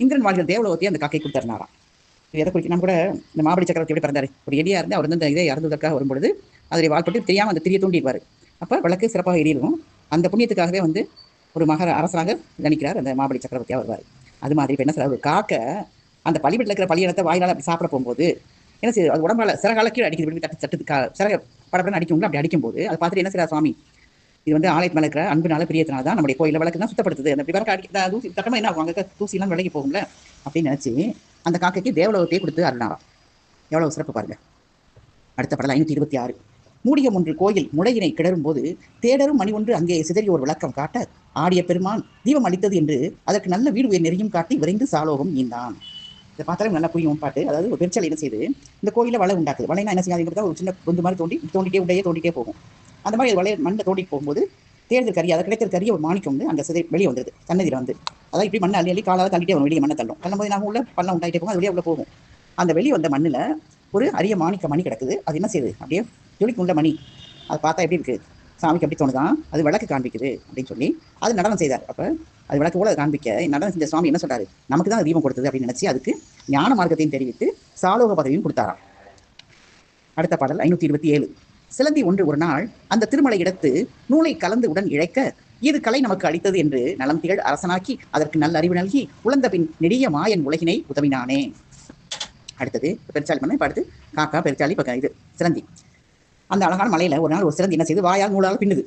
இந்திரன் வாழ்கள் தேவலோகத்தையும் அந்த காக்கை கொடுத்துருந்தாராம். இது எதை குறிக்க, நம்ம கூட இந்த மாபலி சக்கரவர்த்தி எப்படி பிறந்தாரு, ஒரு எடியா இருந்து அவர் வந்து இந்த இதை இறந்ததற்காக வரும்பொழுது அதை வாழ்பட்டு தெரியாமல் அந்த திரியை தூண்டிடுவார். அப்போ விளக்கு சிறப்பாக எரியும். அந்த புண்ணியத்துக்காகவே வந்து ஒரு அரசராக கணிக்கிறார் அந்த மாபலி சக்கரவர்த்தியாக வருவார். அது மாதிரி இப்போ என்ன சார், ஒரு காக்க அந்த பலிபீடத்தில் இருக்கிற பலியனத்தை வாயினால் அப்படி சாப்பிட போகும்போது என்ன செய்யுது, அது உடம்பால சிறகால கீழே அடிக்குது, தட்டு சிறக படப்படன்னு அடிக்கும்ல, அப்படி அடிக்கும்போது அதை பார்த்துட்டு என்ன செய்யறார் சுவாமி, இது வந்து ஆலயத்து மேலே இருக்கிற அன்புனால பிரியத்தினால தான் நம்முடைய கோயில விளக்கு தான் சுத்தப்படுத்துது, அந்த விளக்கு அடிக்க தூசி தட்டமாக என்ன ஆகும், அங்கே தூசிலாம் விலகி போகும்ல அப்படின்னு நினச்சி அந்த காக்கைக்கு தேவலோகத்தையே கொடுத்து அருணாராம். எவ்வளவு சிறப்பு பாருங்க. அடுத்த பாடல் 526. மூடிய ஒன்று கோயில் முளையினை கிளறும் போது தேடரும் மணி ஒன்று அங்கே சிதறி ஒரு விளக்கம் காட்ட ஆடிய பெருமான் தீபம் அளித்தது என்று அதற்கு நல்ல வீடு உயர் நெறியும் காட்டி விரைந்து சாலோகம் ஈந்தான். இதை பார்த்தாலும் நல்லா புரியும் பாட்டு. அதாவது ஒரு பெருச்சல் என்ன செய்யுது, இந்த கோயிலில் வலை உண்டாக்குது. வலைனா என்ன செய்யாது, ஒரு சின்ன கொஞ்சம் மாதிரி தோண்டிட்டே போகும். அந்த மாதிரி வலையை மண்ணை தோண்டிட்டு போகும்போது தேர்தல் கறி, அதை கிடைக்கிற கறியை ஒரு மாணிக்கம் வந்து அந்த வெளியே வந்துடுது தண்ணதியில் வந்து. அதாவது இப்படி மண்ணை அள்ளி காலால் தள்ளிட்டே வரும், வெளியே மண்ணை தள்ளும்போது நாங்கள் உள்ள பள்ளம் உண்டாயிட்டே போகும், அது வெளியே உள்ள போகும். அந்த வெளியே வந்த மண்ணில் ஒரு அரிய மாணிக்க மணி கிடக்குது. அது என்ன செய்யுது, அப்படியே ஜொலிக்கு உள்ள மணி. அதை பார்த்தா எப்படி இருக்குது, சாமிக்கு எப்படி தோணுதான், அது விளக்கு காண்பிக்குது அப்படின்னு சொல்லி அது நடனம் செய்தார். அப்போ அது விளக்கு போல காண்பிக்க நடனம் செஞ்ச சுவாமி என்ன சொல்றாரு, நமக்கு தான் தீபம் கொடுத்தது அப்படின்னு நினைச்சு அதுக்கு ஞான மார்க்கத்தையும் தெரிவித்து சாலோக பதவியும் கொடுத்தாராம். அடுத்த பாடல் 527. சிலந்தி ஒன்று ஒரு நாள் அந்த திருமலை இடத்து நூலை கலந்து உடன் இழைக்க இது கலை நமக்கு அளித்தது என்று நலம் திகழ் அரசனாக்கி அதற்கு நல்ல அறிவு நல்கி உழந்த பின் நெடிய மாயன் உலகினை உதவினானே. அடுத்தது பெருச்சாளி பண்ண, இப்போ அடுத்து காக்கா பெருச்சாளி, இப்போ இது சிலந்தி. அந்த அழகான மலையில் ஒரு நாள் ஒரு சிலந்தி என்ன செய்து வாயால் நூலால் பின்னுது.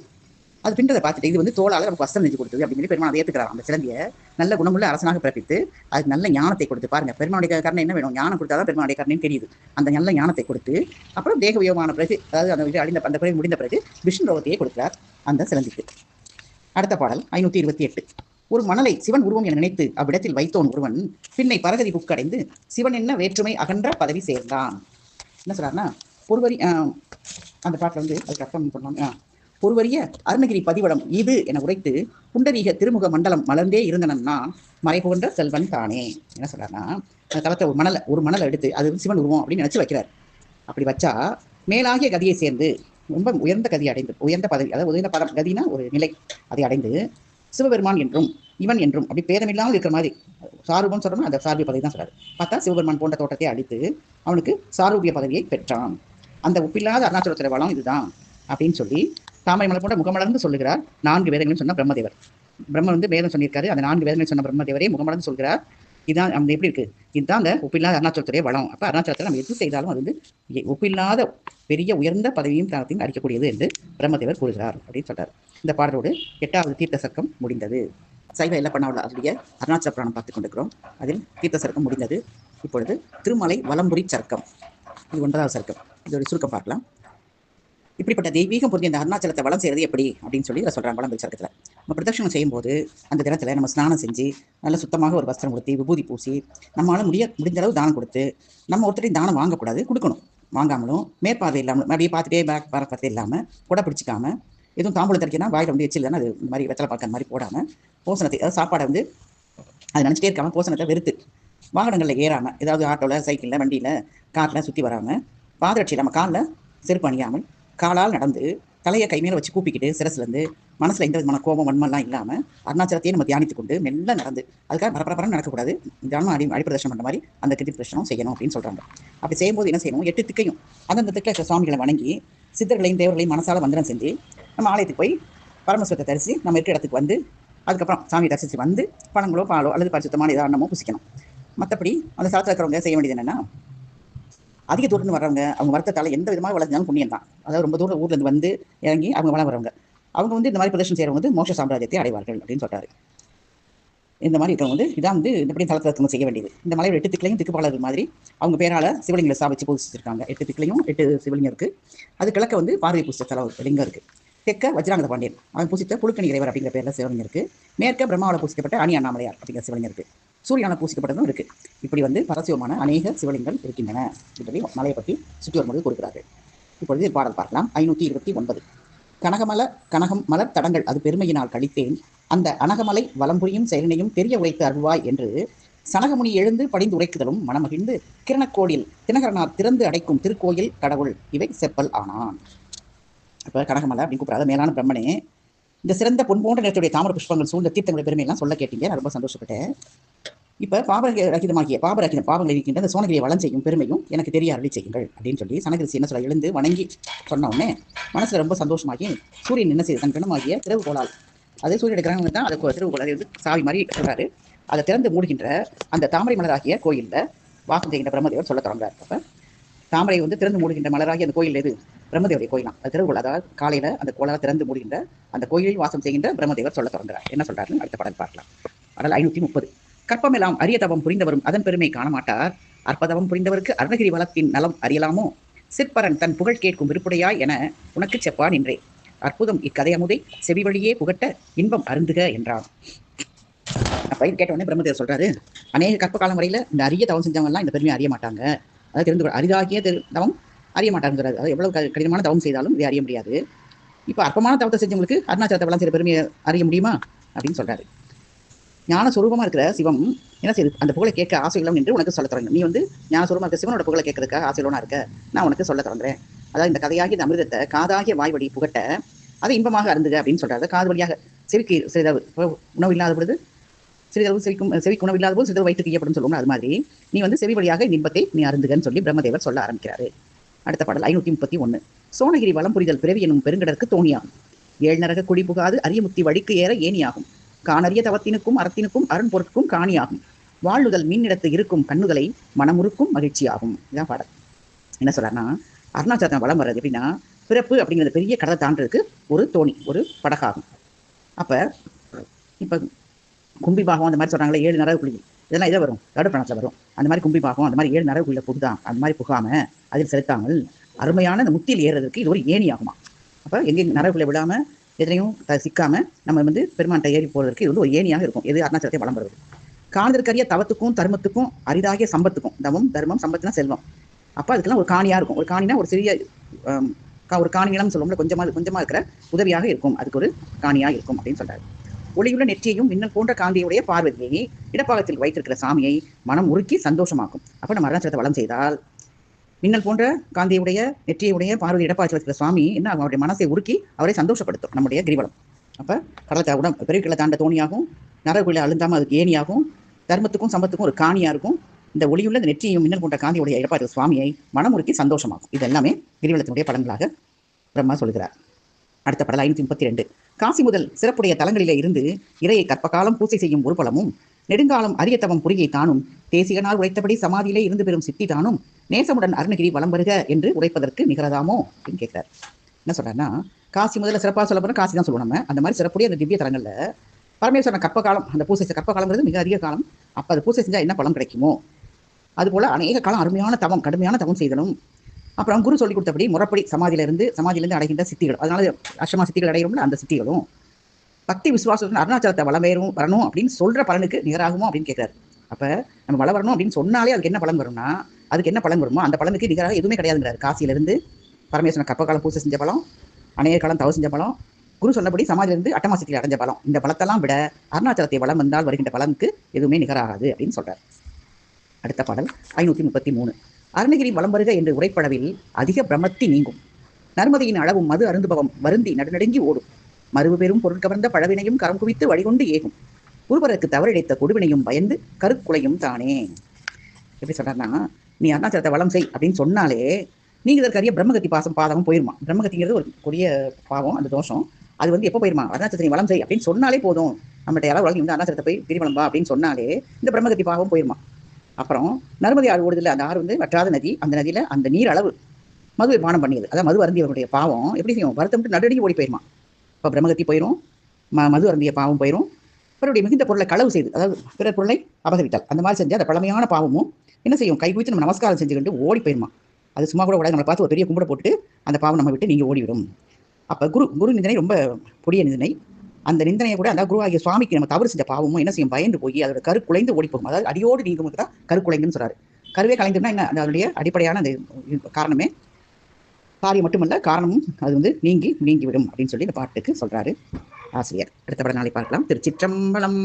அது பின்றதை பார்த்துட்டு இது வந்து தோளால் நமக்கு வஸ்திரம் நெஞ்சு கொடுத்தது அப்படின்னு சொல்லி பெருமான் அதை ஏற்றுக்கிறார். அந்த சிலந்தியை நல்ல குணமுள்ள அரசனாக பிறப்பித்து அதுக்கு நல்ல ஞானத்தை கொடுத்து, பாருங்க பெருமானுடைய கருணை என்ன வேணும், ஞானம் கொடுத்தாதான் பெருமானுடைய கருணைன்னு தெரியுது. அந்த நல்ல ஞானத்தை கொடுத்து அப்புறம் தேக வியோகமான பிறகு, அதாவது அந்த பிறகு முடிந்த பிறகு விஷ்ணு லோகத்தையே கொடுக்கிறார் அந்த சிலந்திக்கு. அடுத்த பாடல் 528. ஒரு மணலை சிவன் உருவம் என நினைத்து அவ்விடத்தில் வைத்தோன் ஒருவன் பின்னை பரகதி புக்கடைந்து சிவன் என்ன வேற்றுமை அகன்ற பதவி சேர்ந்தான். என்ன சொல்றாருன்னா, பொறுவரி அந்த பாட்டில் வந்து அதுக்கு அர்த்தம் சொன்னாங்க. பொறுவரிய அருணகிரி பதிவடம் இது என உரைத்து புண்டரீக திருமுக மண்டலம் மலர்ந்தே இருந்தனன்னா மறை போன்ற செல்வன் தானே. என்ன சொல்றாருன்னா, அந்த தளத்தை ஒரு மணலை எடுத்து அது சிவன் உருவம் அப்படின்னு நினைச்சு வைக்கிறார். அப்படி வச்சா மேலாகிய கதியை சேர்ந்து ரொம்ப உயர்ந்த கதி அடைந்து, உயர்ந்த பதவி, அதாவது உயர்ந்த பதம், கதினா ஒரு நிலை, அதை அடைந்து சிவபெருமான் என்றும் இவன் என்றும் அப்படி பேதமில்லாமல் இருக்கிற மாதிரி சாரூபம் சொல்றோம்னா அந்த சார்பிய பதவி தான் சொல்றாரு. பார்த்தா சிவபெருமான் போன்ற தோட்டத்தை அழித்து அவனுக்கு சாரூபிய பதவியை பெற்றான். அந்த ஒப்பில்லாத அருணாச்சலத்துடைய வளம் இதுதான் அப்படின்னு சொல்லி தாமரை மலர் போன்ற முகமலர்ந்து சொல்லுகிறார். 4 வேதங்களையும் சொன்ன பிரம்மதேவர். பிரம்ம வந்து வேதம் சொல்லியிருக்காரு. அந்த 4 வேதங்களையும் சொன்ன பிரம்மதேவரே முகமலர்ந்து சொல்கிறார். இதுதான் அந்த எப்படி இருக்கு, இதுதான் அந்த ஒப்பில்லாத அருணாச்சலத்துடைய வளம். அப்ப அருணாச்சலத்தில் நம்ம எது செய்தாலும் அது வந்து ஒப்பில்லாத பெரிய உயர்ந்த பதவியும் தனத்தையும் அளிக்கக்கூடியது என்று பிரம்மதேவர் கூறுகிறார் அப்படின்னு சொல்றார். இந்த பாடலோடு 8வது தீர்த்த சர்க்கம் முடிந்தது. சைவ எல்லப்பண்ணாவுள்ள அதனுடைய அருணாச்சல புராணம் பார்த்துக் கொண்டிருக்கிறோம். அதில் தீர்த்த சர்க்கம் முடிந்தது. இப்பொழுது திருமலை வலம்புரி சர்க்கம், இது 9வது சர்க்கம். இதோட சுருக்கம் பார்க்கலாம். இப்படிப்பட்ட தெய்வீகம் பொருந்திய அந்த அருணாச்சலத்தை வளம் செய்யறது எப்படி அப்படின்னு சொல்லி சொல்றாங்க. வலம்புரி சர்க்கத்தில் நம்ம பிரதட்சணம் செய்யும்போது அந்த தினத்தில் நம்ம ஸ்நானம் செஞ்சு நல்ல சுத்தமாக ஒரு வஸ்திரம் கொடுத்து விபூதி பூசி நம்மளால முடிஞ்ச அளவு தானம் கொடுத்து, நம்ம ஒருத்தரையும் தானம் வாங்கக்கூடாது, கொடுக்கணும். வாங்காமலும் மேற்பார்வை இல்லாமல் அப்படியே பார்த்துட்டே பேக் பார்த்து இல்லாமல் கொடை பிடிச்சிக்காம எதுவும் தாம்பூலம் தரிக்கனா வாயில் வந்து எச்சில் தானே அது இந்த மாதிரி வெத்தலை பார்க்க அந்த மாதிரி போடாமல் போசனத்தை, அதாவது சாப்பாடை வந்து அது நினச்சிட்டே இருக்காமல் போசனத்தை வெறுத்து வாகனங்களில் ஏறாமல், ஏதாவது ஆட்டோவில் சைக்கிளில் வண்டியில் காரில் சுற்றி வராமல், பாதரட்சி நம்ம காலில் செருப்பு அணியாமல் காலால் நடந்து தலையை கை மேலே வச்சு கூப்பிக்கிட்டு சிரசுலேருந்து மனசில் எந்த விதமான கோபம் வன்மெல்லாம் இல்லாமல் அருணாச்சலத்தையே நம்ம தியானித்து கொண்டு மெல்ல நடந்து, அதுக்காக பரபரன்னு நடக்கக்கூடாது, தியானம் அடிப்பிரதர்ஷனம் பண்ண மாதிரி அந்த கிருதி பிரதர்ஷனம் செய்யணும் அப்படின்னு சொல்கிறாங்க. அப்படி செய்யும்போது என்ன செய்யணும், 8 திக்கையும் அந்தந்த திக்க சுவாமிகளை வணங்கி சித்தர்களையும் தேவர்களையும் மனசால வந்தனம் செஞ்சு நம்ம ஆலயத்துக்கு போய் பரமஸ்வரத்தை தரிசி நம்ம இருக்கிற இடத்துக்கு வந்து அதுக்கப்புறம் சாமியை தரிசித்து வந்து பழங்களோ பாலோ அல்லது பரிசுத்தமான ஏதாரணமோ புசிக்கணும். மற்றபடி அந்த ஸ்தலத்தில் இருக்கிறவங்க செய்ய வேண்டியது என்னென்னா, அதிக தூரத்துலேருந்து வர்றவங்க அவங்க வருத்தத்தால் எந்த விதமாக வளர்ந்தாலும் புண்ணியம் தான். அதாவது ரொம்ப தூரம் ஊர்லேருந்து வந்து இறங்கி அவங்க வளம் வரவங்க அவங்க வந்து இந்த மாதிரி பிரதர்ஷனம் செய்கிறவங்க வந்து மோட்ச சாம்ராஜ்யத்தை அடைவார்கள் அப்படின்னு சொல்கிறாரு. இந்த மாதிரி இருக்கிறவங்க வந்து இதான் வந்து இப்படி தளத்தில் இருக்கவங்க செய்ய வேண்டியது. இந்த மலையோட 8 திக்கிலையும் திக்குப்பாளர்கள் மாதிரி அவங்க பேரால் சிவலிங்களை ஸ்தாபிச்சு பூசிச்சிருக்காங்க. 8 திக்கிலையும் 8 சிவலிங்கம் இருக்குது. அது கிழக்க வந்து பார்வை பூசித்த தலை லிங்கம் இருக்குது. தெற்க வஜ்ராங்கத பாண்டியன் அவன் பூசித்த புழுக்கணி இறைவர் அப்படிங்கிற பேரில் சிவலிங்கம் இருக்குது. மேற்க பிரம்மாவால் பூசிக்கப்பட்ட அணி அண்ணாமலையார் அப்படிங்கிற சிவலிங்கம் இருக்குது. சூரியனால் பூசிக்கப்பட்டதும் இருக்குது. இப்படி வந்து பரசிவமான அநேக சிவலிங்கங்கள் இருக்கின்றன இப்படி மலையை பற்றி சுற்றி வரும்போது கொடுக்கிறார்கள். இப்பொழுது பாடல் பார்க்கலாம். 529. கனகம் மலர் தடங்கள் அது பெருமையினால் கழித்தேன், அந்த அனகமலை வலம்புரியும் செயலினையும் பெரிய உரைத்து அருள்வாய் என்று சனகமுனி எழுந்து படிந்து உரைக்குதலும் மனமகிழ்ந்து கிரணக்கோடில் தினகரனார் திறந்து அடைக்கும் திருக்கோயில் கடவுள் இவை செப்பல் ஆனான். அப்போ கனகமலை அப்படின்னு கூப்பிடாத மேலான பிரம்மனே, இந்த சிறந்த பொன் போன்ற நேரத்துடைய தாமர புஷ்பங்கள் சூழ்ந்த தீர்த்தங்களுடைய பெருமையெல்லாம் சொல்ல கேட்டீங்க, நான் ரொம்ப சந்தோஷப்பட்டேன். இப்போ பாவங்கள் இருக்கின்ற அந்த சோனகிரியை வளம் செய்யும் பெருமையும் எனக்கு தெரிய அருளி செய்யுங்கள் அப்படின்னு சொல்லி சனகிரிசி என்ன சொல்ல எழுந்து வணங்கி சொன்ன உடனே மனசுல ரொம்ப சந்தோஷமாகி சூரியன் என்ன செய்யுது, தன் கிணமாகிய திறவுகோளால், அது சூரியனுடைய கிரகங்கள் தான், அது திறவுகோள், அது வந்து சாவி மாதிரி சொல்றாரு, அதை திறந்து மூடுகின்ற அந்த தாமரை மலராகிய கோயிலில் வாசம் செய்கின்ற பிரம்மதேவர் சொல்ல தொடங்குறாரு. அப்போ தாமரை வந்து திறந்து மூடுகின்ற மலராகிய அந்த கோயில் எது, பிரம்மதேவருடைய கோயிலாம். அது திறவுகோள், அதாவது காலையில் அந்த கோளால் திறந்து மூடுகின்ற அந்த கோயிலில் வாசம் செய்கின்ற பிரம்மதேவர் சொல்ல தொடங்குறார். என்ன சொல்றாருன்னு அடுத்த பாடல் பார்க்கலாம். பாடல் 530. கற்பமெல்லாம் அரிய தவம் புரிந்தவரும் அதன் பெருமை காணமாட்டார், அற்பதவம் புரிந்தவருக்கு அருணகிரி வளத்தின் நலம் அறியலாமோ, சிற்பரன் தன் புகழ் கேட்கும் விருப்புடையாய் என உனக்கு செப்பான் என்றே, அற்புதம் இக்கதை அமுதை செவி வழியே புகட்ட இன்பம் அருந்துக என்றான். அப்ப கேட்ட உடனே பிரம்மதேவர் சொல்றாரு, அநேக கற்ப காலம் வரையில இந்த அரிய தவம் செஞ்சவங்க எல்லாம் இந்த பெருமையை அறிய மாட்டாங்க, அதாவது தெரிந்து அரிதாகிய தவம் அறிய மாட்டாங்கிறாரு. அது எவ்வளவு கடினமான தவம் செய்தாலும் இதை அறிய முடியாது. இப்போ அற்பமான தவத்தை செஞ்சவங்களுக்கு அருணாச்சலத்தை வளம் செய்கிற பெருமையை அறிய முடியுமா அப்படின்னு சொல்றாரு. ஞான சுரூபமா இருக்கிற சிவம் என்ன செய்யுது, அந்த புகழை கேட்க ஆசை இல்லம் என்று உனக்கு சொல்ல தொடங்க. நீ வந்து ஞான சுரூபமா இருக்க சிவனோட புகழை கேட்கறதுக்காக ஆசை இல்லவனா இருக்க, நான் உனக்கு சொல்ல தொடங்குறேன். அதாவது இந்த கதையாகி இந்த அமிர்தத்தை காதாகிய வாய்வடி புகட்ட அதை இன்பமாக அருந்துக அப்படின்னு சொல்றாரு. காது வழியாக செவிக்கு சிறிதளவு உணவு இல்லாத பொழுது சிறிதளவு செவிக்கு உணவு இல்லாத போது சிறிதளவு வயிற்றுக்கு ஈயப்படும் சொல்லுவோம். அது மாதிரி நீ வந்து செவி வழியாக இந்த இன்பத்தை நீ அருந்துகன்னு சொல்லி பிரம்மதேவர் சொல்ல ஆரம்பிக்கிறாரு. அடுத்த பாடல் 531. சோனகிரி வளம் புரிதல் பிறவி எனும் பெருங்கடற்கு தோணியாகும், 7 நரக குழி புகாது அரியமுத்தி வழிக்கு ஏற ஏணியாகும், காணறிய தவத்தினுக்கும் அறத்தினுக்கும் அருண் பொருட்கும் காணியாகும், வாழ்நுதல் மீனிடத்து இருக்கும் கண்ணுதலை மனமுறுக்கும் மகிழ்ச்சியாகும். இதான் பாடல். என்ன சொல்றாருன்னா, அருணாச்சலம் வளம் வர்றது எப்படின்னா, பிறப்பு அப்படிங்கிறது பெரிய கடலை தாண்டதுக்கு ஒரு தோணி, ஒரு படகாகும். அப்ப இப்ப கும்பி பாகம் அந்த மாதிரி சொல்றாங்களே 7 நரக குழி, இதெல்லாம் இதை வரும் கருடப்பணத்தில் வரும். அந்த மாதிரி கும்பி பாகம் அந்த மாதிரி 7 நரக குழியில புகுதான், அந்த மாதிரி புகாம அதில் செலுத்தாமல் அருமையான அந்த முத்தியில் ஏறுறதுக்கு இது ஒரு ஏணி ஆகுமா. அப்ப எங்கே நரகுள்ள விடாம எதுலையும் சிக்காம நம்ம வந்து பெருமான்கிட்ட ஏறி போவதற்கு இது வந்து ஒரு ஏணியாக இருக்கும். எது அருணாச்சலத்தை வலம் வருவது. காணுதற்கரிய தவத்துக்கும் தர்மத்துக்கும் அரிதாகிய சம்பத்துக்கும், தவம் தர்மம் சம்பத்துனா செல்வம். அப்போ அதுக்கெல்லாம் ஒரு காணியா இருக்கும். ஒரு காணினா ஒரு சிறிய ஒரு காணி நிலம் சொல்லுவோம்ல, கொஞ்சமா இருக்கிற உதவியாக இருக்கும். அதுக்கு ஒரு காணியா இருக்கும் அப்படின்னு சொல்றாரு. ஒளியுள்ள நெற்றியையும் மின்னல் போன்ற காந்தியுடைய பார்வதியை இடப்பாகத்தில் வைத்திருக்கிற சாமியை மனம் உருக்கி சந்தோஷமாக்கும். அப்ப நம்ம அருணாச்சலத்தை வலம் செய்தால் மின்னல் போன்ற காந்தியுடைய நெற்றியுடைய பார்வதி இடப்பாகத்தில் இருக்கிற சுவாமி என்ன அவருடைய மனசை உருக்கி அவரை சந்தோஷப்படுத்தும் நம்முடைய கிரிவலம். அப்ப கடலை பெருவிக்கலை தாண்ட தோணியாகும், நரகுல அழுந்தாம அதுக்கு ஏணியாகும், தர்மத்துக்கும் சம்பத்துக்கும் ஒரு காணியா இருக்கும். இந்த ஒளியுள்ள நெற்றியையும் மின்னல் போன்ற காந்தியுடைய இடப்பாகத்தில் சுவாமியை மனமுருக்கி சந்தோஷமாகும். இது எல்லாமே கிரிவலத்தினுடைய பலன்களாக பிரம்மா சொல்கிறார். அடுத்த படல் 532. காசி முதல் சிறப்புடைய தலங்களிலே இருந்து இறையை கற்பகாலம் பூசை செய்யும் ஒரு பலமும், நெடுங்காலம் அரியத்தவம் புரியை தானும், தேசிகனால் உரைத்தபடி சமாதியிலே இருந்து பெறும் சித்தி தானும், நேசமுடன் அருணகிரி வலம் வருக என்று உரைப்பதற்கு நிகழதாமோ அப்படின்னு கேட்கிறார். என்ன சொல்றாருன்னா, காசி முதல்ல சிறப்பாக சொல்ல போனா காசி தான் சொல்லுவோம் நம்ம. அந்த மாதிரி சிறப்புடைய அந்த திவ்ய தலங்கள்ல பரமேஸ்வரன் கற்பகாலம், அந்த பூசை கற்பகாலங்கிறது மிக அதிக காலம். அப்ப அது பூசை செஞ்சா என்ன பலம் கிடைக்குமோ அதுபோல அநேக காலம் அருமையான தவம், கடுமையான தவம் செய்தலும், அப்புறம் குரு சொல்லி கொடுத்தபடி முறைப்படி சமாதியிலிருந்து அடைகின்ற சித்திகள், அதனால அஷ்டமா சித்திகள் அடைகிறோம்ல, அந்த சித்திகளும் பக்தி விசுவாசத்துடன் அருணாச்சலத்தை வலம் வரணும் அப்படின்னு சொல்ற பலனுக்கு நிகராகுமோ அப்படின்னு கேட்கிறாரு. அப்ப நம்ம வளம் வரணும் அப்படின்னு சொன்னாலே அதுக்கு என்ன பலன் வரும்னா, அதுக்கு என்ன பலன் வருமோ அந்த பலனுக்கு நிகராக எதுவுமே கிடையாதுங்கிறாரு. காசியிலிருந்து பரமேஸ்வரன் கற்பகாலம் பூசை செஞ்ச பலம், அநேக காலம் தவம் செஞ்ச பலம், குரு சொன்னபடி சமாதியிலிருந்து அட்டமா சித்தியில் அடைஞ்ச பலம், இந்த பலத்தெல்லாம் விட அருணாச்சலத்தை வலம் வந்தால் வருகின்ற பலனுக்கு எதுவுமே நிகராகாது அப்படின்னு சொல்றாரு. அடுத்த பாடல் 533. அருணகிரி வலம் வருக என்று உரைப்படவில் அதிக பிரமத்தி நீங்கும், நர்மதியின் அளவும் மது அருந்துபவம் வருந்தி நடுநடுங்கி ஓடும், மறுவு பெரும் பொருள் கவர்ந்த பழவினையும் கரம் குவித்து வழிகொண்டு ஏகும், குருபரருக்கு தவறிழைத்த கொடுவினையும் பயந்து கருக்குலையும் தானே. எப்படி சொல்றாருன்னா, நீ அருணாச்சலத்தை வலம் செய் அப்படின்னு சொன்னாலே நீங்க இதற்கரிய பிரம்மகத்தி பாதமும் போயிருமா. பிரம்மகத்திங்கிறது ஒரு கொடிய பாவம், அந்த தோஷம். அது வந்து எப்போ போயிருமா, அருணாச்சலத்தை நீ வலம் செய் அப்படின்னு சொன்னாலே போதும். நம்மகிட்ட யாராவது உலகம் இந்த அருணாச்சலத்தை போய் கிரிவலம் வா அப்படின்னு சொன்னாலே இந்த பிரம்மகத்தி பாவம் போயிருமா. அப்புறம் நர்மதி ஆறு ஓடுதில்ல, அந்த ஆறு வந்து வற்றாத நதி. அந்த நதியில அந்த நீர் அளவு மதுவை பானம் பண்ணியது, அதாவது மது அருந்தியவருடைய பாவம் எப்படி செய்யும், வருத்தம் நடுநடுங்கி ஓடி போயிருமா. இப்போ பிரம்மகத்தி போயிடும், மது அருந்திய பாவம் போயிடும். பிறருடைய மிகுந்த பொருளை களவு செய்து, அதாவது பிறர் பொருளை அபகரித்தால், அந்த மாதிரி செஞ்சு அந்த பழமையான பாவமும் என்ன செய்யும், கை குவித்து நம்ம நமஸ்காரம் செஞ்சுக்கிட்டு ஓடி போயிருமா. அது சும்மா கூட நம்மளை பார்த்து ஒரு பெரிய கும்பிட போட்டு அந்த பாவம் நம்ம விட்டு நீங்க ஓடிவிடும். அப்போ குரு நிந்தனை ரொம்ப பொடிய நிந்தனை. அந்த நிந்தனையை கூட அந்த குரு ஆகிய சுவாமிக்கு நம்ம தவறு செஞ்ச பாவமும் என்ன செய்யும், பயந்து போய் அதோட கரு குலைந்து ஓடி போகும். அதாவது அடியோடு நீங்க தான் கரு குலைந்துன்னு சொல்றாரு. கருவே கலைந்துன்னா என்ன, அதனுடைய அடிப்படையான அந்த காரணமே காரியம் மட்டுமல்ல, காரணமும் அது வந்து நீங்கிவிடும் அப்படின்னு சொல்லி இந்த பாட்டுக்கு சொல்றாரு ஆசிரியர். அடுத்த பட நாளை பார்க்கலாம். திருச்சிற்றம்பலம்.